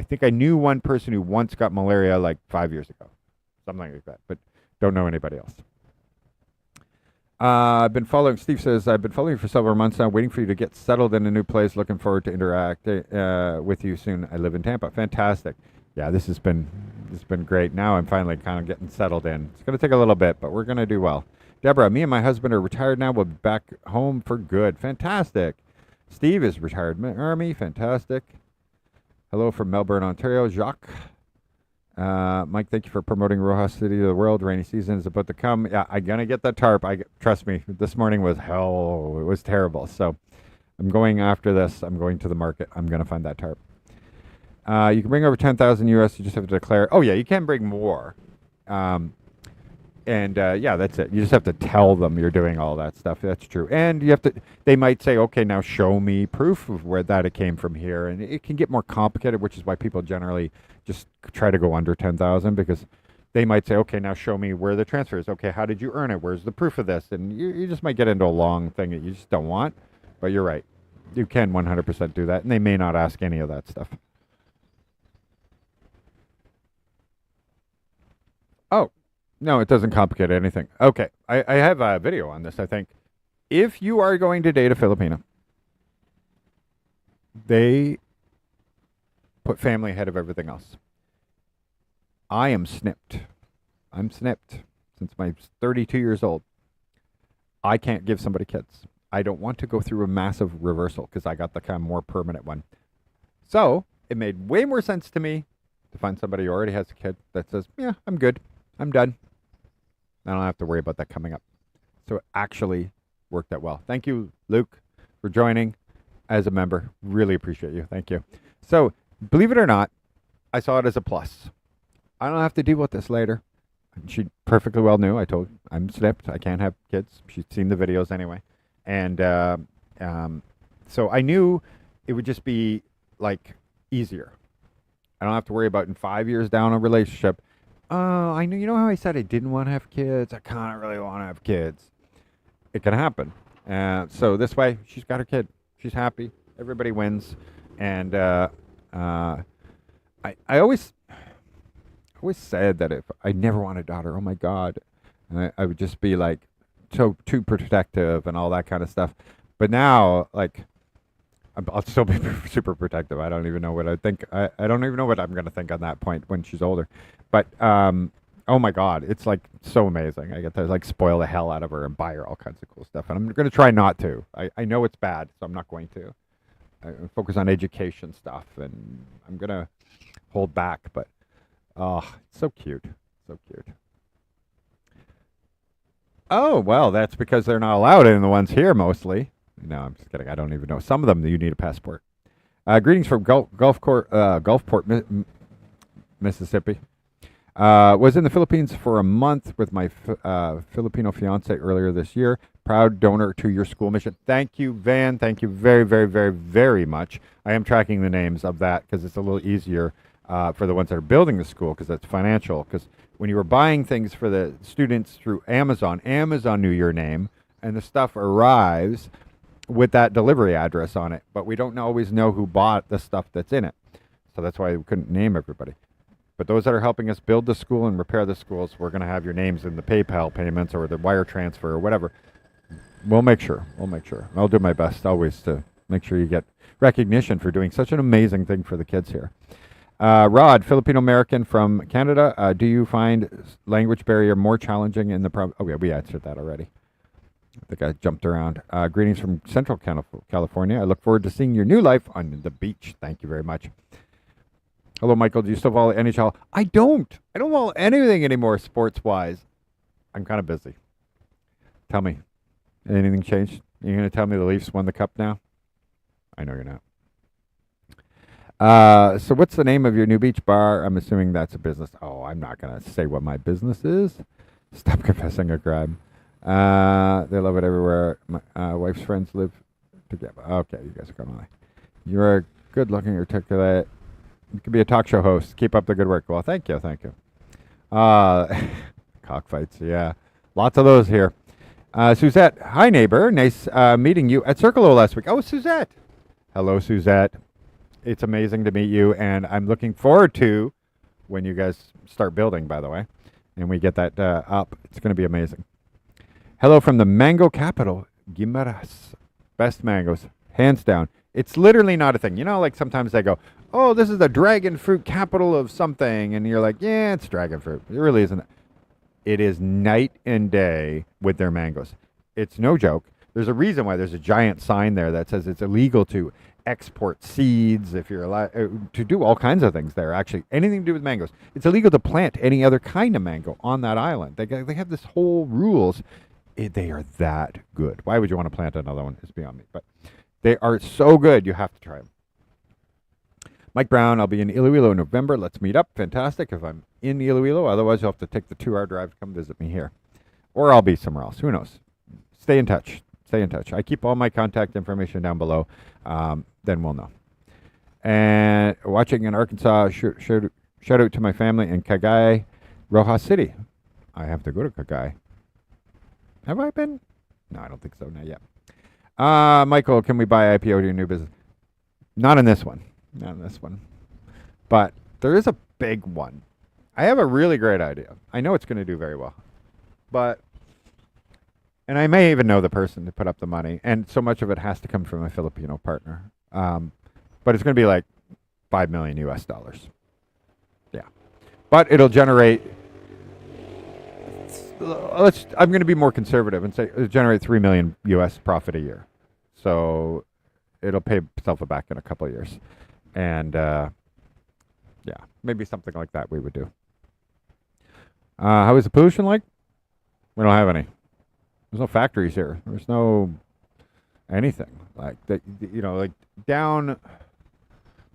think I knew one person who once got malaria like 5 years ago. Something like that. But don't know anybody else. Steve says, I've been following you for several months now, waiting for you to get settled in a new place. Looking forward to interact with you soon. I live in Tampa. Fantastic. Yeah, this has been great. Now I'm finally kind of getting settled in. It's going to take a little bit, but we're going to do well. Deborah, me and my husband are retired now. We'll be back home for good. Fantastic. Steve is retired Army. Fantastic. Hello from Melbourne, Ontario. Jacques. Mike, thank you for promoting Rojas City to the world. Rainy season is about to come. Yeah, I'm going to get the tarp. Trust me, this morning was hell. It was terrible. So I'm going after this. I'm going to the market. I'm going to find that tarp. You can bring over 10,000 US. You just have to declare. Oh, yeah, you can bring more. Yeah, that's it. You just have to tell them you're doing all that stuff. That's true. And they might say, okay, now show me proof of where that it came from here. And it can get more complicated, which is why people generally just try to go under 10,000 because they might say, okay, now show me where the transfer is. Okay, how did you earn it? Where's the proof of this? And you just might get into a long thing that you just don't want. But you're right. You can 100% do that. And they may not ask any of that stuff. Oh, no, it doesn't complicate anything. Okay, I have a video on this, I think. If you are going to date a Filipina, they put family ahead of everything else. I am snipped. I'm snipped since I'm 32 years old. I can't give somebody kids. I don't want to go through a massive reversal because I got the kind of more permanent one. So it made way more sense to me to find somebody who already has a kid that says, yeah, I'm good. I'm done. I don't have to worry about that coming up. So it actually worked out well. Thank you, Luke, for joining as a member. Really appreciate you. Thank you. So believe it or not, I saw it as a plus. I don't have to deal with this later. She perfectly well knew. I told her, I'm snipped. I can't have kids. She'd seen the videos anyway. And so I knew it would just be like easier. I don't have to worry about in 5 years down a relationship. Oh, I know. You know how I said I didn't want to have kids? I kind of really want to have kids. It can happen. So this way, she's got her kid. She's happy. Everybody wins. And I always said that if I never want a daughter, oh my God, I would just be like too protective and all that kind of stuff. But now, like, I'll still be super protective. I don't even know what I think. I don't even know what I'm going to think on that point when she's older. But, oh my God, it's like so amazing. I get to like spoil the hell out of her and buy her all kinds of cool stuff. And I'm going to try not to. I know it's bad, so I'm not going to. I focus on education stuff and I'm going to hold back. But, oh, it's so cute. So cute. Oh, well, that's because they're not allowed in the ones here mostly. No, I'm just kidding. I don't even know. Some of them, you need a passport. Greetings from Gulfport, Mississippi. Was in the Philippines for a month with my Filipino fiance earlier this year. Proud donor to your school mission. Thank you, Van. Thank you very, very, very, very much. I am tracking the names of that because it's a little easier for the ones that are building the school because that's financial. Because when you were buying things for the students through Amazon, Amazon knew your name and the stuff arrives. with that delivery address on it, but we don't always know who bought the stuff that's in it. So that's why we couldn't name everybody. But those that are helping us build the school and repair the schools, we're going to have your names in the PayPal payments or the wire transfer or whatever. We'll make sure. I'll do my best always to make sure you get recognition for doing such an amazing thing for the kids here. Rod, Filipino-American from Canada. Do you find language barrier more challenging in the Oh, yeah, we answered that already. I think I jumped around. Greetings from Central California. I look forward to seeing your new life on the beach. Thank you very much. Hello, Michael. Do you still follow NHL? I don't. I don't follow anything anymore sports-wise. I'm kind of busy. Tell me. Anything changed? You're going to tell me the Leafs won the cup now? I know you're not. So what's the name of your new beach bar? I'm assuming that's a business. Oh, I'm not going to say what my business is. Stop confessing a crime. They love it everywhere. My wife's friends live together. Okay, you guys are going on. You're good-looking, articulate. You could be a talk show host. Keep up the good work. Well, thank you. Cockfights, yeah. Lots of those here. Suzette, hi neighbor. Nice meeting you at Circle O last week. Oh, Suzette. Hello, Suzette. It's amazing to meet you, and I'm looking forward to when you guys start building, by the way, and we get that up. It's going to be amazing. Hello from the mango capital, Guimaras. Best mangoes, hands down. It's literally not a thing. You know, like sometimes they go, oh, this is the dragon fruit capital of something, and you're like, yeah, it's dragon fruit. It really isn't. It is night and day with their mangoes. It's no joke. There's a reason why there's a giant sign there that says it's illegal to export seeds, if you're allowed to do all kinds of things there, actually. Anything to do with mangoes. It's illegal to plant any other kind of mango on that island. They have this whole rules. They are that good. Why would you want to plant another one? It's beyond me. But they are so good, you have to try them. Mike Brown, I'll be in Iloilo in November. Let's meet up. Fantastic. If I'm in Iloilo, otherwise you'll have to take the 2-hour drive to come visit me here. Or I'll be somewhere else. Who knows? Stay in touch. I keep all my contact information down below. Then we'll know. And watching in Arkansas, shout out to my family in Cagay, Rojas City. I have to go to Cagay. Have I been? No, I don't think so. Not yet. Michael, can we buy IPO to your new business? Not in this one. But there is a big one. I have a really great idea. I know it's going to do very well. And I may even know the person to put up the money. And so much of it has to come from a Filipino partner. But it's going to be like $5 million US. Yeah. But it'll generate... I'm going to be more conservative and say it'll generate $3 million US profit a year. So it'll pay itself back in a couple of years. And yeah, maybe something like that we would do. How is the pollution like? We don't have any. There's no factories here. There's no anything like that. You know, like down. I'm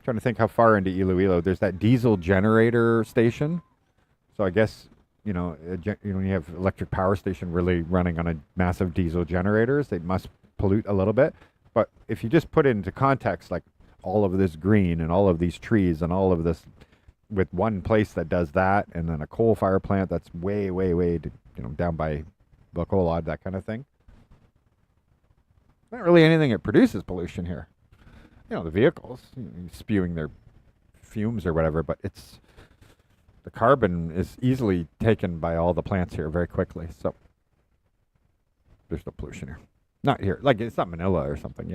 trying to think how far into Iloilo. There's that diesel generator station. So I guess when you have electric power station really running on a massive diesel generators, they must pollute a little bit. But if you just put it into context, like all of this green and all of these trees and all of this with one place that does that, and then a coal fire plant that's way, down by Bacolod, that kind of thing. Not really anything that produces pollution here. The vehicles spewing their fumes or whatever, but the carbon is easily taken by all the plants here very quickly. So there's no pollution here. Not here. Like it's not Manila or something,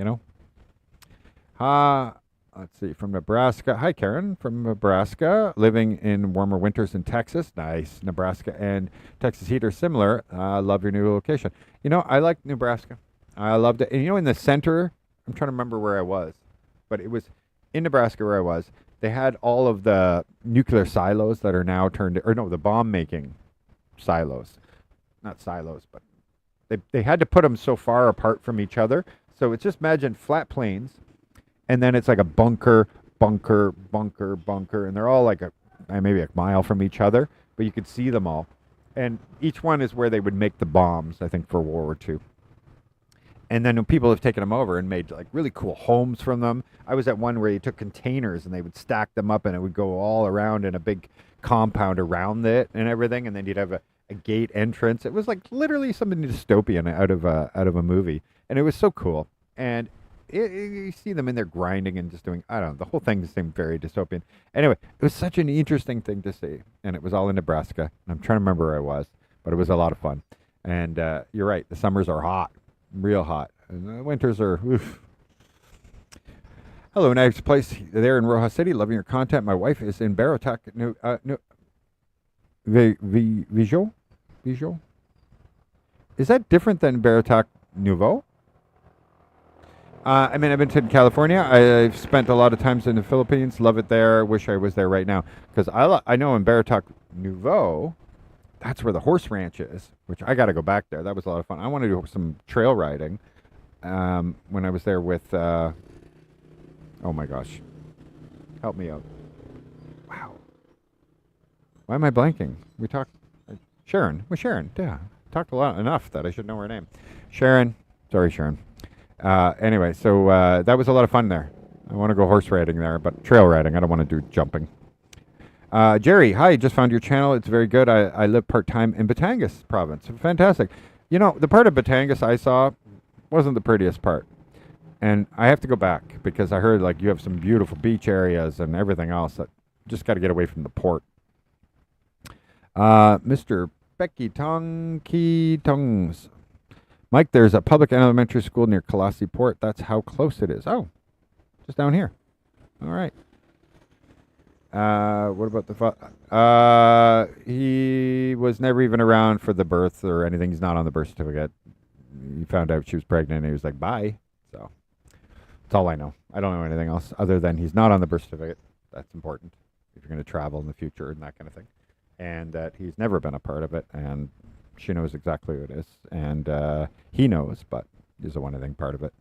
Let's see, from Nebraska. Hi, Karen, from Nebraska, living in warmer winters in Texas. Nice. Nebraska and Texas heat are similar. Love your new location. I like Nebraska. I loved it. And in the center, I'm trying to remember where I was, but it was in Nebraska where I was. They had all of the nuclear silos that are now the bomb-making silos. Not silos, but they had to put them so far apart from each other. So it's just imagine flat plains. And then it's like a bunker, and they're all like maybe a mile from each other, but you could see them all. And each one is where they would make the bombs, I think, for World War II. And then people have taken them over and made like really cool homes from them. I was at one where you took containers and they would stack them up and it would go all around in a big compound around it and everything. And then you'd have a gate entrance. It was like literally something dystopian out of a movie. And it was so cool. and you see them in there grinding and just doing, I don't know, the whole thing seemed very dystopian. Anyway, it was such an interesting thing to see, and it was all in Nebraska. And I'm trying to remember where I was, but it was a lot of fun. And you're right, the summers are hot, real hot, and the winters are, oof. Hello, nice place there in Rojas City. Loving your content. My wife is in Barotac, Visual? Is that different than Barotac Nouveau? I mean, I've been to California. I've spent a lot of times in the Philippines. Love it there. Wish I was there right now. Because I know in Barotac Nouveau, that's where the horse ranch is, which I got to go back there. That was a lot of fun. I want to do some trail riding when I was there with, oh my gosh. Help me out. Wow. Why am I blanking? We talked, Sharon. With Sharon. Yeah. Talked a lot enough that I should know her name. Sharon. Sorry, Sharon. Anyway, so that was a lot of fun there. I want to go horse riding there, but trail riding. I don't want to do jumping. Jerry, hi, just found your channel. It's very good. I live part-time in Batangas province. Fantastic. You know, the part of Batangas I saw wasn't the prettiest part. And I have to go back because I heard like you have some beautiful beach areas and everything else. That just got to get away from the port. Mr. Becky Tonky Tongs. Mike, there's a public elementary school near Colossi Port. That's how close it is. Oh, just down here. All right. What about the he was never even around for the birth or anything. He's not on the birth certificate. He found out she was pregnant and he was like, bye. So that's all I know. I don't know anything else other than he's not on the birth certificate. That's important if you're going to travel in the future and that kind of thing. And that he's never been a part of it. And she knows exactly who it is, and he knows, but he doesn't want anything part of it.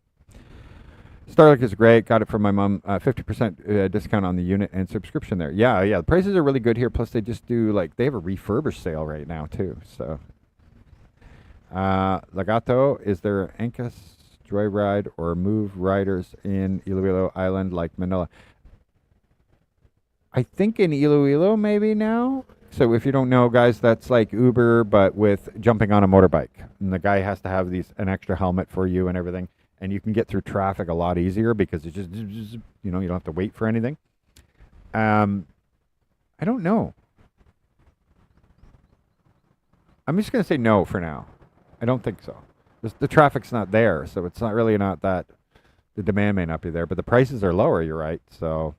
Starlink is great. Got it from my mom. 50% discount on the unit and subscription there. Yeah. The prices are really good here. Plus, they just do, like, they have a refurbished sale right now, too. So, Legato, is there Ancas Joyride or Move riders in Iloilo Island like Manila? I think in Iloilo maybe now. So if you don't know, guys, that's like Uber, but with jumping on a motorbike. And the guy has to have an extra helmet for you and everything. And you can get through traffic a lot easier because it's just, you know, you don't have to wait for anything. I don't know. I'm just going to say no for now. I don't think so. The traffic's not there, so it's not really not that. The demand may not be there, but the prices are lower, you're right. So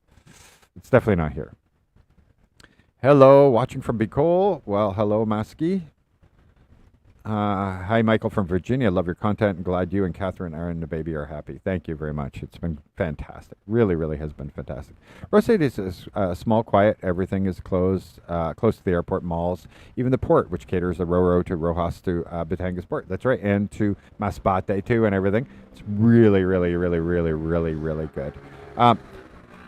it's definitely not here. Hello, watching from Bicol. Well, hello, Maski. Hi, Michael from Virginia. Love your content and glad you and Catherine and the baby are happy. Thank you very much. It's been fantastic. Really, really has been fantastic. Rosette is small, quiet. Everything is close to the airport, malls, even the port, which caters the Roro to Rojas to Batangas Port. That's right, and to Masbate too, and everything. It's really, really, really, really, really, really good.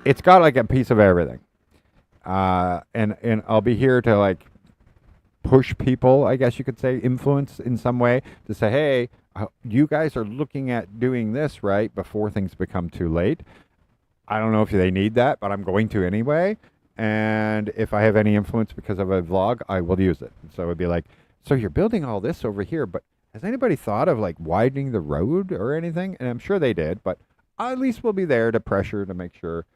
It's got like a piece of everything. And I'll be here to like push people, I guess you could say, influence in some way to say, hey, you guys are looking at doing this right before things become too late. I don't know if they need that, but I'm going to anyway. And if I have any influence because of a vlog, I will use it. So it'd be like, so you're building all this over here, but has anybody thought of like widening the road or anything? And I'm sure they did, but I at least will be there to pressure to make sure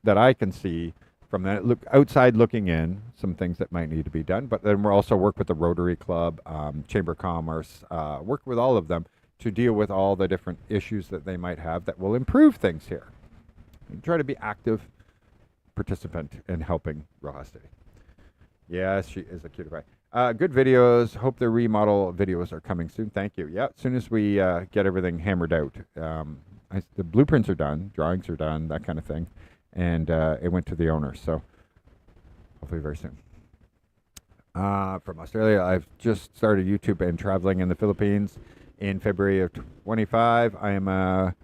that I can see from that outside looking in, some things that might need to be done. But then we'll also work with the Rotary Club, Chamber of Commerce, work with all of them to deal with all the different issues that they might have that will improve things here. And try to be active participant in helping Rojas City. Yes, she is a cutie pie. Good videos. Hope the remodel videos are coming soon. Thank you. Yeah, as soon as we get everything hammered out. The blueprints are done, drawings are done, that kind of thing. And it went to the owner, so hopefully very soon. From Australia, I've just started YouTube and traveling in the Philippines in February of 25. I am a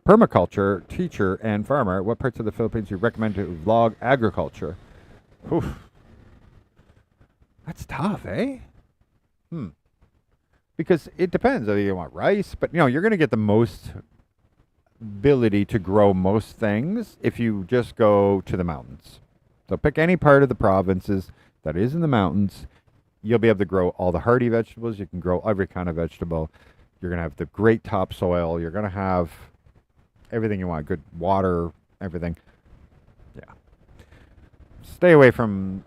permaculture teacher and farmer. What parts of the Philippines do you recommend to vlog agriculture? Oof. That's tough, eh? Because it depends whether you want rice, but you know, you're going to get the most ability to grow most things if you just go to the mountains. So pick any part of the provinces that is in the mountains. You'll be able to grow all the hardy vegetables. You can grow every kind of vegetable. You're going to have the great topsoil. You're going to have everything you want. Good water, everything. Yeah. Stay away from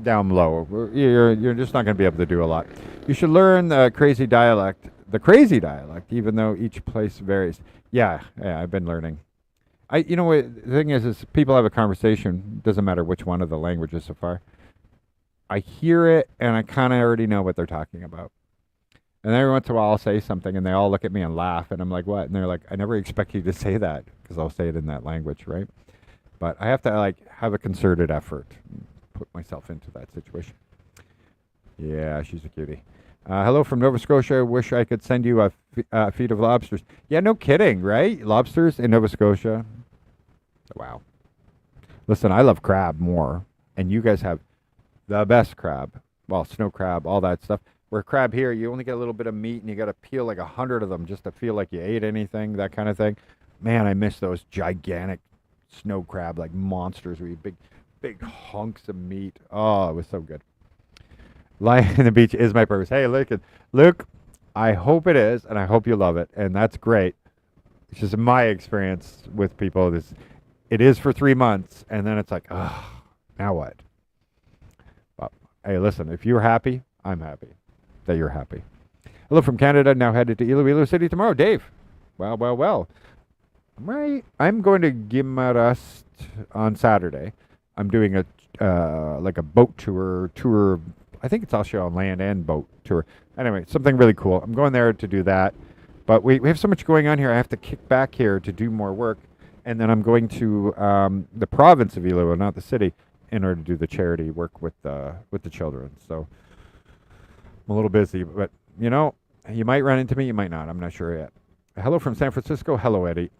down low. You're just not going to be able to do a lot. You should learn the crazy dialect, even though each place varies. Yeah, I've been learning. You know what, the thing is people have a conversation, doesn't matter which one of the languages so far. I hear it and I kind of already know what they're talking about. And every once in a while I'll say something and they all look at me and laugh and I'm like, what? And they're like, I never expect you to say that because I'll say it in that language, right? But I have to like have a concerted effort and put myself into that situation. Yeah, she's a cutie. Hello from Nova Scotia. Wish I could send you a feed of lobsters. Yeah, no kidding, right? Lobsters in Nova Scotia. Wow. Listen, I love crab more, and you guys have the best crab. Well, snow crab, all that stuff. Where crab here, you only get a little bit of meat, and you got to peel like 100 of them just to feel like you ate anything, that kind of thing. Man, I miss those gigantic snow crab, like monsters, where you big hunks of meat. Oh, it was so good. Lying in the beach is my purpose. Hey, Luke, I hope it is, and I hope you love it, and that's great. It's just my experience with people. It is for 3 months, and then it's like, oh, now what? But, hey, listen, if you're happy, I'm happy that you're happy. Hello from Canada, now headed to Iloilo City tomorrow. Dave, well. I'm going to Guimaras on Saturday. I'm doing a boat tour. I think it's also on land and boat tour. Anyway, something really cool. I'm going there to do that. But we have so much going on here. I have to kick back here to do more work. And then I'm going to the province of Iloilo, not the city, in order to do the charity work with the children. So I'm a little busy. But, you might run into me. You might not. I'm not sure yet. Hello from San Francisco. Hello, Eddie.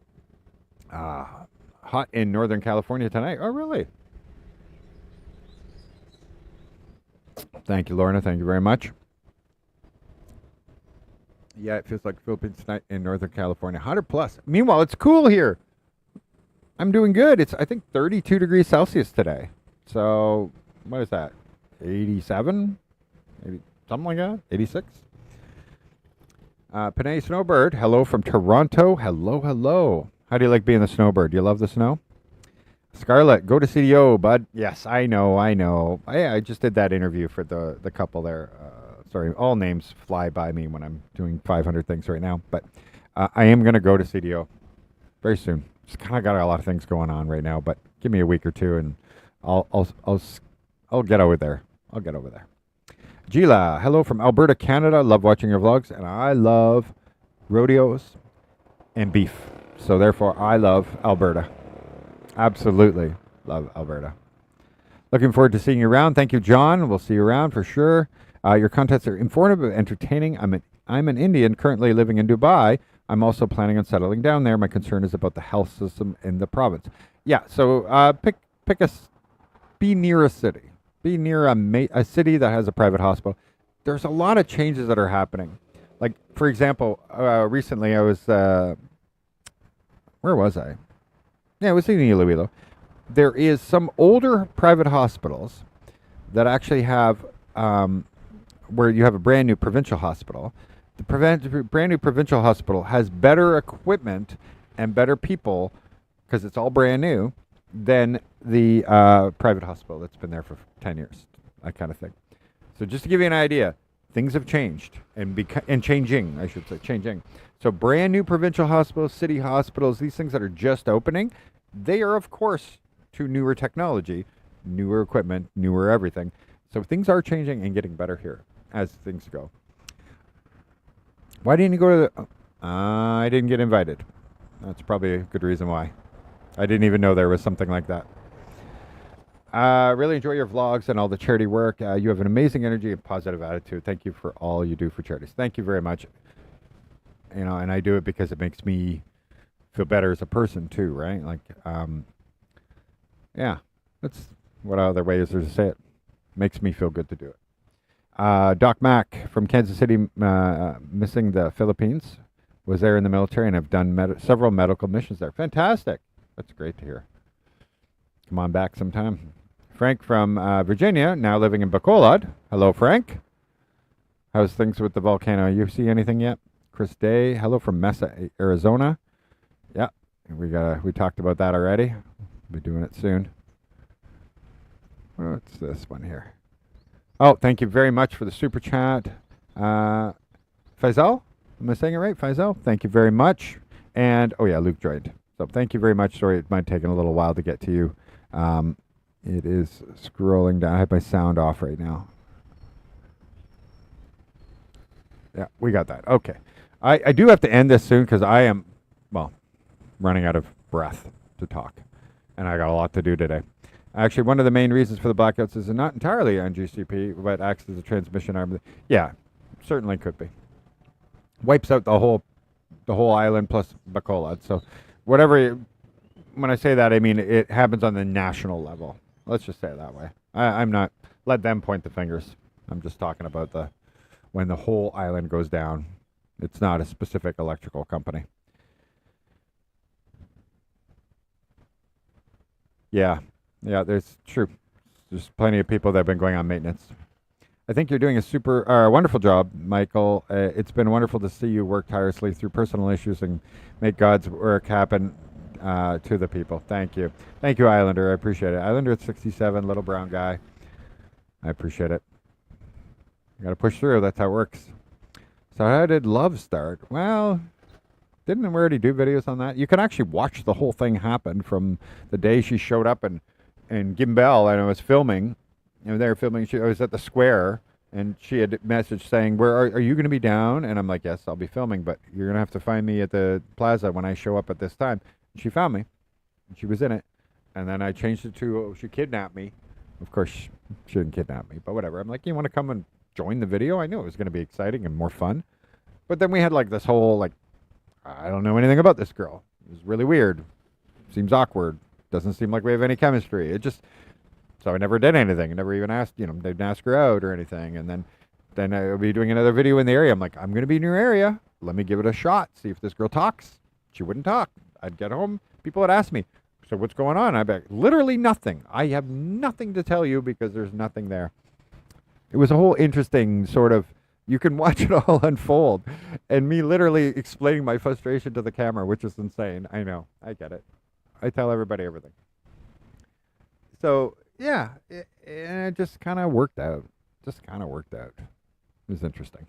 Hot in Northern California tonight. Oh, really? Thank you, Lorna. Thank you very much. Yeah, it feels like Philippines tonight in Northern California. 100 plus. Meanwhile, it's cool here. I'm doing good. It's, I think, 32 degrees Celsius today. So, what is that? 87? Maybe something like that? 86? Panay Snowbird. Hello from Toronto. Hello. How do you like being a snowbird? Do you love the snow? Scarlett, go to CDO, bud. Yes, I know. I just did that interview for the couple there. Sorry, all names fly by me when I'm doing 500 things right now. But I am going to go to CDO very soon. Just kind of got a lot of things going on right now. But give me a week or two, and I'll get over there. Gila, hello from Alberta, Canada. Love watching your vlogs, and I love rodeos and beef. So therefore, I love Alberta. Absolutely love Alberta. Looking forward to seeing you around. Thank you, John. We'll see you around for sure. Your contents are informative and entertaining. I'm an Indian currently living in Dubai. I'm also planning on settling down there. My concern is about the health system in the province. Yeah, so be near a city. Be near a city that has a private hospital. There's a lot of changes that are happening. Like, for example, recently I was, where was I? Yeah, I was in Iloilo. There is some older private hospitals that actually have, where you have a brand new provincial hospital. The brand new provincial hospital has better equipment and better people, because it's all brand new, than the private hospital that's been there for 10 years, that kind of thing. So just to give you an idea, things have changed and changing, I should say, changing. So brand new provincial hospitals, city hospitals, these things that are just opening, they are, of course, to newer technology, newer equipment, newer everything. So things are changing and getting better here as things go. Why didn't you go to the... I didn't get invited. That's probably a good reason why. I didn't even know there was something like that. Really enjoy your vlogs and all the charity work. You have an amazing energy and positive attitude. Thank you for all you do for charities. Thank you very much. And I do it because it makes me feel better as a person too, right? Like, yeah, that's what other way is there to say it. Makes me feel good to do it. Doc Mack from Kansas City, missing the Philippines, was there in the military and have done several medical missions there. Fantastic. That's great to hear. Come on back sometime. Frank from Virginia, now living in Bacolod. Hello, Frank. How's things with the volcano? You see anything yet? Chris Day. Hello from Mesa, Arizona. Yeah, we talked about that already. We'll be doing it soon. What's this one here? Oh, thank you very much for the super chat. Faisal? Am I saying it right? Faisal? Thank you very much. And, oh yeah, Luke joined. So thank you very much. Sorry, it might take a little while to get to you. It is scrolling down. I have my sound off right now. Yeah, we got that. Okay. I do have to end this soon because I am, well, running out of breath to talk. And I got a lot to do today. Actually, one of the main reasons for the blackouts is not entirely on GCP, but acts as a transmission arm. Yeah, certainly could be. Wipes out the whole island plus Bacolod. So whatever, when I say that, I mean it happens on the national level. Let's just say it that way. I'm not, let them point the fingers. I'm just talking about when the whole island goes down. It's not a specific electrical company. Yeah, there's true. There's plenty of people that have been going on maintenance. I think you're doing a wonderful job, Michael. It's been wonderful to see you work tirelessly through personal issues and make God's work happen to the people. Thank you. Thank you, Islander. I appreciate it. Islander at 67, little brown guy. I appreciate it. You got to push through. That's how it works. So how did Love start? Well, didn't we already do videos on that? You can actually watch the whole thing happen from the day she showed up in Gimbel, and I was filming. And they were filming. I was at the square, and she had messaged saying, "Where are you going to be down?" And I'm like, "Yes, I'll be filming, but you're going to have to find me at the plaza when I show up at this time." And she found me. And she was in it. And then I changed it to, "Oh, she kidnapped me." Of course, she didn't kidnap me, but whatever. I'm like, "You want to come and join the video?" I knew it was going to be exciting and more fun. But then we had like this whole, like, I don't know anything about this girl. It was really weird. Seems awkward. Doesn't seem like we have any chemistry. It just... So I never did anything. I never even asked, they didn't ask her out or anything. And then I would be doing another video in the area. I'm like, I'm going to be in your area. Let me give it a shot. See if this girl talks. She wouldn't talk. I'd get home. People would ask me, "So what's going on?" I'd be like, literally nothing. I have nothing to tell you because there's nothing there. It was a whole interesting sort of, you can watch it all unfold. And me literally explaining my frustration to the camera, which is insane. I know. I get it. I tell everybody everything. So... yeah, it just kind of worked out. It was interesting.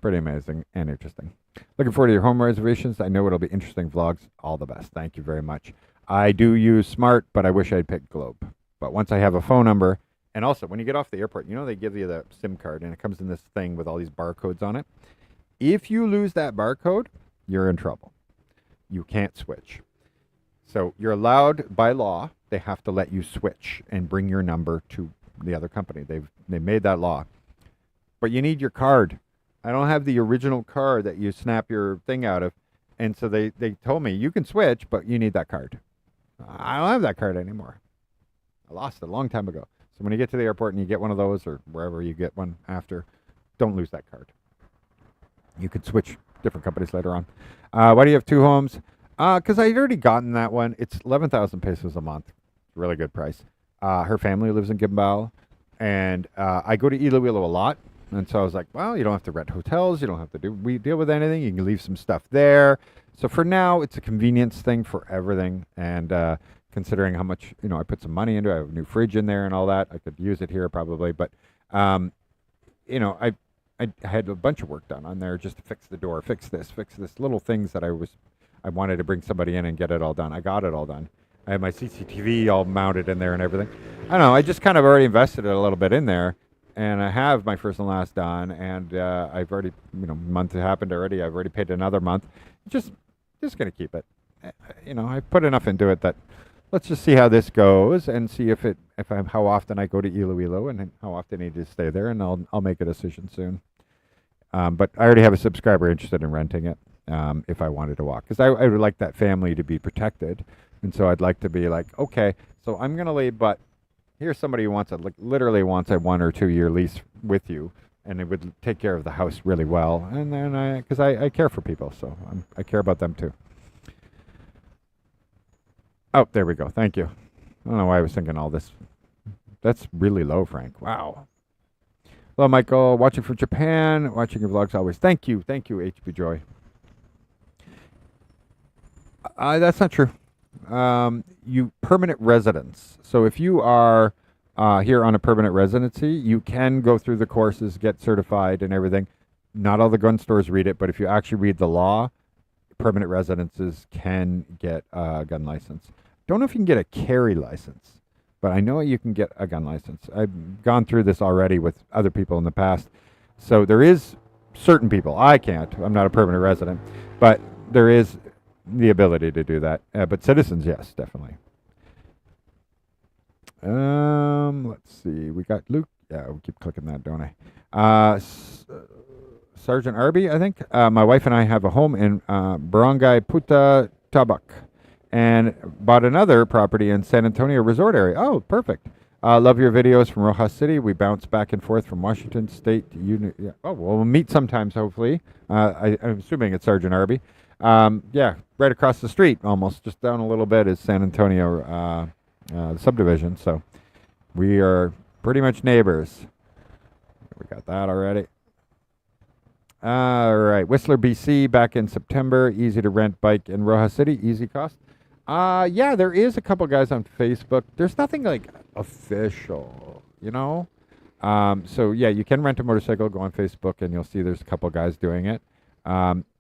Pretty amazing and interesting. Looking forward to your home reservations. I know it'll be interesting vlogs. All the best. Thank you very much. I do use Smart, but I wish I'd picked Globe. But once I have a phone number, and also when you get off the airport, they give you the SIM card, and it comes in this thing with all these barcodes on it. If you lose that barcode, you're in trouble. You can't switch. So you're allowed by law. They have to let you switch and bring your number to the other company. They made that law. But you need your card. I don't have the original card that you snap your thing out of. And so they told me, you can switch, but you need that card. I don't have that card anymore. I lost it a long time ago. So when you get to the airport and you get one of those, or wherever you get one after, don't lose that card. You could switch different companies later on. Why do you have two homes? Because I'd already gotten that one. It's 11,000 pesos a month. Really good price. Her family lives in Gimbal, and I go to Iloilo a lot. And so I was like, well, you don't have to rent hotels. You don't have to deal with anything. You can leave some stuff there. So for now, it's a convenience thing for everything. And considering how much, I put some money into it. I have a new fridge in there and all that. I could use it here probably. But, I had a bunch of work done on there just to fix the door, fix this, little things that I wanted to bring somebody in and get it all done. I got it all done. I have my CCTV all mounted in there and everything. I don't know. I just kind of already invested a little bit in there, and I have my first and last done, and I've already, month happened already. I've already paid another month. Just going to keep it. I put enough into it that let's just see how this goes and see how often I go to Iloilo and how often I need to stay there, and I'll make a decision soon. But I already have a subscriber interested in renting it. If I wanted to walk, because I would like that family to be protected, and so I'd like to be like, okay, so I'm gonna leave, but here's somebody who literally wants a 1 or 2 year lease with you, and it would take care of the house really well, and then because I care for people, so I care about them too. Oh, there we go. Thank you. I don't know why I was thinking all this. That's really low, Frank. Wow. Hello, Michael. Watching from Japan. Watching your vlogs always. Thank you. Thank you, HB Joy. That's not true. You permanent residence. So if you are here on a permanent residency, you can go through the courses, get certified and everything. Not all the gun stores read it, but if you actually read the law, permanent residences can get a gun license. Don't know if you can get a carry license, but I know you can get a gun license. I've gone through this already with other people in the past. So there is certain people. I can't. I'm not a permanent resident, but there is the ability to do that. But citizens, yes, definitely. Let's see. We got Luke. Yeah, we keep clicking that, don't I? Sergeant Arby, I think. My wife and I have a home in Barangay Puta Tabak and bought another property in San Antonio resort area. Oh, perfect. Love your videos from Rojas City. We bounce back and forth from Washington State to yeah. Oh, well, we'll meet sometimes, hopefully. I'm assuming it's Sergeant Arby. Yeah, right across the street, almost. Just down a little bit is San Antonio subdivision. So we are pretty much neighbors. We got that already. All right, Whistler, BC, back in September. Easy to rent bike in Rojas City. Easy cost. Yeah, there is a couple guys on Facebook. There's nothing like official, you know. So yeah, you can rent a motorcycle. Go on Facebook, and you'll see there's a couple guys doing it.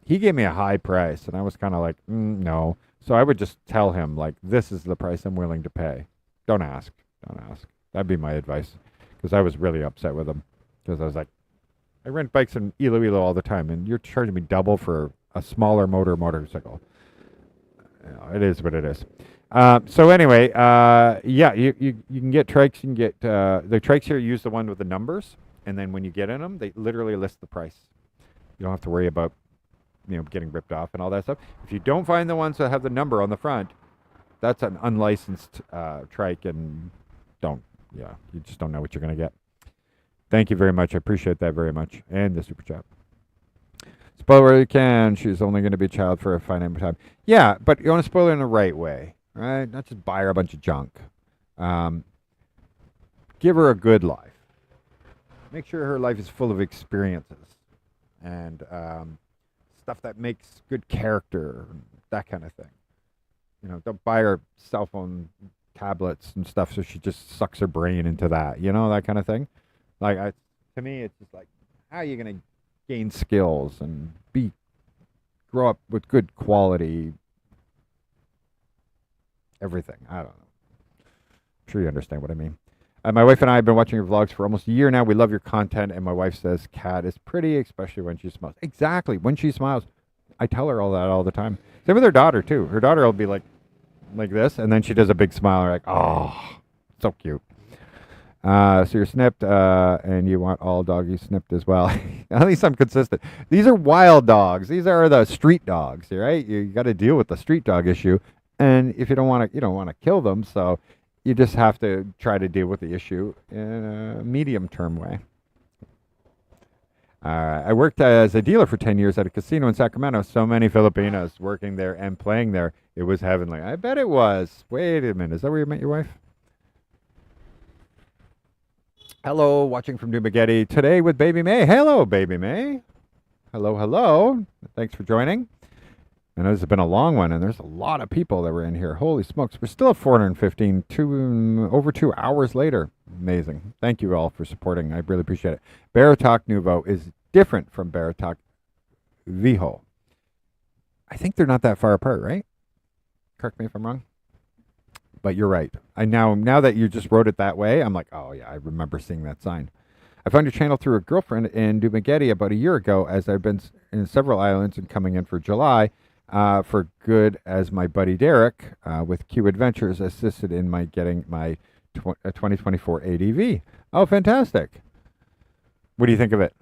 He gave me a high price, and I was kind of like, no. So I would just tell him like, this is the price I'm willing to pay. Don't ask. Don't ask. That'd be my advice, because I was really upset with him, because I was like, I rent bikes in Iloilo all the time, and you're charging me double for a smaller motorcycle. You know, it is what it is. So anyway, yeah, you can get trikes. You can get the trikes here. Use the one with the numbers, and then when you get in them, they literally list the price. You don't have to worry about getting ripped off and all that stuff. If you don't find the ones that have the number on the front, that's an unlicensed trike, and you just don't know what you're going to get. Thank you very much. I appreciate that very much. And the super chat. Spoil where you can. She's only going to be a child for a finite time. Yeah, but you want to spoil her in the right way, right? Not just buy her a bunch of junk. Give her a good life. Make sure her life is full of experiences and stuff that makes good character, that kind of thing. Don't buy her cell phone tablets and stuff so she just sucks her brain into that, that kind of thing. Like, to me, it's just like, how are you going to gain skills and grow up with good quality everything? I don't know. I'm sure you understand what I mean. My wife and I have been watching your vlogs for almost a year now. We love your content, and my wife says Kat is pretty, especially when she smiles. Exactly, when she smiles. I tell her all that all the time. Same with her daughter, too. Her daughter will be like this, and then she does a big smile. Like, oh, so cute. So you're snipped, and you want all doggies snipped as well. At least I'm consistent. These are wild dogs. These are the street dogs, right? You got to deal with the street dog issue, and if you don't want to kill them. So you just have to try to deal with the issue in a medium-term way. I worked as a dealer for 10 years at a casino in Sacramento. So many Filipinos working there and playing there. It was heavenly. I bet it was. Wait a minute. Is that where you met your wife? Hello, watching from New Spaghetti today with Baby May. Hello, Baby May. Hello, hello. Thanks for joining. I know this has been a long one, and there's a lot of people that were in here. Holy smokes. We're still at 415, over 2 hours later. Amazing. Thank you all for supporting. I really appreciate it. Baratok Nouveau is different from Baratok Viho. I think they're not that far apart, right? Correct me if I'm wrong. But you're right. Now that you just wrote it that way, I'm like, oh yeah, I remember seeing that sign. I found your channel through a girlfriend in Dumaguete about a year ago, as I've been in several islands and coming in for July for good, as my buddy Derek with Q Adventures assisted in my getting my 2024 ADV. Oh, fantastic. What do you think of it?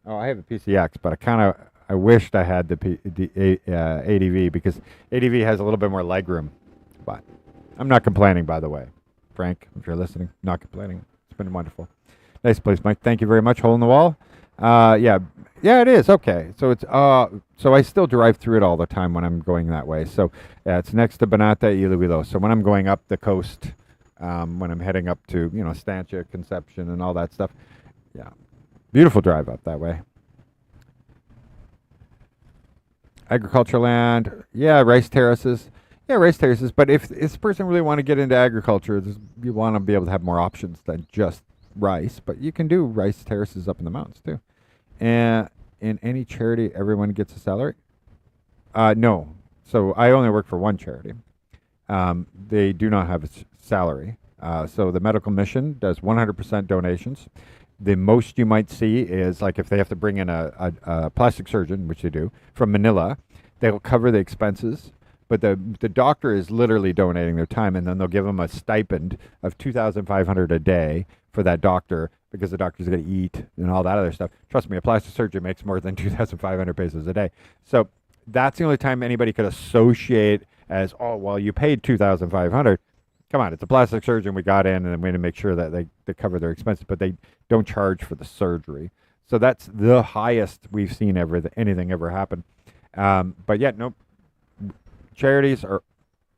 Oh, I have a PCX, but I wished I had the ADV, because ADV has a little bit more legroom. But I'm not complaining, by the way. Frank, if you're listening, not complaining. It's been wonderful. Nice place, Mike. Thank you very much. Hole in the wall. Yeah, it is. Okay. So it's so I still drive through it all the time when I'm going that way. So it's next to Banata, Iloilo. So when I'm going up the coast, when I'm heading up to Estancia, Conception, and all that stuff, yeah, Beautiful drive up that way. Agricultural land, yeah, rice terraces. Yeah, rice terraces. But if this person really want to get into agriculture, you want to be able to have more options than just rice. But you can do rice terraces up in the mountains too. And in any charity, everyone gets a salary. No. So I only work for one charity. They do not have a salary. So the medical mission does 100% donations. The most you might see is like if they have to bring in a plastic surgeon, which they do, from Manila, they'll cover the expenses. But the doctor is literally donating their time, and then they'll give them a stipend of $2,500 a day for that doctor because the doctor's going to eat and all that other stuff. Trust me, a plastic surgeon makes more than 2,500 pesos a day. So that's the only time anybody could associate as, oh, well, you paid 2,500. Come on, it's a plastic surgeon we got in, and we're going to make sure that they cover their expenses, but they don't charge for the surgery. So that's the highest we've seen anything ever happen. But yeah, nope. Charities are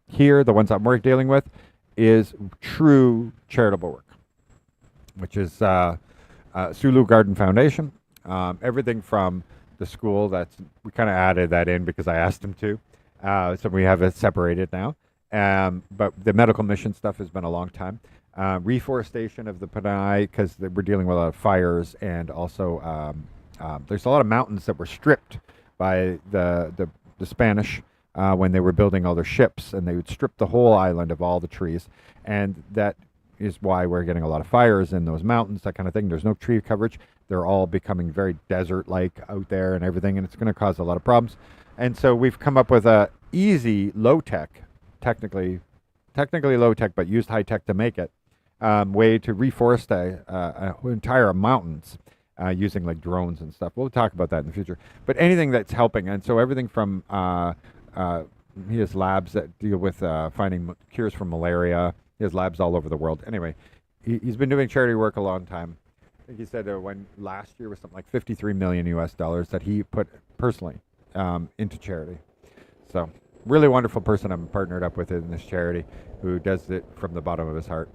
here, the ones I'm dealing with, is true charitable work, which is Sulu Garden Foundation. Everything from the school, we kind of added that in because I asked them to. So we have it separated now. But the medical mission stuff has been a long time. Reforestation of the Panay, because we're dealing with a lot of fires, and also there's a lot of mountains that were stripped by the Spanish when they were building all their ships, and they would strip the whole island of all the trees, and that is why we're getting a lot of fires in those mountains, that kind of thing. There's no tree coverage. They're all becoming very desert-like out there and everything, and it's going to cause a lot of problems. And so we've come up with a easy, low-tech, technically low-tech, but used high-tech to make it, way to reforest entire mountains using like drones and stuff. We'll talk about that in the future. But anything that's helping, and so everything from he has labs that deal with finding cures for malaria. He has labs all over the world. Anyway, he's been doing charity work a long time. I think he said when last year was something like $53 million US that he put personally into charity. So really wonderful person I'm partnered up with in this charity who does it from the bottom of his heart.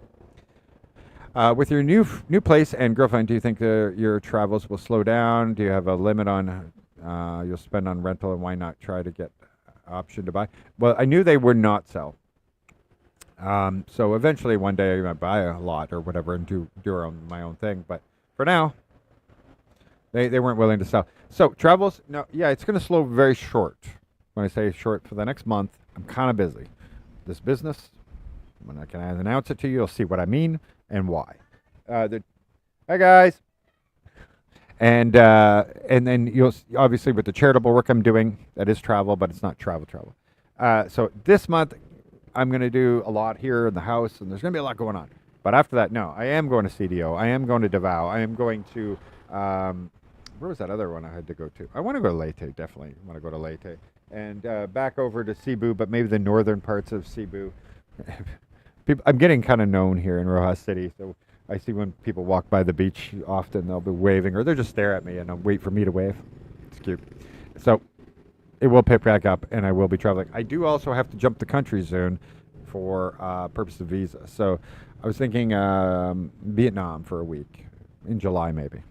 With your new place and girlfriend, do you think your travels will slow down? Do you have a limit on you'll spend on rental, and why not try to get option to buy? Well, I knew they would not sell. So eventually one day I might buy a lot or whatever and do my own thing. But for now, they weren't willing to sell. So travels, no, yeah, it's going to slow very short. When I say short, for the next month, I'm kind of busy. This business, when I can announce it to you, you'll see what I mean and why. Hi guys. And then you'll obviously with the charitable work I'm doing, that is travel, but it's not travel. So this month I'm going to do a lot here in the house, and there's going to be a lot going on. But after that, no, I am going to CDO. I am going to Davao. I am going to where was that other one I had to go to? I want to go to Leyte, definitely. I want to go to Leyte. And back over to Cebu, but maybe the northern parts of Cebu. I'm getting kind of known here in Rojas City, so I see when people walk by the beach often, they'll be waving, or they'll just stare at me and they'll wait for me to wave. It's cute. So it will pick back up, and I will be traveling. I do also have to jump the country soon for purpose of visa. So I was thinking Vietnam for a week, in July maybe.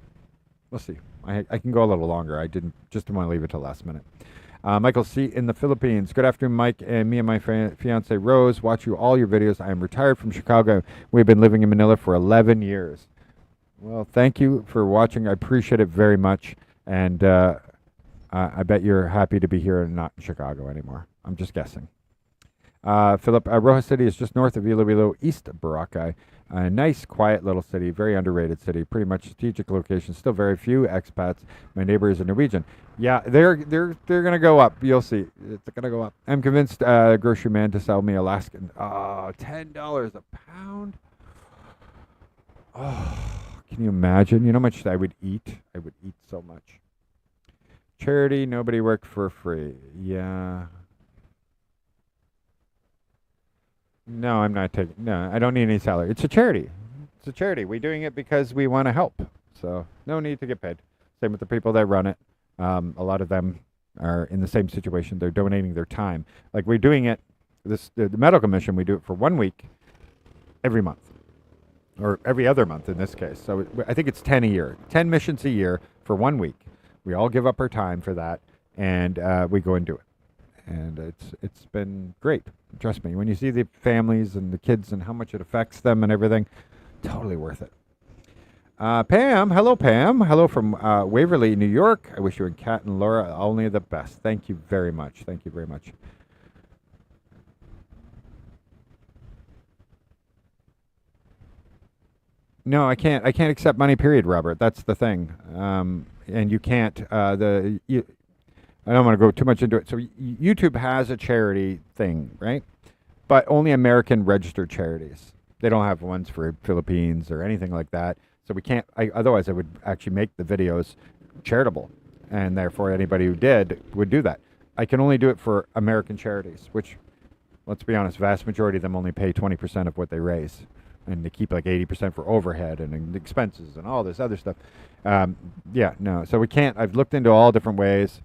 We'll see. I can go a little longer. I didn't want to leave it till last minute. Michael C. in the Philippines. Good afternoon, Mike. And me and my fiance Rose watch all your videos. I am retired from Chicago. We've been living in Manila for 11 years. Well, thank you for watching. I appreciate it very much. And I bet you're happy to be here and not in Chicago anymore. I'm just guessing. Philip, Rojas City is just north of Iloilo, east of Boracay. A nice, quiet little city, very underrated city, pretty much strategic location. Still very few expats. My neighbor is a Norwegian. Yeah, they're gonna go up. You'll see, it's gonna go up. I'm convinced grocery man to sell me Alaskan. $10 a pound. Oh, can you imagine? You know how much I would eat? I would eat so much. Charity, nobody worked for free. Yeah. No, I'm not taking. No, I don't need any salary. It's a charity. It's a charity. We're doing it because we want to help. So no need to get paid. Same with the people that run it. A lot of them are in the same situation. They're donating their time. Like we're doing it. The medical mission. We do it for 1 week, every month. or every other month in this case. So I think it's 10 a year, 10 missions a year for 1 week. We all give up our time for that, and we go and do it. And it's been great. Trust me, when you see the families and the kids and how much it affects them and everything, totally worth it. Pam, hello Pam. Hello from Waverly, New York. I wish you and Kat and Laura only the best. Thank you very much. Thank you very much. No, I can't. I can't accept money. Period, Robert. That's the thing. And you can't. I don't want to go too much into it. So YouTube has a charity thing, right? But only American registered charities. They don't have ones for Philippines or anything like that. So we can't. Otherwise, I would actually make the videos charitable, and therefore anybody who did would do that. I can only do it for American charities, which, let's be honest, vast majority of them only pay 20% of what they raise, and they keep like 80% for overhead and expenses and all this other stuff. Yeah, no. So we can't. I've looked into all different ways.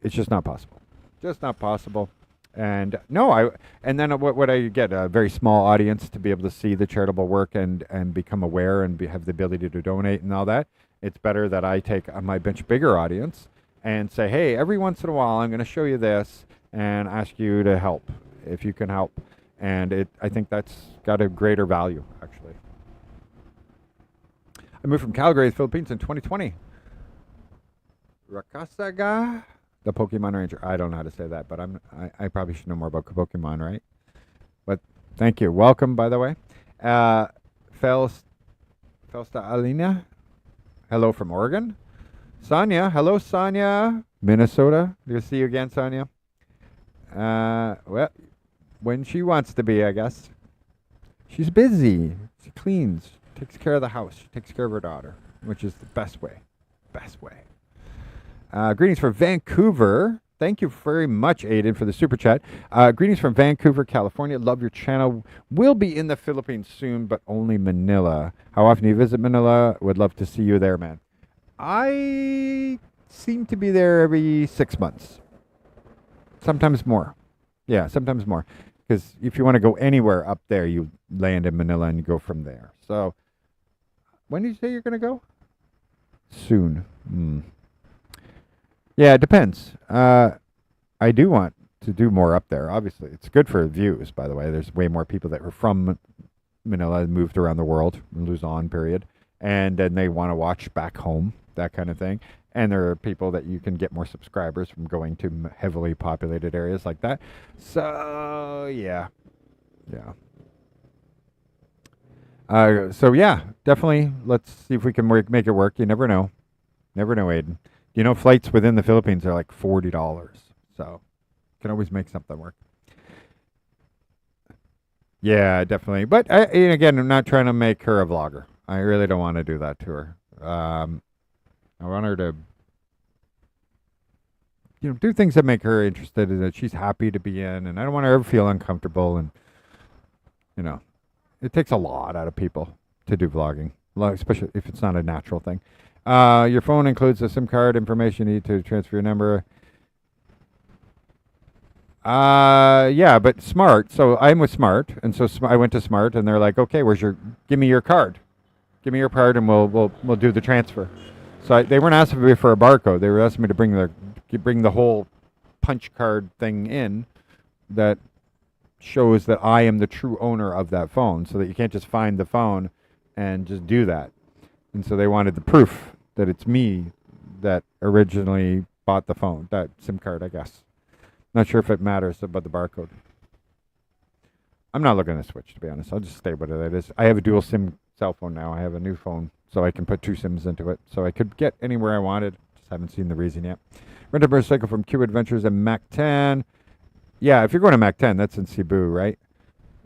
It's just not possible. Just not possible. And no, and then what would I get? A very small audience to be able to see the charitable work and become aware and have the ability to donate and all that. It's better that I take my much bigger audience and say, hey, every once in a while I'm going to show you this and ask you to help if you can help. And I think that's got a greater value, actually. I moved from Calgary, the Philippines in 2020. ROXAS, the Pokemon Ranger. I don't know how to say that, but I probably should know more about Pokemon, right? But thank you. Welcome, by the way. Felsta Alina. Hello from Oregon. Sonia. Hello, Sonia. Minnesota. Good to see you again, Sonia. Well, when she wants to be, I guess. She's busy. She cleans. Takes care of the house. She takes care of her daughter, which is the best way. Best way. Greetings from Vancouver. Thank you very much, Aiden, for the super chat. Greetings from Vancouver, California. Love your channel. Will be in the Philippines soon, but only Manila. How often do you visit Manila? Would love to see you there, man. I seem to be there every 6 months. Sometimes more. Yeah, sometimes more. Because if you want to go anywhere up there, you land in Manila and you go from there. So, when did you say you're going to go? Soon. Yeah, it depends. I do want to do more up there, obviously. It's good for views, by the way. There's way more people that are from Manila and moved around the world, Luzon, period. And then they want to watch back home, that kind of thing. And there are people that you can get more subscribers from going to heavily populated areas like that. So, yeah. Yeah. So, yeah, definitely. Let's see if we can make it work. You never know. Never know, Aiden. You know, flights within the Philippines are like $40. So, you can always make something work. Yeah, definitely. But, and again, I'm not trying to make her a vlogger. I really don't want to do that to her. I want her to, do things that make her interested and that she's happy to be in. And I don't want her to ever feel uncomfortable. And, it takes a lot out of people to do vlogging, especially if it's not a natural thing. Your phone includes a SIM card information you need to transfer your number. Yeah, but Smart. So I'm with Smart, and so I went to Smart, and they're like, "Okay, give me your card, and we'll do the transfer." So they weren't asking me for a barcode; they were asking me to bring the whole punch card thing in that shows that I am the true owner of that phone, so that you can't just find the phone and just do that. And so they wanted the proof that it's me that originally bought the phone, that SIM card, I guess. Not sure if it matters about the barcode. I'm not looking to switch, to be honest. I'll just stay with it. I have a dual SIM cell phone now. I have a new phone, so I can put 2 SIMs into it. So I could get anywhere I wanted. Just haven't seen the reason yet. Rent a motorcycle from Q Adventures and Mac 10. Yeah, if you're going to Mac 10, that's in Cebu, right?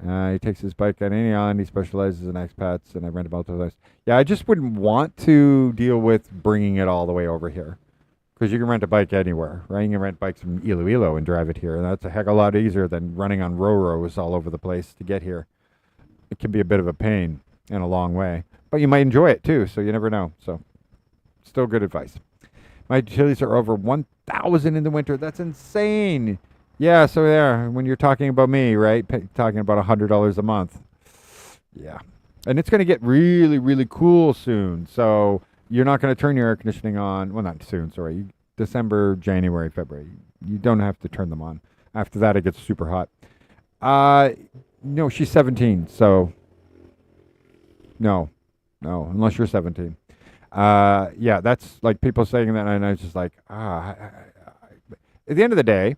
He takes his bike on any island. He specializes in expats, and I rent about those. Yeah, I just wouldn't want to deal with bringing it all the way over here. Because you can rent a bike anywhere, right? You can rent bikes from Iloilo and drive it here. And that's a heck of a lot easier than running on Roros all over the place to get here. It can be a bit of a pain and a long way. But you might enjoy it too, so you never know. So, still good advice. My utilities are over $1,000 in the winter. That's insane. Yeah, so there, when you're talking about me, right? Talking about $100 a month. Yeah, And it's going to get really, really cool soon. So you're not going to turn your air conditioning on. Well, not soon, sorry. December, January, February. You don't have to turn them on. After that, it gets super hot. No, she's 17. So no, unless you're 17. Yeah, that's like people saying that. And I was just like, at the end of the day,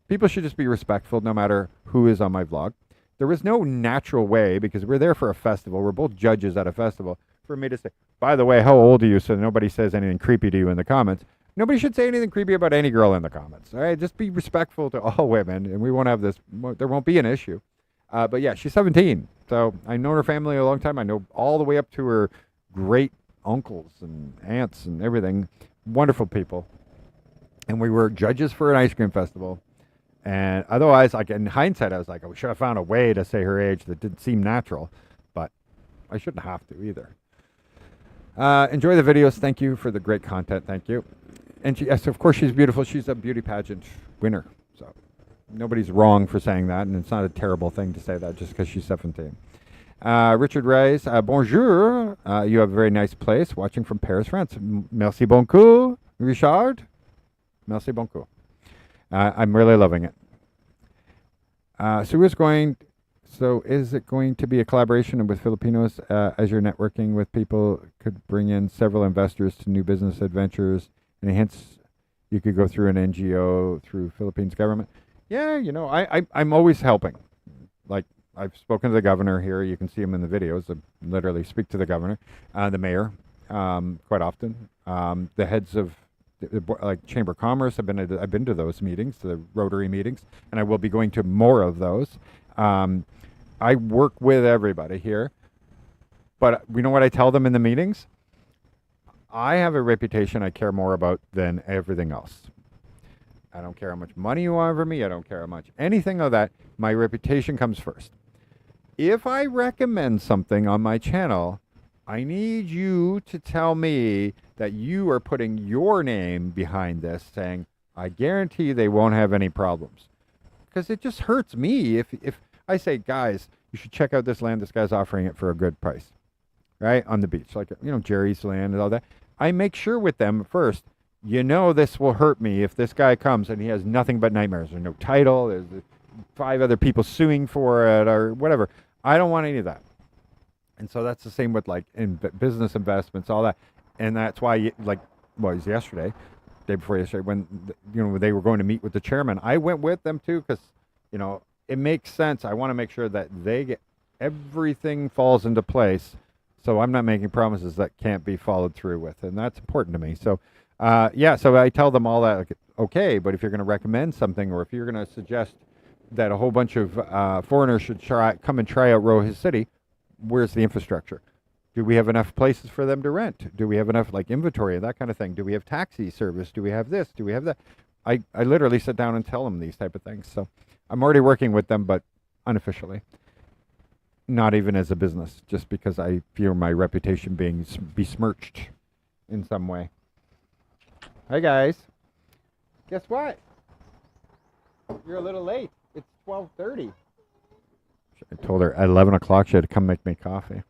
people should just be respectful no matter who is on my vlog. There was no natural way, because we're there for a festival. We're both judges at a festival, for me to say, by the way, how old are you? So nobody says anything creepy to you in the comments. Nobody should say anything creepy about any girl in the comments. All right, just be respectful to all women, and we won't have this. There won't be an issue. But yeah, she's 17, so I know her family a long time. I know all the way up to her great uncles and aunts and everything. Wonderful people, and we were judges for an ice cream festival. And otherwise, like in hindsight, I was like, we should have found a way to say her age that didn't seem natural, but I shouldn't have to either. Enjoy the videos. Thank you for the great content. Thank you. And yes, of course, she's beautiful. She's a beauty pageant winner. So nobody's wrong for saying that, and it's not a terrible thing to say that just because she's 17. Richard Reyes, bonjour. You have a very nice place. Watching from Paris, France. Merci beaucoup, Richard. Merci beaucoup. I'm really loving it. So is it going to be a collaboration with Filipinos as you're networking with people could bring in several investors to new business adventures, and hence you could go through an NGO through Philippines government? Yeah, I'm always helping. Like, I've spoken to the governor here. You can see him in the videos. I literally speak to the governor, the mayor, quite often. The heads of like Chamber of Commerce. I've been to those meetings, to the Rotary meetings, and I will be going to more of those. I work with everybody here, but you know what I tell them in the meetings? I have a reputation I care more about than everything else. I don't care how much money you want from me. I don't care how much anything of that. My reputation comes first. If I recommend something on my channel, I need you to tell me that you are putting your name behind this, saying, I guarantee they won't have any problems. Because it just hurts me if I say, guys, you should check out this land. This guy's offering it for a good price, right? On the beach, like, Jerry's land and all that. I make sure with them first, this will hurt me if this guy comes and he has nothing but nightmares. There's no title. There's 5 other people suing for it or whatever. I don't want any of that. And so that's the same with like in business investments, all that. And that's why, it was yesterday, day before yesterday, when they were going to meet with the chairman, I went with them too, because it makes sense. I want to make sure that everything falls into place. So I'm not making promises that can't be followed through with, and that's important to me. So so I tell them all that, like, okay, but if you're going to recommend something, or if you're going to suggest that a whole bunch of foreigners should come and try out Rojas City, where's the infrastructure? Do we have enough places for them to rent? Do we have enough inventory and that kind of thing? Do we have taxi service? Do we have this? Do we have that? I literally sit down and tell them these type of things. So I'm already working with them, but unofficially. Not even as a business, just because I fear my reputation being besmirched in some way. Hi guys. Guess what? You're a little late. It's 12:30. I told her at 11 o'clock she had to come make me coffee.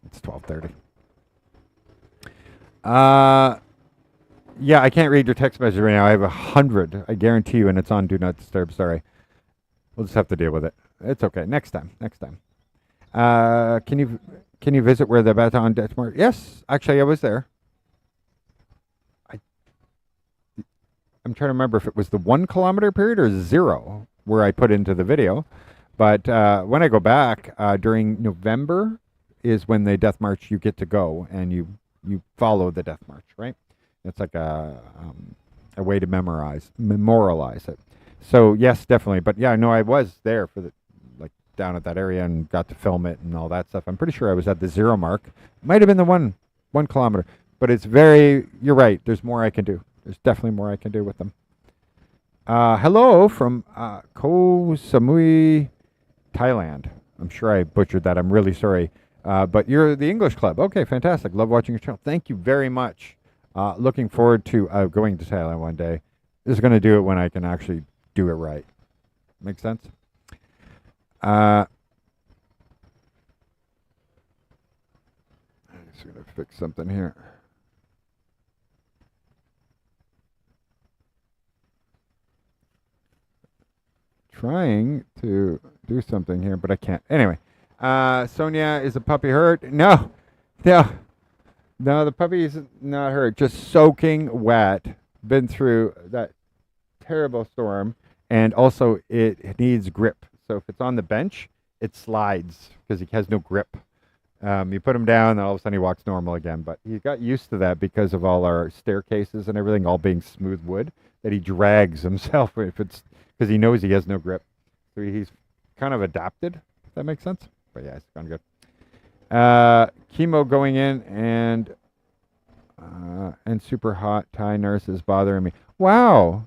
It's 12:30. Yeah, I can't read your text message right now. I have 100, I guarantee you, and it's on Do Not Disturb. Sorry. We'll just have to deal with it. It's okay. Next time. Can you visit where the Baton Detmar? Yes, actually, I was there. I'm trying to remember if it was the 1 kilometer period or 0 where I put into the video. But when I go back during November is when the Death March, you get to go and you follow the Death March, right? It's like a way to memorialize it. So yes, definitely. But yeah, no, I was there for down at that area and got to film it and all that stuff. I'm pretty sure I was at the 0 mark. Might have been the 1 kilometer, but you're right. There's more I can do. There's definitely more I can do with them. Hello from Koh Samui, Thailand. I'm sure I butchered that. I'm really sorry. But you're the English Club. Okay, fantastic. Love watching your channel. Thank you very much. Looking forward to going to Thailand one day. This is going to do it when I can actually do it right. Make sense? Just gonna fix something here. Trying to do something here, but I can't. Anyway, Sonia, is the puppy hurt? No, no, no. The puppy is not hurt. Just soaking wet. Been through that terrible storm, and also it needs grip. So if it's on the bench, it slides because he has no grip. You put him down, and all of a sudden he walks normal again. But he got used to that because of all our staircases and everything all being smooth wood. That he drags himself if it's because he knows he has no grip. So he's kind of adapted. If that makes sense. But yeah, it's gone good. Chemo going in and super hot Thai nurse is bothering me. Wow.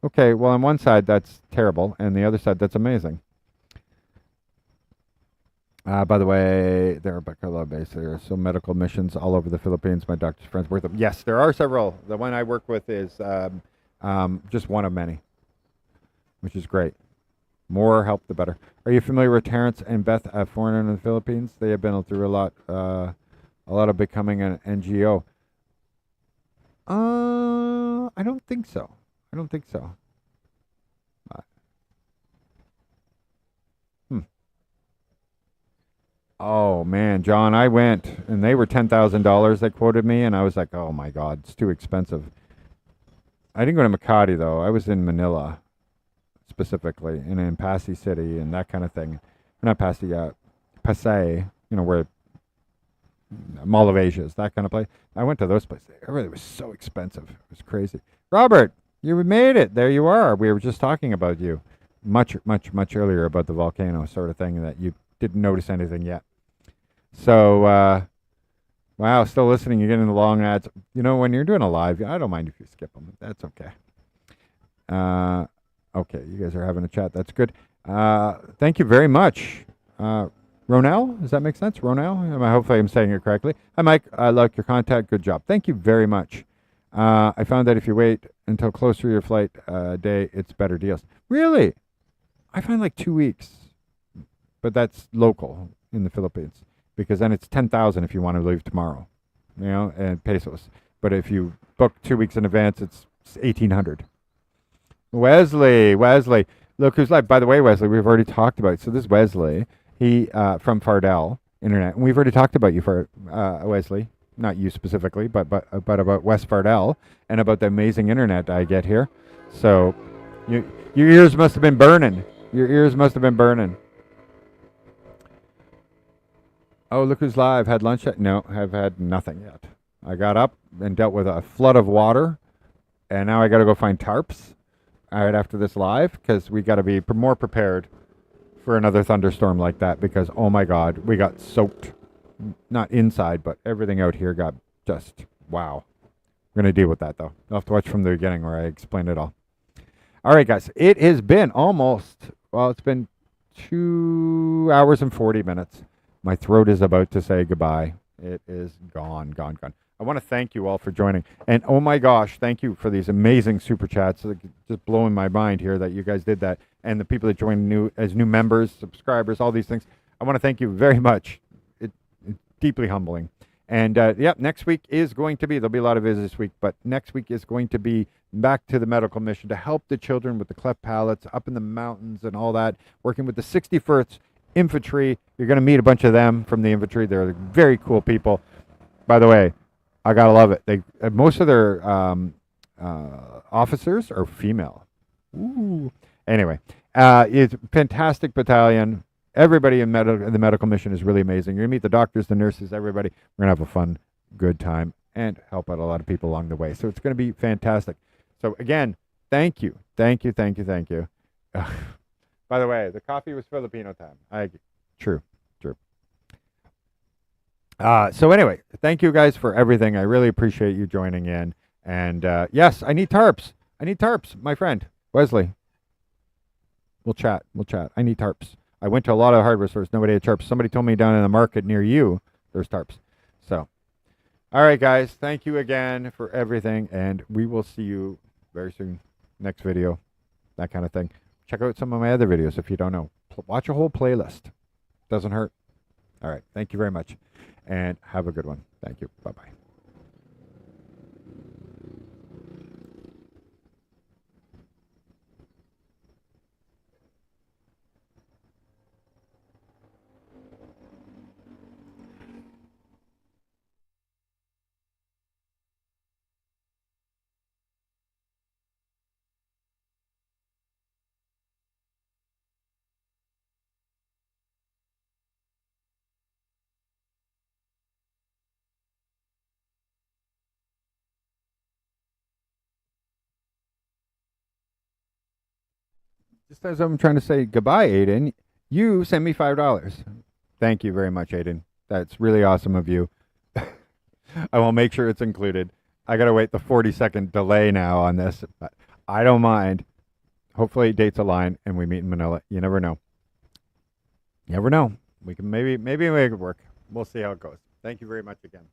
Okay, well on one side that's terrible, and the other side that's amazing. By the way, there are Bacolod base. There are some medical missions all over the Philippines. My doctor's friends work them. Yes, there are several. The one I work with is just one of many, which is great. More help, the better. Are you familiar with Terrence and Beth Foreigner in the Philippines? They have been through a lot of becoming an NGO. I don't think so. I don't think so. Oh man, John, I went and they were $10,000. They quoted me, and I was like, oh my God, it's too expensive. I didn't go to Makati though. I was in Manila specifically, and in Pasay City and that kind of thing. Not Pasay, Pasay, where Mall of Asia is, that kind of place. I went to those places. Everything was so expensive. It was crazy. Robert, you made it. There you are. We were just talking about you much earlier about the volcano sort of thing that you didn't notice anything yet. So, wow, still listening. You're getting the long ads. When you're doing a live, I don't mind if you skip them. That's okay. Okay, you guys are having a chat. That's good. Thank you very much. Ronell, does that make sense? Ronell? Hopefully I'm saying it correctly. Hi, Mike. I like your contact. Good job. Thank you very much. I found that if you wait until closer to your flight day, it's better deals. Really? I find like 2 weeks. But that's local in the Philippines, because then it's 10,000 if you want to leave tomorrow, and pesos. But if you book 2 weeks in advance, it's 1,800. Wesley, look who's live. By the way, Wesley, we've already talked about it. So this is Wesley, he from Fardell Internet, and we've already talked about you for Wesley, not you specifically, but about West Fardell and about the amazing internet I get here. So your ears must have been burning. Your ears must have been burning. Oh, look who's live. Had lunch yet? No, have had nothing yet. I got up and dealt with a flood of water, and now I got to go find tarps right after this live, because we got to be more prepared for another thunderstorm like that, because, oh my God, we got soaked. Not inside, but everything out here got just, wow. We're going to deal with that, though. You'll have to watch from the beginning where I explain it all. All right, guys. It has been it's been 2 hours and 40 minutes. My throat is about to say goodbye. It is gone. I want to thank you all for joining. And oh my gosh, thank you for these amazing super chats. Just blowing my mind here that you guys did that. And the people that joined as new members, subscribers, all these things. I want to thank you very much. It's deeply humbling. And next week is going to be, there'll be a lot of visits this week, but next week is going to be back to the medical mission to help the children with the cleft palates up in the mountains and all that, working with the 61st Infantry. You're going to meet a bunch of them from the infantry. They're very cool people. By the way, I gotta love it. Most of their officers are female. Ooh. Anyway, it's a fantastic battalion. Everybody in the medical mission is really amazing. You're going to meet the doctors, the nurses, everybody. We're going to have a fun, good time and help out a lot of people along the way. So it's going to be fantastic. So again, thank you. By the way, the coffee was Filipino time. True. So anyway, thank you guys for everything. I really appreciate you joining in. And yes, I need tarps. My friend, Wesley. We'll chat. I need tarps. I went to a lot of hardware stores. Nobody had tarps. Somebody told me down in the market near you, there's tarps. So, all right, guys. Thank you again for everything. And we will see you very soon. Next video, that kind of thing. Check out some of my other videos if you don't know. Watch a whole playlist. Doesn't hurt. All right. Thank you very much. and have a good one. Thank you. Bye-bye. Just as I'm trying to say goodbye, Aiden, you sent me $5. Thank you very much, Aiden. That's really awesome of you. I will make sure it's included. I gotta wait the 40-second delay now on this, but I don't mind. Hopefully dates align and we meet in Manila. You never know. You never know. We can maybe make it work. We'll see how it goes. Thank you very much again.